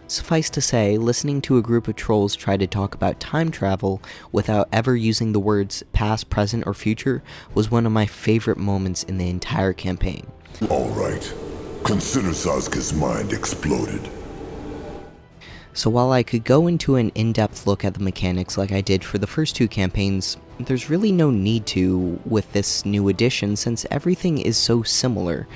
Suffice to say, listening to a group of trolls try to talk about time travel without ever using the words past, present, or future was one of my favorite moments in the entire campaign. Alright, consider Sasuke's mind exploded. So while I could go into an in-depth look at the mechanics like I did for the first 2 campaigns, there's really no need to with this new edition, since everything is so similar.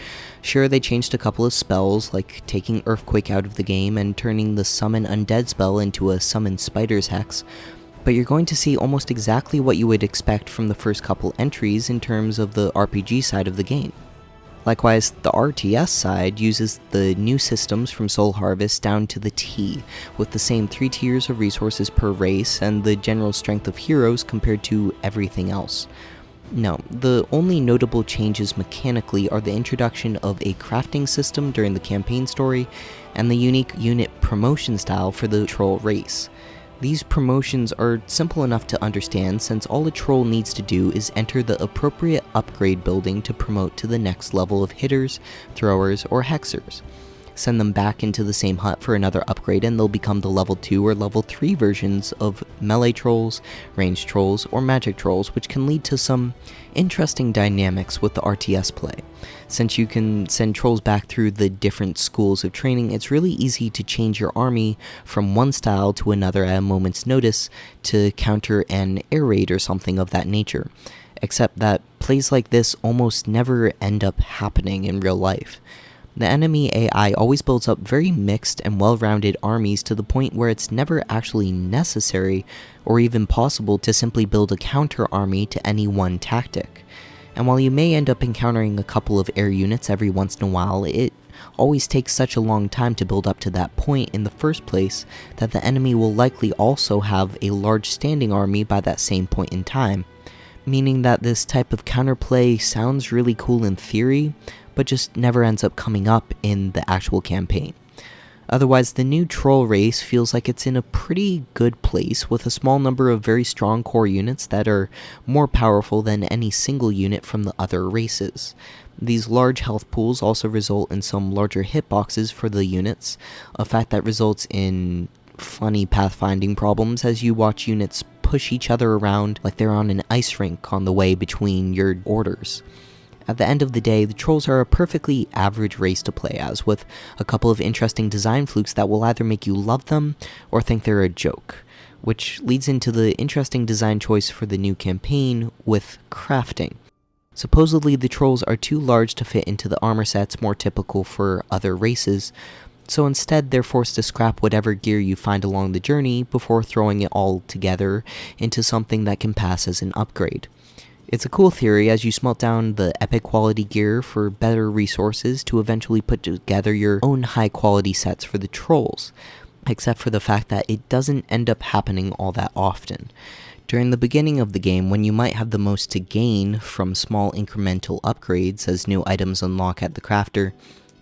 Sure, they changed a couple of spells, like taking Earthquake out of the game and turning the Summon Undead spell into a Summon Spiders hex, but you're going to see almost exactly what you would expect from the first couple entries in terms of the RPG side of the game. Likewise, the RTS side uses the new systems from Soul Harvest down to the T, with the same 3 tiers of resources per race and the general strength of heroes compared to everything else. No, the only notable changes mechanically are the introduction of a crafting system during the campaign story and the unique unit promotion style for the troll race. These promotions are simple enough to understand since all a troll needs to do is enter the appropriate upgrade building to promote to the next level of hitters, throwers, or hexers. Send them back into the same hut for another upgrade and they'll become the level 2 or level 3 versions of melee trolls, ranged trolls, or magic trolls, which can lead to some interesting dynamics with the RTS play. Since you can send trolls back through the different schools of training, it's really easy to change your army from one style to another at a moment's notice to counter an air raid or something of that nature. Except that plays like this almost never end up happening in real life. The enemy AI always builds up very mixed and well-rounded armies to the point where it's never actually necessary or even possible to simply build a counter army to any one tactic. And while you may end up encountering a couple of air units every once in a while, it always takes such a long time to build up to that point in the first place that the enemy will likely also have a large standing army by that same point in time, meaning that this type of counterplay sounds really cool in theory, but just never ends up coming up in the actual campaign. Otherwise, the new troll race feels like it's in a pretty good place with a small number of very strong core units that are more powerful than any single unit from the other races. These large health pools also result in some larger hitboxes for the units, a fact that results in funny pathfinding problems as you watch units push each other around like they're on an ice rink on the way between your orders. At the end of the day, the trolls are a perfectly average race to play as, with a couple of interesting design flukes that will either make you love them or think they're a joke, which leads into the interesting design choice for the new campaign with crafting. Supposedly the trolls are too large to fit into the armor sets more typical for other races, so instead they're forced to scrap whatever gear you find along the journey before throwing it all together into something that can pass as an upgrade. It's a cool theory as you smelt down the epic quality gear for better resources to eventually put together your own high quality sets for the trolls, except for the fact that it doesn't end up happening all that often. During the beginning of the game, when you might have the most to gain from small incremental upgrades as new items unlock at the crafter,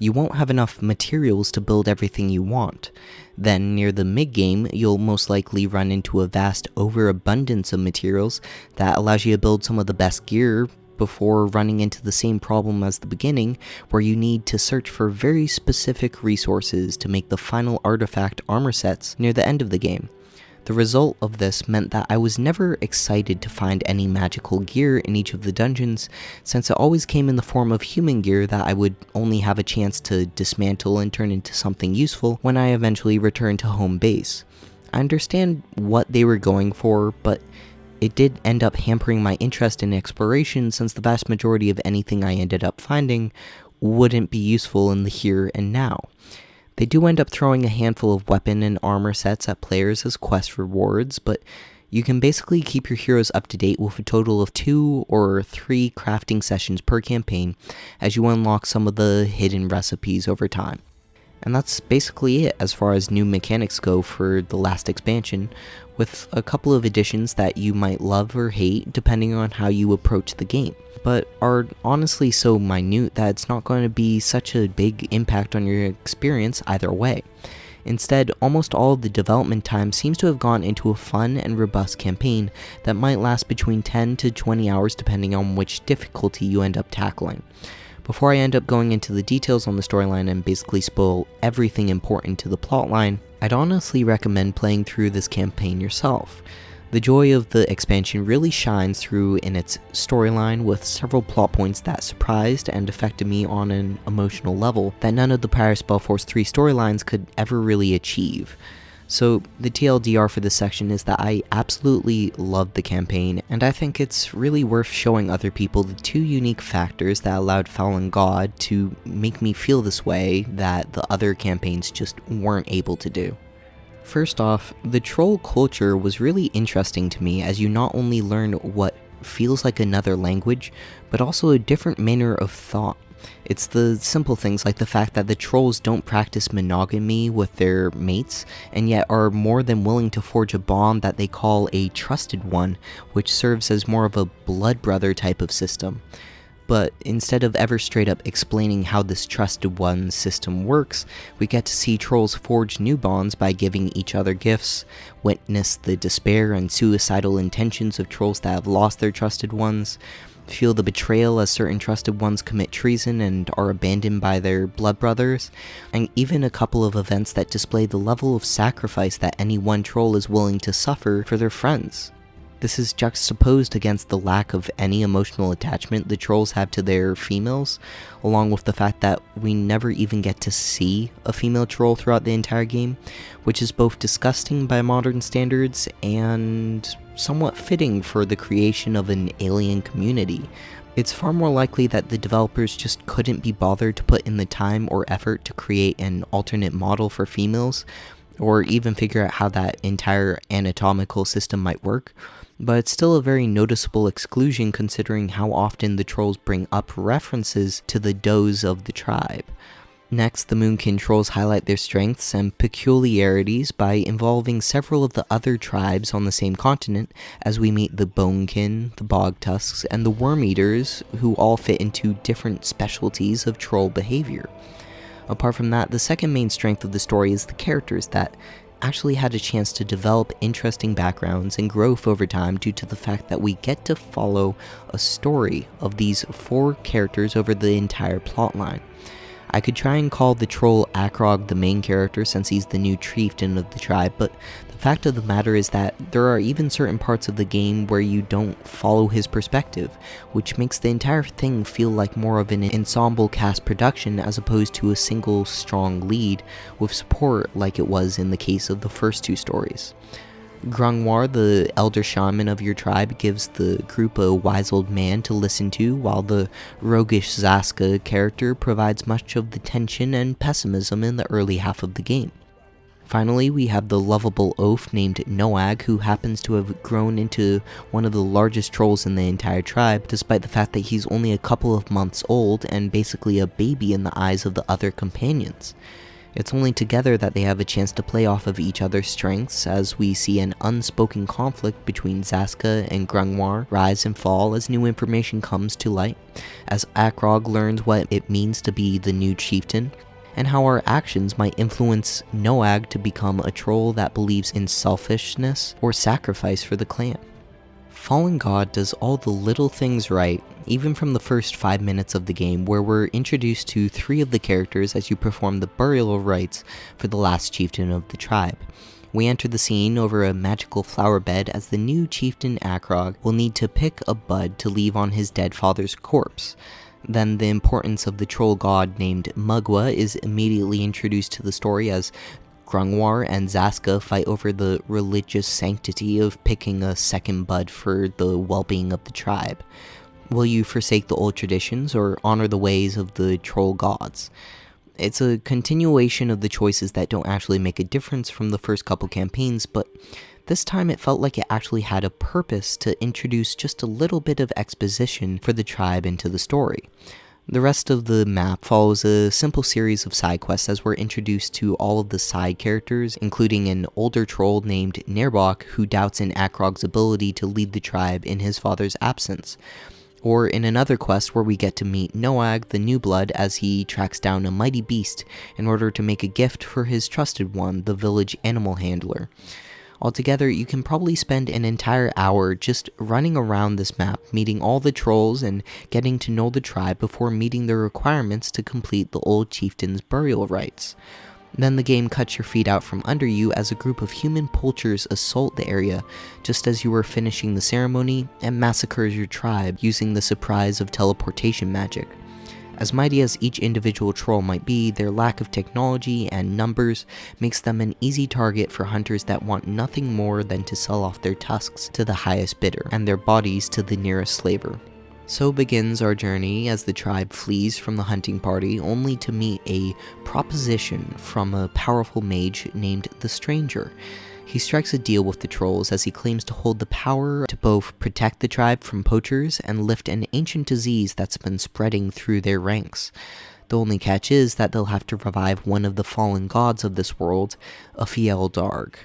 you won't have enough materials to build everything you want. Then, near the mid-game, you'll most likely run into a vast overabundance of materials that allows you to build some of the best gear before running into the same problem as the beginning, where you need to search for very specific resources to make the final artifact armor sets near the end of the game. The result of this meant that I was never excited to find any magical gear in each of the dungeons, since it always came in the form of human gear that I would only have a chance to dismantle and turn into something useful when I eventually returned to home base. I understand what they were going for, but it did end up hampering my interest in exploration since the vast majority of anything I ended up finding wouldn't be useful in the here and now. They do end up throwing a handful of weapon and armor sets at players as quest rewards, but you can basically keep your heroes up to date with a total of 2 or 3 crafting sessions per campaign as you unlock some of the hidden recipes over time. And that's basically it as far as new mechanics go for the last expansion, with a couple of additions that you might love or hate depending on how you approach the game, but are honestly so minute that it's not going to be such a big impact on your experience either way. Instead, almost all of the development time seems to have gone into a fun and robust campaign that might last between 10 to 20 hours depending on which difficulty you end up tackling. Before I end up going into the details on the storyline and basically spoil everything important to the plotline, I'd honestly recommend playing through this campaign yourself. The joy of the expansion really shines through in its storyline, with several plot points that surprised and affected me on an emotional level that none of the prior Spellforce 3 storylines could ever really achieve. So the TLDR for this section is that I absolutely loved the campaign, and I think it's really worth showing other people the 2 unique factors that allowed Fallen God to make me feel this way that the other campaigns just weren't able to do. First off, the troll culture was really interesting to me as you not only learn what feels like another language, but also a different manner of thought. It's the simple things like the fact that the trolls don't practice monogamy with their mates, and yet are more than willing to forge a bond that they call a trusted one, which serves as more of a blood brother type of system. But instead of ever straight up explaining how this trusted one system works, we get to see trolls forge new bonds by giving each other gifts, witness the despair and suicidal intentions of trolls that have lost their trusted ones, feel the betrayal as certain trusted ones commit treason and are abandoned by their blood brothers, and even a couple of events that display the level of sacrifice that any one troll is willing to suffer for their friends. This is juxtaposed against the lack of any emotional attachment the trolls have to their females, along with the fact that we never even get to see a female troll throughout the entire game, which is both disgusting by modern standards and somewhat fitting for the creation of an alien community. It's far more likely that the developers just couldn't be bothered to put in the time or effort to create an alternate model for females, or even figure out how that entire anatomical system might work, but it's still a very noticeable exclusion considering how often the trolls bring up references to the does of the tribe. Next, the Moonkin trolls highlight their strengths and peculiarities by involving several of the other tribes on the same continent, as we meet the Bonekin, the Bogtusks, and the Worm Eaters, who all fit into different specialties of troll behavior. Apart from that, the second main strength of the story is the characters that actually had a chance to develop interesting backgrounds and growth over time due to the fact that we get to follow a story of these 4 characters over the entire plotline. I could try and call the troll Akrog the main character since he's the new chieftain of the tribe, but the fact of the matter is that there are even certain parts of the game where you don't follow his perspective, which makes the entire thing feel like more of an ensemble cast production as opposed to a single strong lead with support like it was in the case of the first 2 stories. Grungwar, the elder shaman of your tribe, gives the group a wise old man to listen to, while the roguish Zaska character provides much of the tension and pessimism in the early half of the game. Finally, we have the lovable oaf named Noag, who happens to have grown into one of the largest trolls in the entire tribe, despite the fact that he's only a couple of months old and basically a baby in the eyes of the other companions. It's only together that they have a chance to play off of each other's strengths, as we see an unspoken conflict between Zaska and Grungwar rise and fall as new information comes to light, as Akrog learns what it means to be the new chieftain, and how our actions might influence Noag to become a troll that believes in selfishness or sacrifice for the clan. Fallen God does all the little things right, even from the first 5 minutes of the game, where we're introduced to 3 of the characters as you perform the burial rites for the last chieftain of the tribe. We enter the scene over a magical flower bed as the new chieftain Akrog will need to pick a bud to leave on his dead father's corpse. Then the importance of the troll god named Mugwa is immediately introduced to the story as Grungwar and Zaska fight over the religious sanctity of picking a second bud for the well-being of the tribe. Will you forsake the old traditions or honor the ways of the troll gods? It's a continuation of the choices that don't actually make a difference from the first couple campaigns, but this time it felt like it actually had a purpose to introduce just a little bit of exposition for the tribe into the story. The rest of the map follows a simple series of side quests as we're introduced to all of the side characters, including an older troll named Nerbok who doubts in Akrog's ability to lead the tribe in his father's absence. Or in another quest where we get to meet Noag, the new blood, as he tracks down a mighty beast in order to make a gift for his trusted one, the village animal handler. Altogether, you can probably spend an entire hour just running around this map, meeting all the trolls and getting to know the tribe before meeting the requirements to complete the old chieftain's burial rites. Then the game cuts your feet out from under you as a group of human poachers assault the area just as you were finishing the ceremony and massacres your tribe using the surprise of teleportation magic. As mighty as each individual troll might be, their lack of technology and numbers makes them an easy target for hunters that want nothing more than to sell off their tusks to the highest bidder, and their bodies to the nearest slaver. So begins our journey as the tribe flees from the hunting party, only to meet a proposition from a powerful mage named the Stranger. He strikes a deal with the trolls as he claims to hold the power to both protect the tribe from poachers and lift an ancient disease that's been spreading through their ranks. The only catch is that they'll have to revive one of the fallen gods of this world, a Fjeldarg.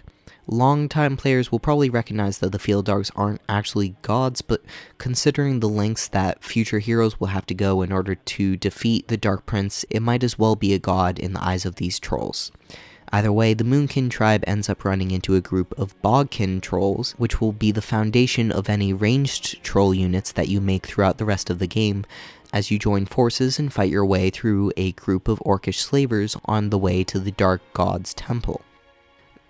Longtime players will probably recognize that the Fjeldargs aren't actually gods, but considering the lengths that future heroes will have to go in order to defeat the Dark Prince, it might as well be a god in the eyes of these trolls. Either way, the Moonkin tribe ends up running into a group of Bogkin trolls, which will be the foundation of any ranged troll units that you make throughout the rest of the game, as you join forces and fight your way through a group of orcish slavers on the way to the Dark God's temple.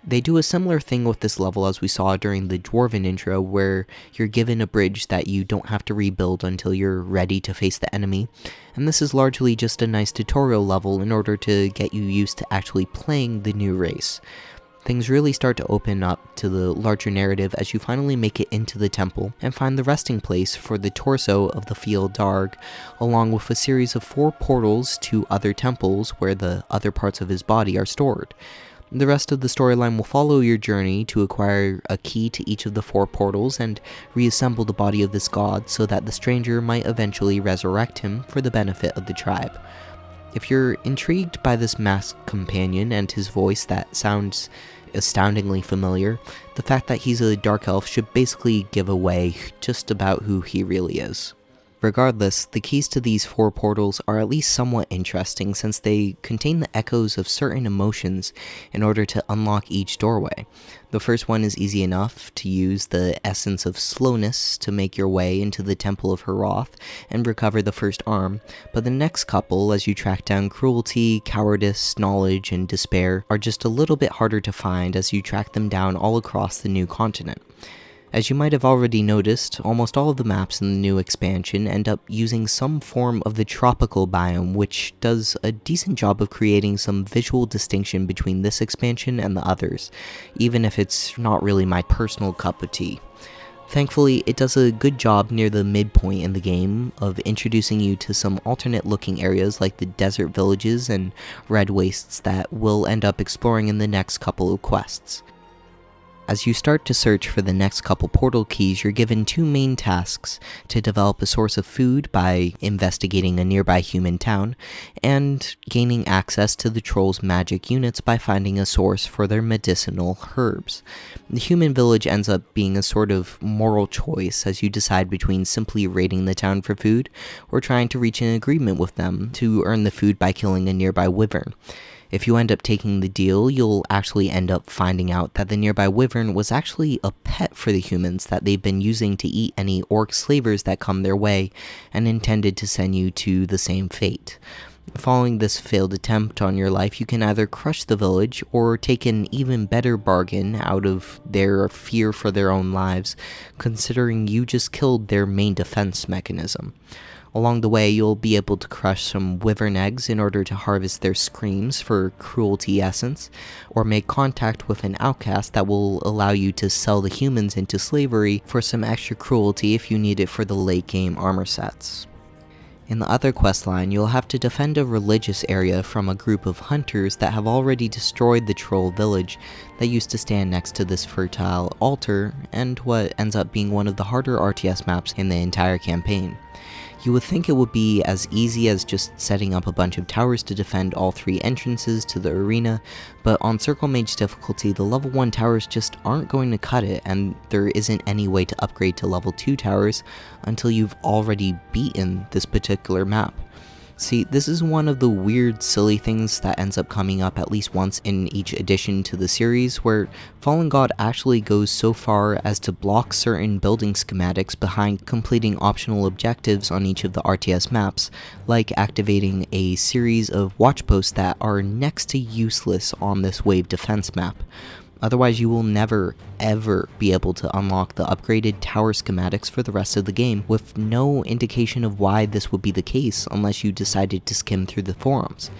They do a similar thing with this level as we saw during the Dwarven intro, where you're given a bridge that you don't have to rebuild until you're ready to face the enemy, and this is largely just a nice tutorial level in order to get you used to actually playing the new race. Things really start to open up to the larger narrative as you finally make it into the temple and find the resting place for the torso of the Fjeldarg, along with a series of 4 portals to other temples where the other parts of his body are stored. The rest of the storyline will follow your journey to acquire a key to each of the 4 portals and reassemble the body of this god so that the stranger might eventually resurrect him for the benefit of the tribe. If you're intrigued by this masked companion and his voice that sounds astoundingly familiar, the fact that he's a dark elf should basically give away just about who he really is. Regardless, the keys to these 4 portals are at least somewhat interesting since they contain the echoes of certain emotions in order to unlock each doorway. The first one is easy enough to use the essence of slowness to make your way into the Temple of Heroth and recover the first arm, but the next couple, as you track down cruelty, cowardice, knowledge, and despair, are just a little bit harder to find as you track them down all across the new continent. As you might have already noticed, almost all of the maps in the new expansion end up using some form of the tropical biome, which does a decent job of creating some visual distinction between this expansion and the others, even if it's not really my personal cup of tea. Thankfully, it does a good job near the midpoint in the game of introducing you to some alternate looking areas like the desert villages and red wastes that we'll end up exploring in the next couple of quests. As you start to search for the next couple portal keys, you're given 2 main tasks: to develop a source of food by investigating a nearby human town, and gaining access to the trolls' magic units by finding a source for their medicinal herbs. The human village ends up being a sort of moral choice as you decide between simply raiding the town for food, or trying to reach an agreement with them to earn the food by killing a nearby wyvern. If you end up taking the deal, you'll actually end up finding out that the nearby wyvern was actually a pet for the humans that they've been using to eat any orc slavers that come their way, and intended to send you to the same fate. Following this failed attempt on your life, you can either crush the village or take an even better bargain out of their fear for their own lives, considering you just killed their main defense mechanism. Along the way, you'll be able to crush some wyvern eggs in order to harvest their screams for cruelty essence, or make contact with an outcast that will allow you to sell the humans into slavery for some extra cruelty if you need it for the late game armor sets. In the other questline, you'll have to defend a religious area from a group of hunters that have already destroyed the troll village that used to stand next to this fertile altar, and what ends up being one of the harder RTS maps in the entire campaign. You would think it would be as easy as just setting up a bunch of towers to defend all 3 entrances to the arena, but on Circle Mage difficulty, the level 1 towers just aren't going to cut it, and there isn't any way to upgrade to level 2 towers until you've already beaten this particular map. See, this is one of the weird, silly things that ends up coming up at least once in each edition to the series, where Fallen God actually goes so far as to block certain building schematics behind completing optional objectives on each of the RTS maps, like activating a series of watch posts that are next to useless on this wave defense map. Otherwise, you will never, ever be able to unlock the upgraded tower schematics for the rest of the game, with no indication of why this would be the case unless you decided to skim through the forums.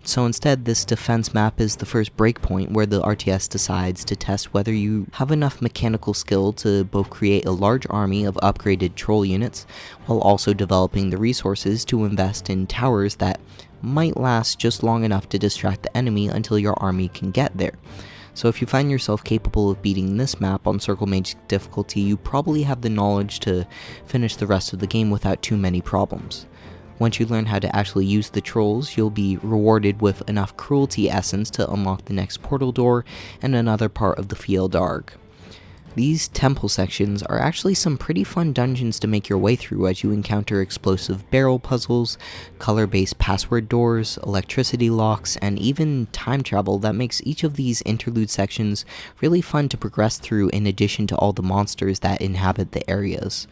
So instead, this defense map is the first breakpoint where the RTS decides to test whether you have enough mechanical skill to both create a large army of upgraded troll units, while also developing the resources to invest in towers that might last just long enough to distract the enemy until your army can get there. So if you find yourself capable of beating this map on Circle Mage difficulty, you probably have the knowledge to finish the rest of the game without too many problems. Once you learn how to actually use the trolls, you'll be rewarded with enough cruelty essence to unlock the next portal door and another part of the Fjelldarg. These temple sections are actually some pretty fun dungeons to make your way through as you encounter explosive barrel puzzles, color-based password doors, electricity locks, and even time travel that makes each of these interlude sections really fun to progress through in addition to all the monsters that inhabit the areas.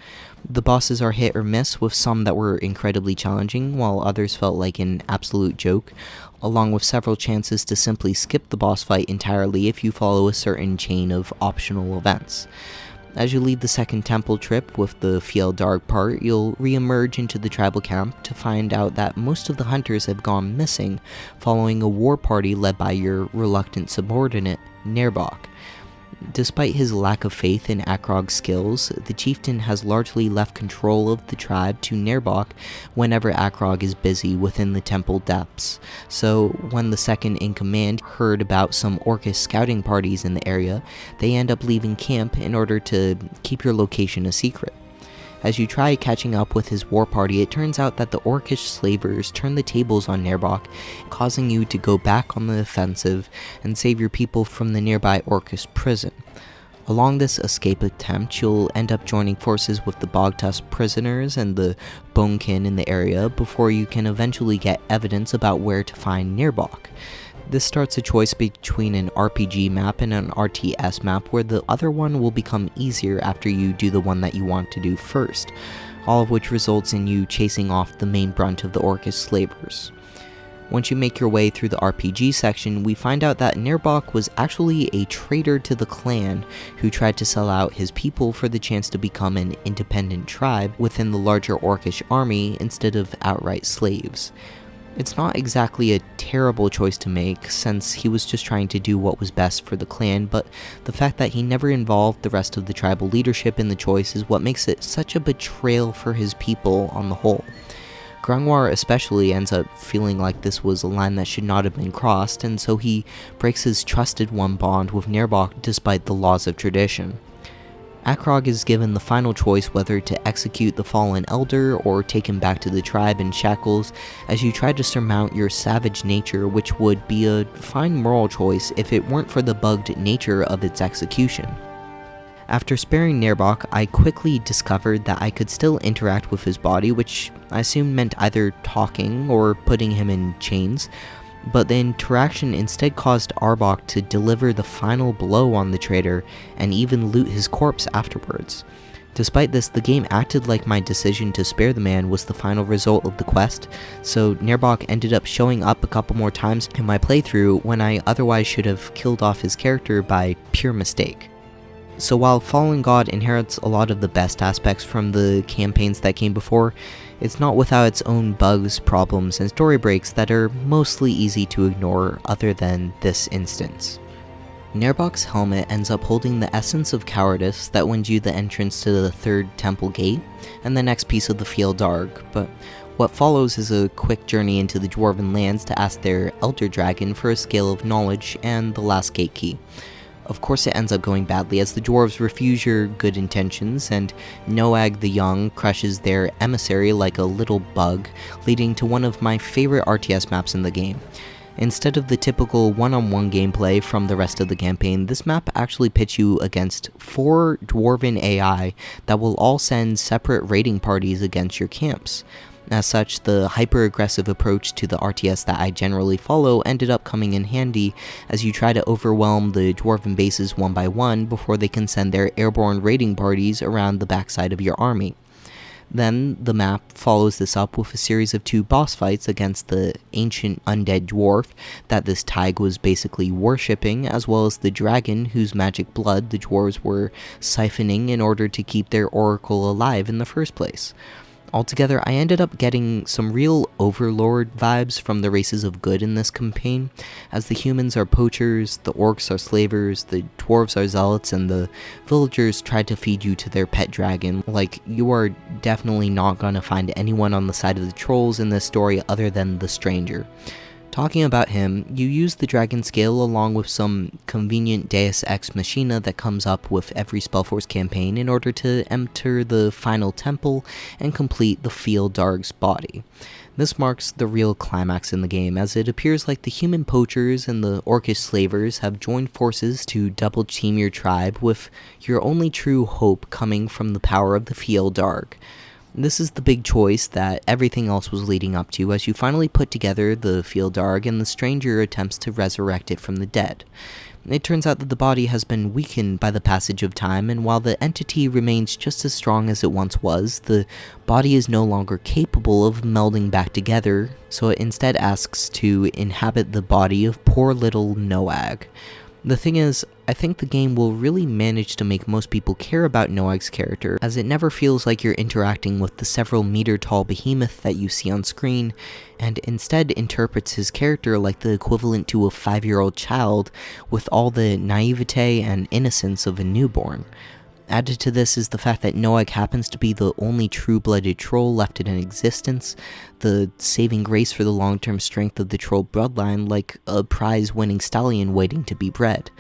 The bosses are hit or miss, with some that were incredibly challenging, while others felt like an absolute joke, along with several chances to simply skip the boss fight entirely if you follow a certain chain of optional events. As you leave the second temple trip with the Fjelldarg part, you'll re-emerge into the tribal camp to find out that most of the hunters have gone missing following a war party led by your reluctant subordinate, Nerbok. Despite his lack of faith in Akrog's skills, the chieftain has largely left control of the tribe to Nerbok whenever Akrog is busy within the temple depths. So when the second in command heard about some Orcish scouting parties in the area, they end up leaving camp in order to keep your location a secret. As you try catching up with his war party, it turns out that the Orcish slavers turn the tables on Nerbok, causing you to go back on the offensive and save your people from the nearby Orcish prison. Along this escape attempt, you'll end up joining forces with the Bogtusk prisoners and the Bonekin in the area before you can eventually get evidence about where to find Nerbok. This starts a choice between an RPG map and an RTS map, where the other one will become easier after you do the one that you want to do first, all of which results in you chasing off the main brunt of the Orcish slavers. Once you make your way through the RPG section, we find out that Nerbok was actually a traitor to the clan who tried to sell out his people for the chance to become an independent tribe within the larger Orcish army instead of outright slaves. It's not exactly a terrible choice to make, since he was just trying to do what was best for the clan, but the fact that he never involved the rest of the tribal leadership in the choice is what makes it such a betrayal for his people on the whole. Grungwar especially ends up feeling like this was a line that should not have been crossed, and so he breaks his trusted one bond with Nerbok despite the laws of tradition. Akrog is given the final choice whether to execute the fallen elder or take him back to the tribe in shackles as you try to surmount your savage nature, which would be a fine moral choice if it weren't for the bugged nature of its execution. After sparing Nerbok, I quickly discovered that I could still interact with his body, which I assumed meant either talking or putting him in chains, but the interaction instead caused Arbok to deliver the final blow on the traitor and even loot his corpse afterwards. Despite this, the game acted like my decision to spare the man was the final result of the quest, so Nerbok ended up showing up a couple more times in my playthrough when I otherwise should have killed off his character by pure mistake. So while Fallen God inherits a lot of the best aspects from the campaigns that came before, it's not without its own bugs, problems, and story breaks that are mostly easy to ignore other than this instance. Nerbok's helmet ends up holding the essence of cowardice that wins you the entrance to the third temple gate and the next piece of the Fjelldarg, but what follows is a quick journey into the Dwarven lands to ask their Elder Dragon for a scale of knowledge and the last gate key. Of course it ends up going badly as the dwarves refuse your good intentions and Noag the Young crushes their emissary like a little bug, leading to one of my favorite RTS maps in the game. Instead of the typical one-on-one gameplay from the rest of the campaign, this map actually pits you against 4 Dwarven AI that will all send separate raiding parties against your camps. As such, the hyper-aggressive approach to the RTS that I generally follow ended up coming in handy as you try to overwhelm the Dwarven bases one by one before they can send their airborne raiding parties around the backside of your army. Then, the map follows this up with a series of 2 boss fights against the ancient undead dwarf that this Tig was basically worshipping, as well as the dragon whose magic blood the dwarves were siphoning in order to keep their oracle alive in the first place. Altogether, I ended up getting some real Overlord vibes from the races of good in this campaign, as the humans are poachers, the orcs are slavers, the dwarves are zealots, and the villagers try to feed you to their pet dragon. Like, you are definitely not gonna find anyone on the side of the trolls in this story other than the stranger. Talking about him, you use the dragon scale along with some convenient Deus Ex Machina that comes up with every Spellforce campaign in order to enter the final temple and complete the Field Darg's body. This marks the real climax in the game, as it appears like the human poachers and the orcish slavers have joined forces to double team your tribe, with your only true hope coming from the power of the Field Darg. This is the big choice that everything else was leading up to, as you finally put together the Field Darg and the stranger attempts to resurrect it from the dead. It turns out that the body has been weakened by the passage of time, and while the entity remains just as strong as it once was, the body is no longer capable of melding back together, so it instead asks to inhabit the body of poor little Noag. The thing is, I think the game will really manage to make most people care about Noag's character, as it never feels like you're interacting with the several meter tall behemoth that you see on screen, and instead interprets his character like the equivalent to a 5-year-old child with all the naivete and innocence of a newborn. Added to this is the fact that Noag happens to be the only true-blooded troll left in existence, the saving grace for the long-term strength of the troll bloodline, like a prize-winning stallion waiting to be bred.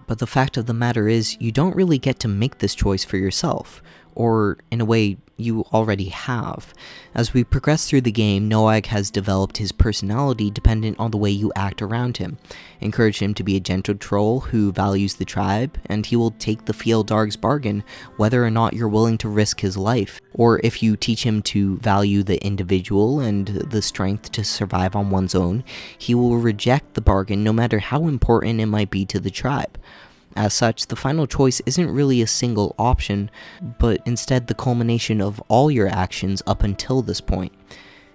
But the fact of the matter is, you don't really get to make this choice for yourself, or in a way, you already have. As we progress through the game, Noag has developed his personality dependent on the way you act around him. Encourage him to be a gentle troll who values the tribe, and he will take the Field Darg's bargain whether or not you're willing to risk his life. Or if you teach him to value the individual and the strength to survive on one's own, he will reject the bargain no matter how important it might be to the tribe. As such, the final choice isn't really a single option, but instead the culmination of all your actions up until this point.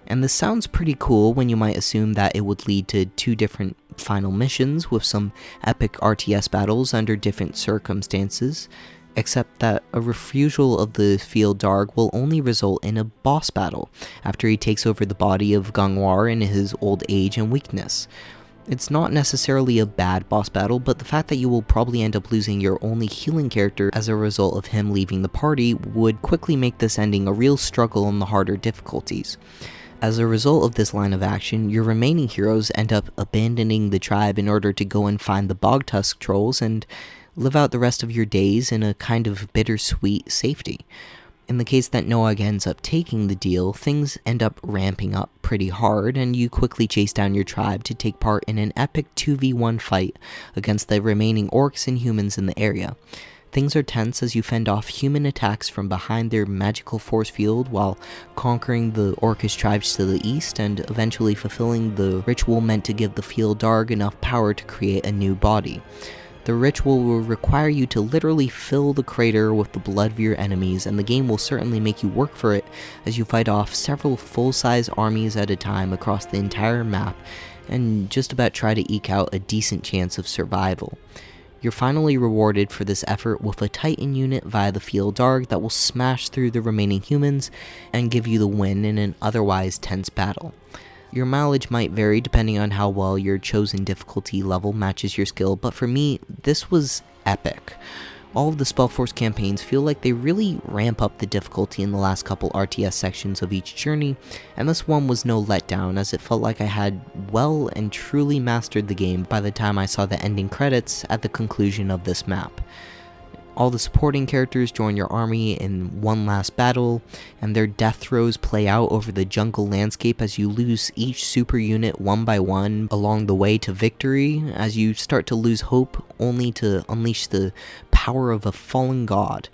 And this sounds pretty cool when you might assume that it would lead to 2 different final missions with some epic RTS battles under different circumstances, except that a refusal of the Field Darg will only result in a boss battle after he takes over the body of Gangwar in his old age and weakness. It's not necessarily a bad boss battle, but the fact that you will probably end up losing your only healing character as a result of him leaving the party would quickly make this ending a real struggle on the harder difficulties. As a result of this line of action, your remaining heroes end up abandoning the tribe in order to go and find the Bogtusk trolls and live out the rest of your days in a kind of bittersweet safety. In the case that Noag ends up taking the deal, things end up ramping up pretty hard, and you quickly chase down your tribe to take part in an epic 2v1 fight against the remaining orcs and humans in the area. Things are tense as you fend off human attacks from behind their magical force field while conquering the orcish tribes to the east and eventually fulfilling the ritual meant to give the Field Darg enough power to create a new body. The ritual will require you to literally fill the crater with the blood of your enemies, and the game will certainly make you work for it as you fight off several full-size armies at a time across the entire map and just about try to eke out a decent chance of survival. You're finally rewarded for this effort with a Titan unit via the Field Darg that will smash through the remaining humans and give you the win in an otherwise tense battle. Your mileage might vary depending on how well your chosen difficulty level matches your skill, but for me, this was epic. All of the Spellforce campaigns feel like they really ramp up the difficulty in the last couple RTS sections of each journey, and this one was no letdown as it felt like I had well and truly mastered the game by the time I saw the ending credits at the conclusion of this map. All the supporting characters join your army in one last battle, and their death throes play out over the jungle landscape as you lose each super unit one by one along the way to victory, as you start to lose hope only to unleash the power of a fallen god.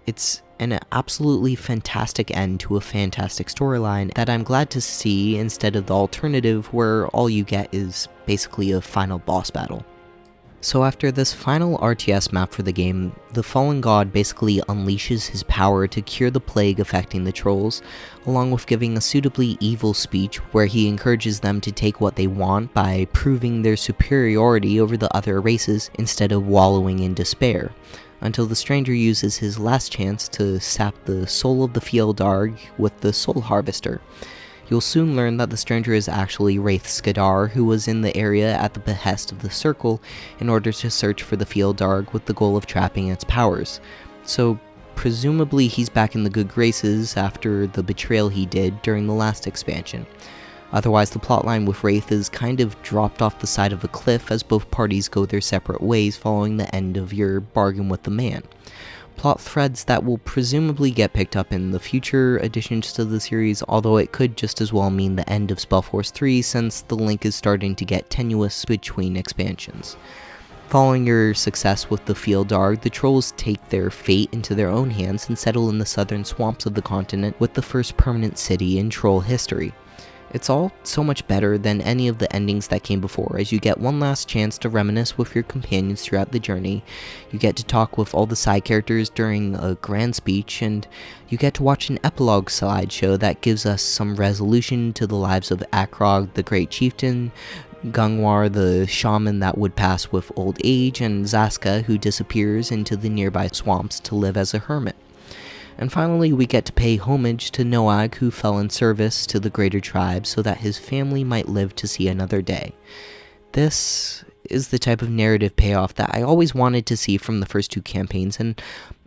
It's an absolutely fantastic end to a fantastic storyline that I'm glad to see instead of the alternative where all you get is basically a final boss battle. So after this final RTS map for the game, the Fallen God basically unleashes his power to cure the plague affecting the trolls, along with giving a suitably evil speech where he encourages them to take what they want by proving their superiority over the other races instead of wallowing in despair, until the stranger uses his last chance to sap the soul of the Field Darg with the Soul Harvester. You'll soon learn that the stranger is actually Wraith Skadar, who was in the area at the behest of the Circle in order to search for the Field Darg with the goal of trapping its powers. So presumably he's back in the good graces after the betrayal he did during the last expansion. Otherwise, the plotline with Wraith is kind of dropped off the side of a cliff as both parties go their separate ways following the end of your bargain with the man. Plot threads that will presumably get picked up in the future additions to the series, although it could just as well mean the end of Spellforce 3 since the link is starting to get tenuous between expansions. Following your success with the Field Darg, the Trolls take their fate into their own hands and settle in the southern swamps of the continent with the first permanent city in Troll history. It's all so much better than any of the endings that came before, as you get one last chance to reminisce with your companions throughout the journey, you get to talk with all the side characters during a grand speech, and you get to watch an epilogue slideshow that gives us some resolution to the lives of Akrog, the Great Chieftain, Gungwar, the shaman that would pass with old age, and Zaska, who disappears into the nearby swamps to live as a hermit. And finally, we get to pay homage to Noag, who fell in service to the greater tribe so that his family might live to see another day. This is the type of narrative payoff that I always wanted to see from the first two campaigns, and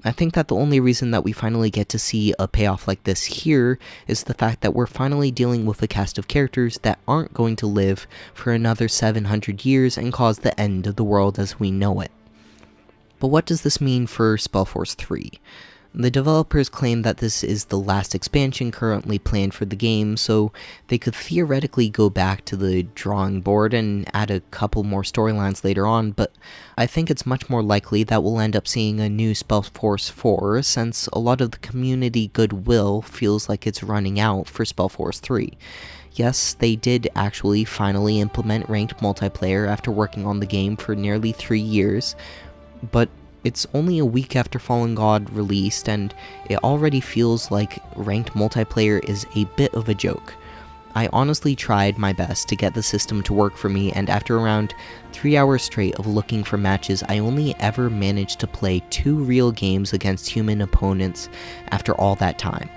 I think that the only reason that we finally get to see a payoff like this here is the fact that we're finally dealing with a cast of characters that aren't going to live for another 700 years and cause the end of the world as we know it. But what does this mean for Spellforce 3? The developers claim that this is the last expansion currently planned for the game, so they could theoretically go back to the drawing board and add a couple more storylines later on, but I think it's much more likely that we'll end up seeing a new Spellforce 4, since a lot of the community goodwill feels like it's running out for Spellforce 3. Yes, they did actually finally implement ranked multiplayer after working on the game for nearly 3 years, but it's only a week after Fallen God released, and it already feels like ranked multiplayer is a bit of a joke. I honestly tried my best to get the system to work for me, and after around 3 hours straight of looking for matches, I only ever managed to play 2 real games against human opponents after all that time.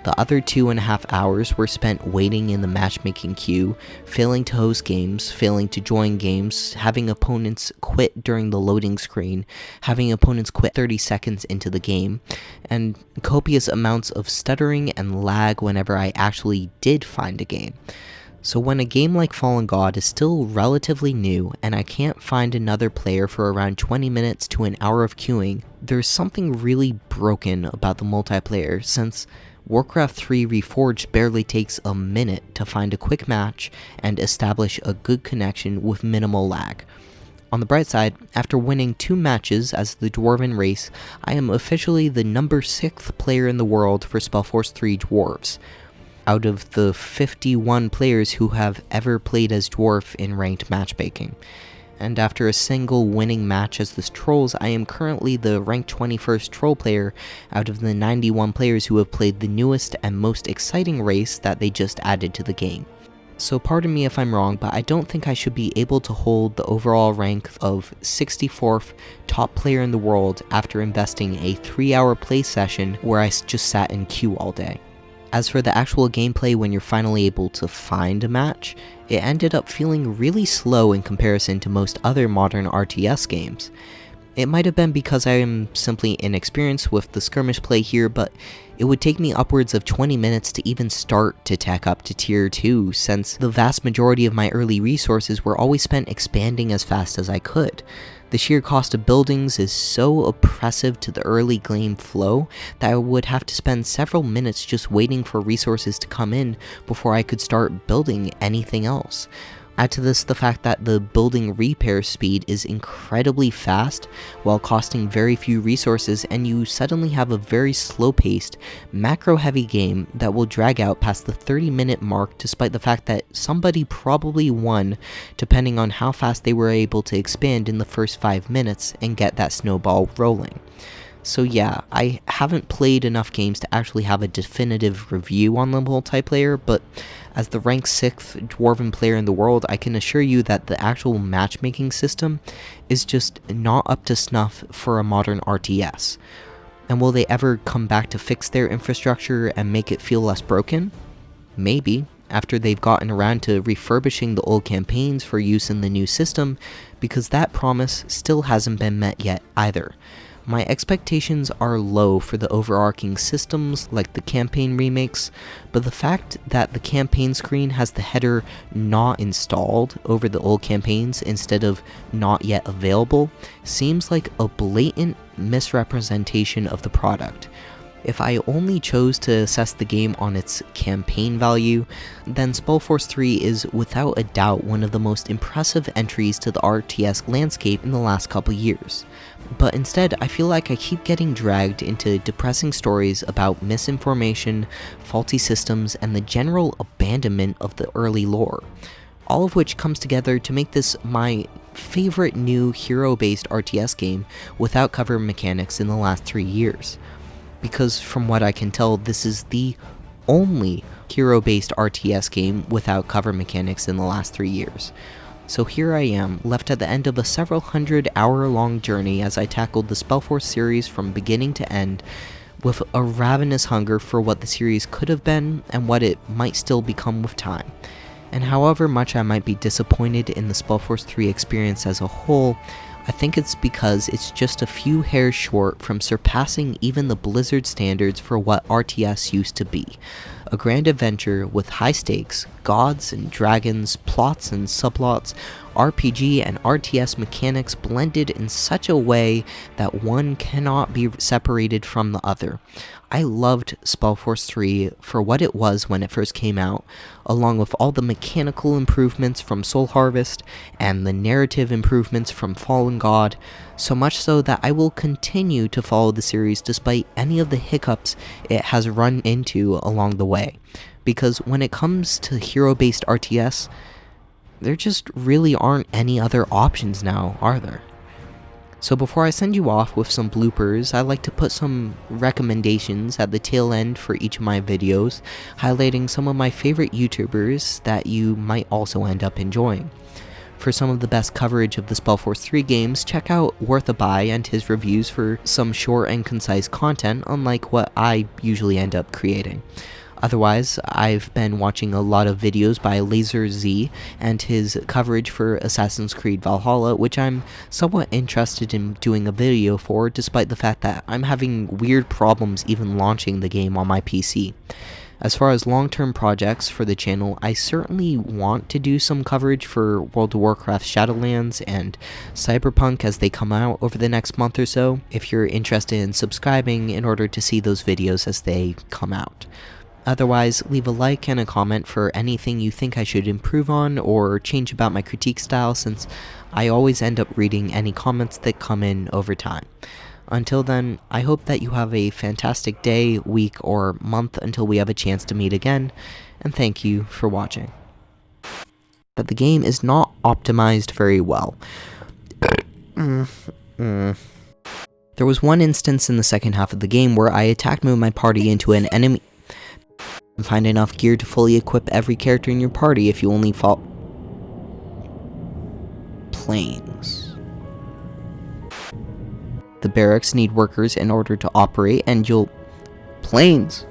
The other 2.5 hours were spent waiting in the matchmaking queue, failing to host games, failing to join games, having opponents quit during the loading screen, having opponents quit 30 seconds into the game, and copious amounts of stuttering and lag whenever I actually did find a game. So when a game like Fallen God is still relatively new, and I can't find another player for around 20 minutes to an hour of queuing, there's something really broken about the multiplayer, since Warcraft 3 Reforged barely takes a minute to find a quick match and establish a good connection with minimal lag. On the bright side, after winning 2 matches as the Dwarven race, I am officially the number 6th player in the world for Spellforce 3 Dwarves, out of the 51 players who have ever played as Dwarf in ranked matchmaking. And after a single winning match as the Trolls, I am currently the ranked 21st Troll player out of the 91 players who have played the newest and most exciting race that they just added to the game. So pardon me if I'm wrong, but I don't think I should be able to hold the overall rank of 64th top player in the world after investing a 3-hour play session where I just sat in queue all day. As for the actual gameplay when you're finally able to find a match, it ended up feeling really slow in comparison to most other modern RTS games. It might have been because I am simply inexperienced with the skirmish play here, but it would take me upwards of 20 minutes to even start to tech up to tier 2, since the vast majority of my early resources were always spent expanding as fast as I could. The sheer cost of buildings is so oppressive to the early game flow that I would have to spend several minutes just waiting for resources to come in before I could start building anything else. Add to this the fact that the building repair speed is incredibly fast while costing very few resources, and you suddenly have a very slow-paced, macro-heavy game that will drag out past the 30-minute mark despite the fact that somebody probably won depending on how fast they were able to expand in the first 5 minutes and get that snowball rolling. So yeah, I haven't played enough games to actually have a definitive review on the multiplayer, but as the ranked 6th Dwarven player in the world, I can assure you that the actual matchmaking system is just not up to snuff for a modern RTS. And will they ever come back to fix their infrastructure and make it feel less broken? Maybe, after they've gotten around to refurbishing the old campaigns for use in the new system, because that promise still hasn't been met yet either. My expectations are low for the overarching systems like the campaign remakes, but the fact that the campaign screen has the header not installed over the old campaigns instead of not yet available seems like a blatant misrepresentation of the product. If I only chose to assess the game on its campaign value, then Spellforce 3 is without a doubt one of the most impressive entries to the RTS landscape in the last couple years. But instead, I feel like I keep getting dragged into depressing stories about misinformation, faulty systems, and the general abandonment of the early lore. All of which comes together to make this my favorite new hero-based RTS game without cover mechanics in the last 3 years. Because from what I can tell, this is the only hero-based RTS game without cover mechanics in the last 3 years. So here I am, left at the end of a several hundred hour-long journey as I tackled the Spellforce series from beginning to end, with a ravenous hunger for what the series could have been and what it might still become with time. And however much I might be disappointed in the Spellforce 3 experience as a whole, I think it's because it's just a few hairs short from surpassing even the Blizzard standards for what RTS used to be. A grand adventure with high stakes, gods and dragons, plots and subplots, RPG and RTS mechanics blended in such a way that one cannot be separated from the other. I loved Spellforce 3 for what it was when it first came out, along with all the mechanical improvements from Soul Harvest and the narrative improvements from Fallen God, so much so that I will continue to follow the series despite any of the hiccups it has run into along the way. Because when it comes to hero-based RTS, there just really aren't any other options now, are there? So before I send you off with some bloopers, I like to put some recommendations at the tail end for each of my videos, highlighting some of my favorite YouTubers that you might also end up enjoying. For some of the best coverage of the Spellforce 3 games, check out Worth a Buy and his reviews for some short and concise content, unlike what I usually end up creating. Otherwise, I've been watching a lot of videos by LaserZ and his coverage for Assassin's Creed Valhalla, which I'm somewhat interested in doing a video for, despite the fact that I'm having weird problems even launching the game on my PC. As far as long-term projects for the channel, I certainly want to do some coverage for World of Warcraft Shadowlands and Cyberpunk as they come out over the next month or so, if you're interested in subscribing in order to see those videos as they come out. Otherwise, leave a like and a comment for anything you think I should improve on or change about my critique style, since I always end up reading any comments that come in over time. Until then, I hope that you have a fantastic day, week, or month until we have a chance to meet again, and thank you for watching. But the game is not optimized very well. There was one instance in the second half of the game where I attacked moved my party into an enemy. Find enough gear to fully equip every character in your party if you only fought planes. The barracks need workers in order to operate, and you'll... Planes!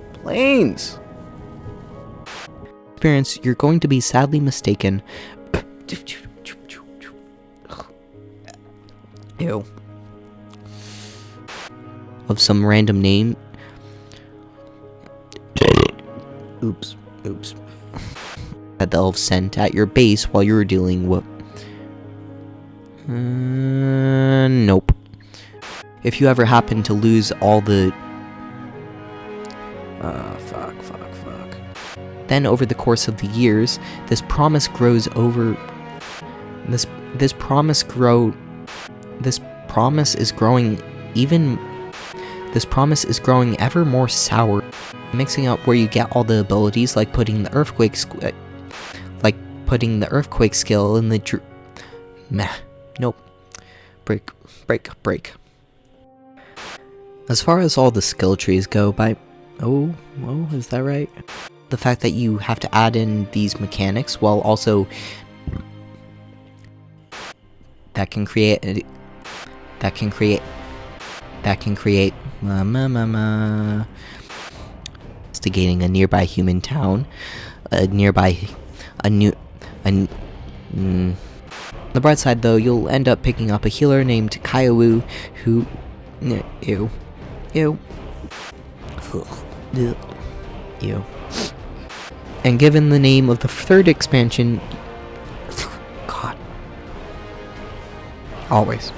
Experience, you're going to be sadly mistaken. Ew. Of some random name. Oops. Had the elves sent at your base while you were dealing with... nope. If you ever happen to lose all the... fuck. Then over the course of the years, this promise grows over... This promise is growing ever more sour, mixing up where you get all the abilities, like putting the earthquake skill in the nope. Break. As far as all the skill trees go, is that right? The fact that you have to add in these mechanics while also that can create instigating a nearby human town, on the bright side though, you'll end up picking up a healer named Kaiwu who Ew. Ew. Ew. And given the name of the third expansion... God. Always.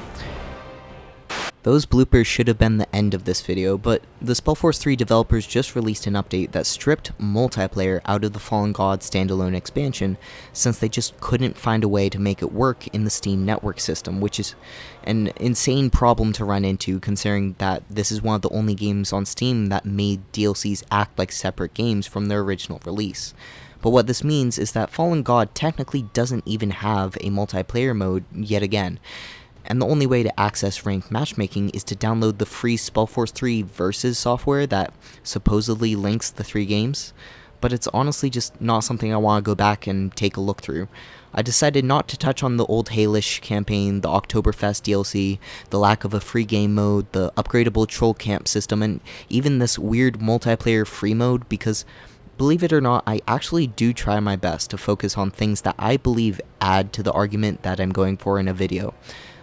Those bloopers should have been the end of this video, but the Spellforce 3 developers just released an update that stripped multiplayer out of the Fallen God standalone expansion, since they just couldn't find a way to make it work in the Steam network system, which is an insane problem to run into, considering that this is one of the only games on Steam that made DLCs act like separate games from their original release. But what this means is that Fallen God technically doesn't even have a multiplayer mode yet again. And the only way to access ranked matchmaking is to download the free Spellforce 3 Versus software that supposedly links the 3 games, but it's honestly just not something I want to go back and take a look through. I decided not to touch on the old Haelish campaign, the Oktoberfest DLC, the lack of a free game mode, the upgradable troll camp system, and even this weird multiplayer free mode, because believe it or not, I actually do try my best to focus on things that I believe add to the argument that I'm going for in a video.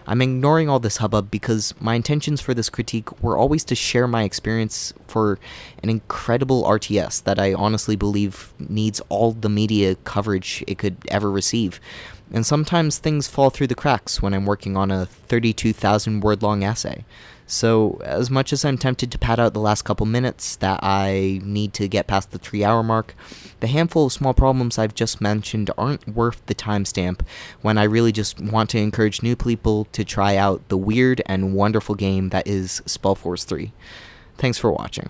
I'm ignoring all this hubbub because my intentions for this critique were always to share my experience for an incredible RTS that I honestly believe needs all the media coverage it could ever receive. And sometimes things fall through the cracks when I'm working on a 32,000 word long essay. So, as much as I'm tempted to pad out the last couple minutes that I need to get past the 3-hour mark, the handful of small problems I've just mentioned aren't worth the timestamp when I really just want to encourage new people to try out the weird and wonderful game that is Spellforce 3. Thanks for watching.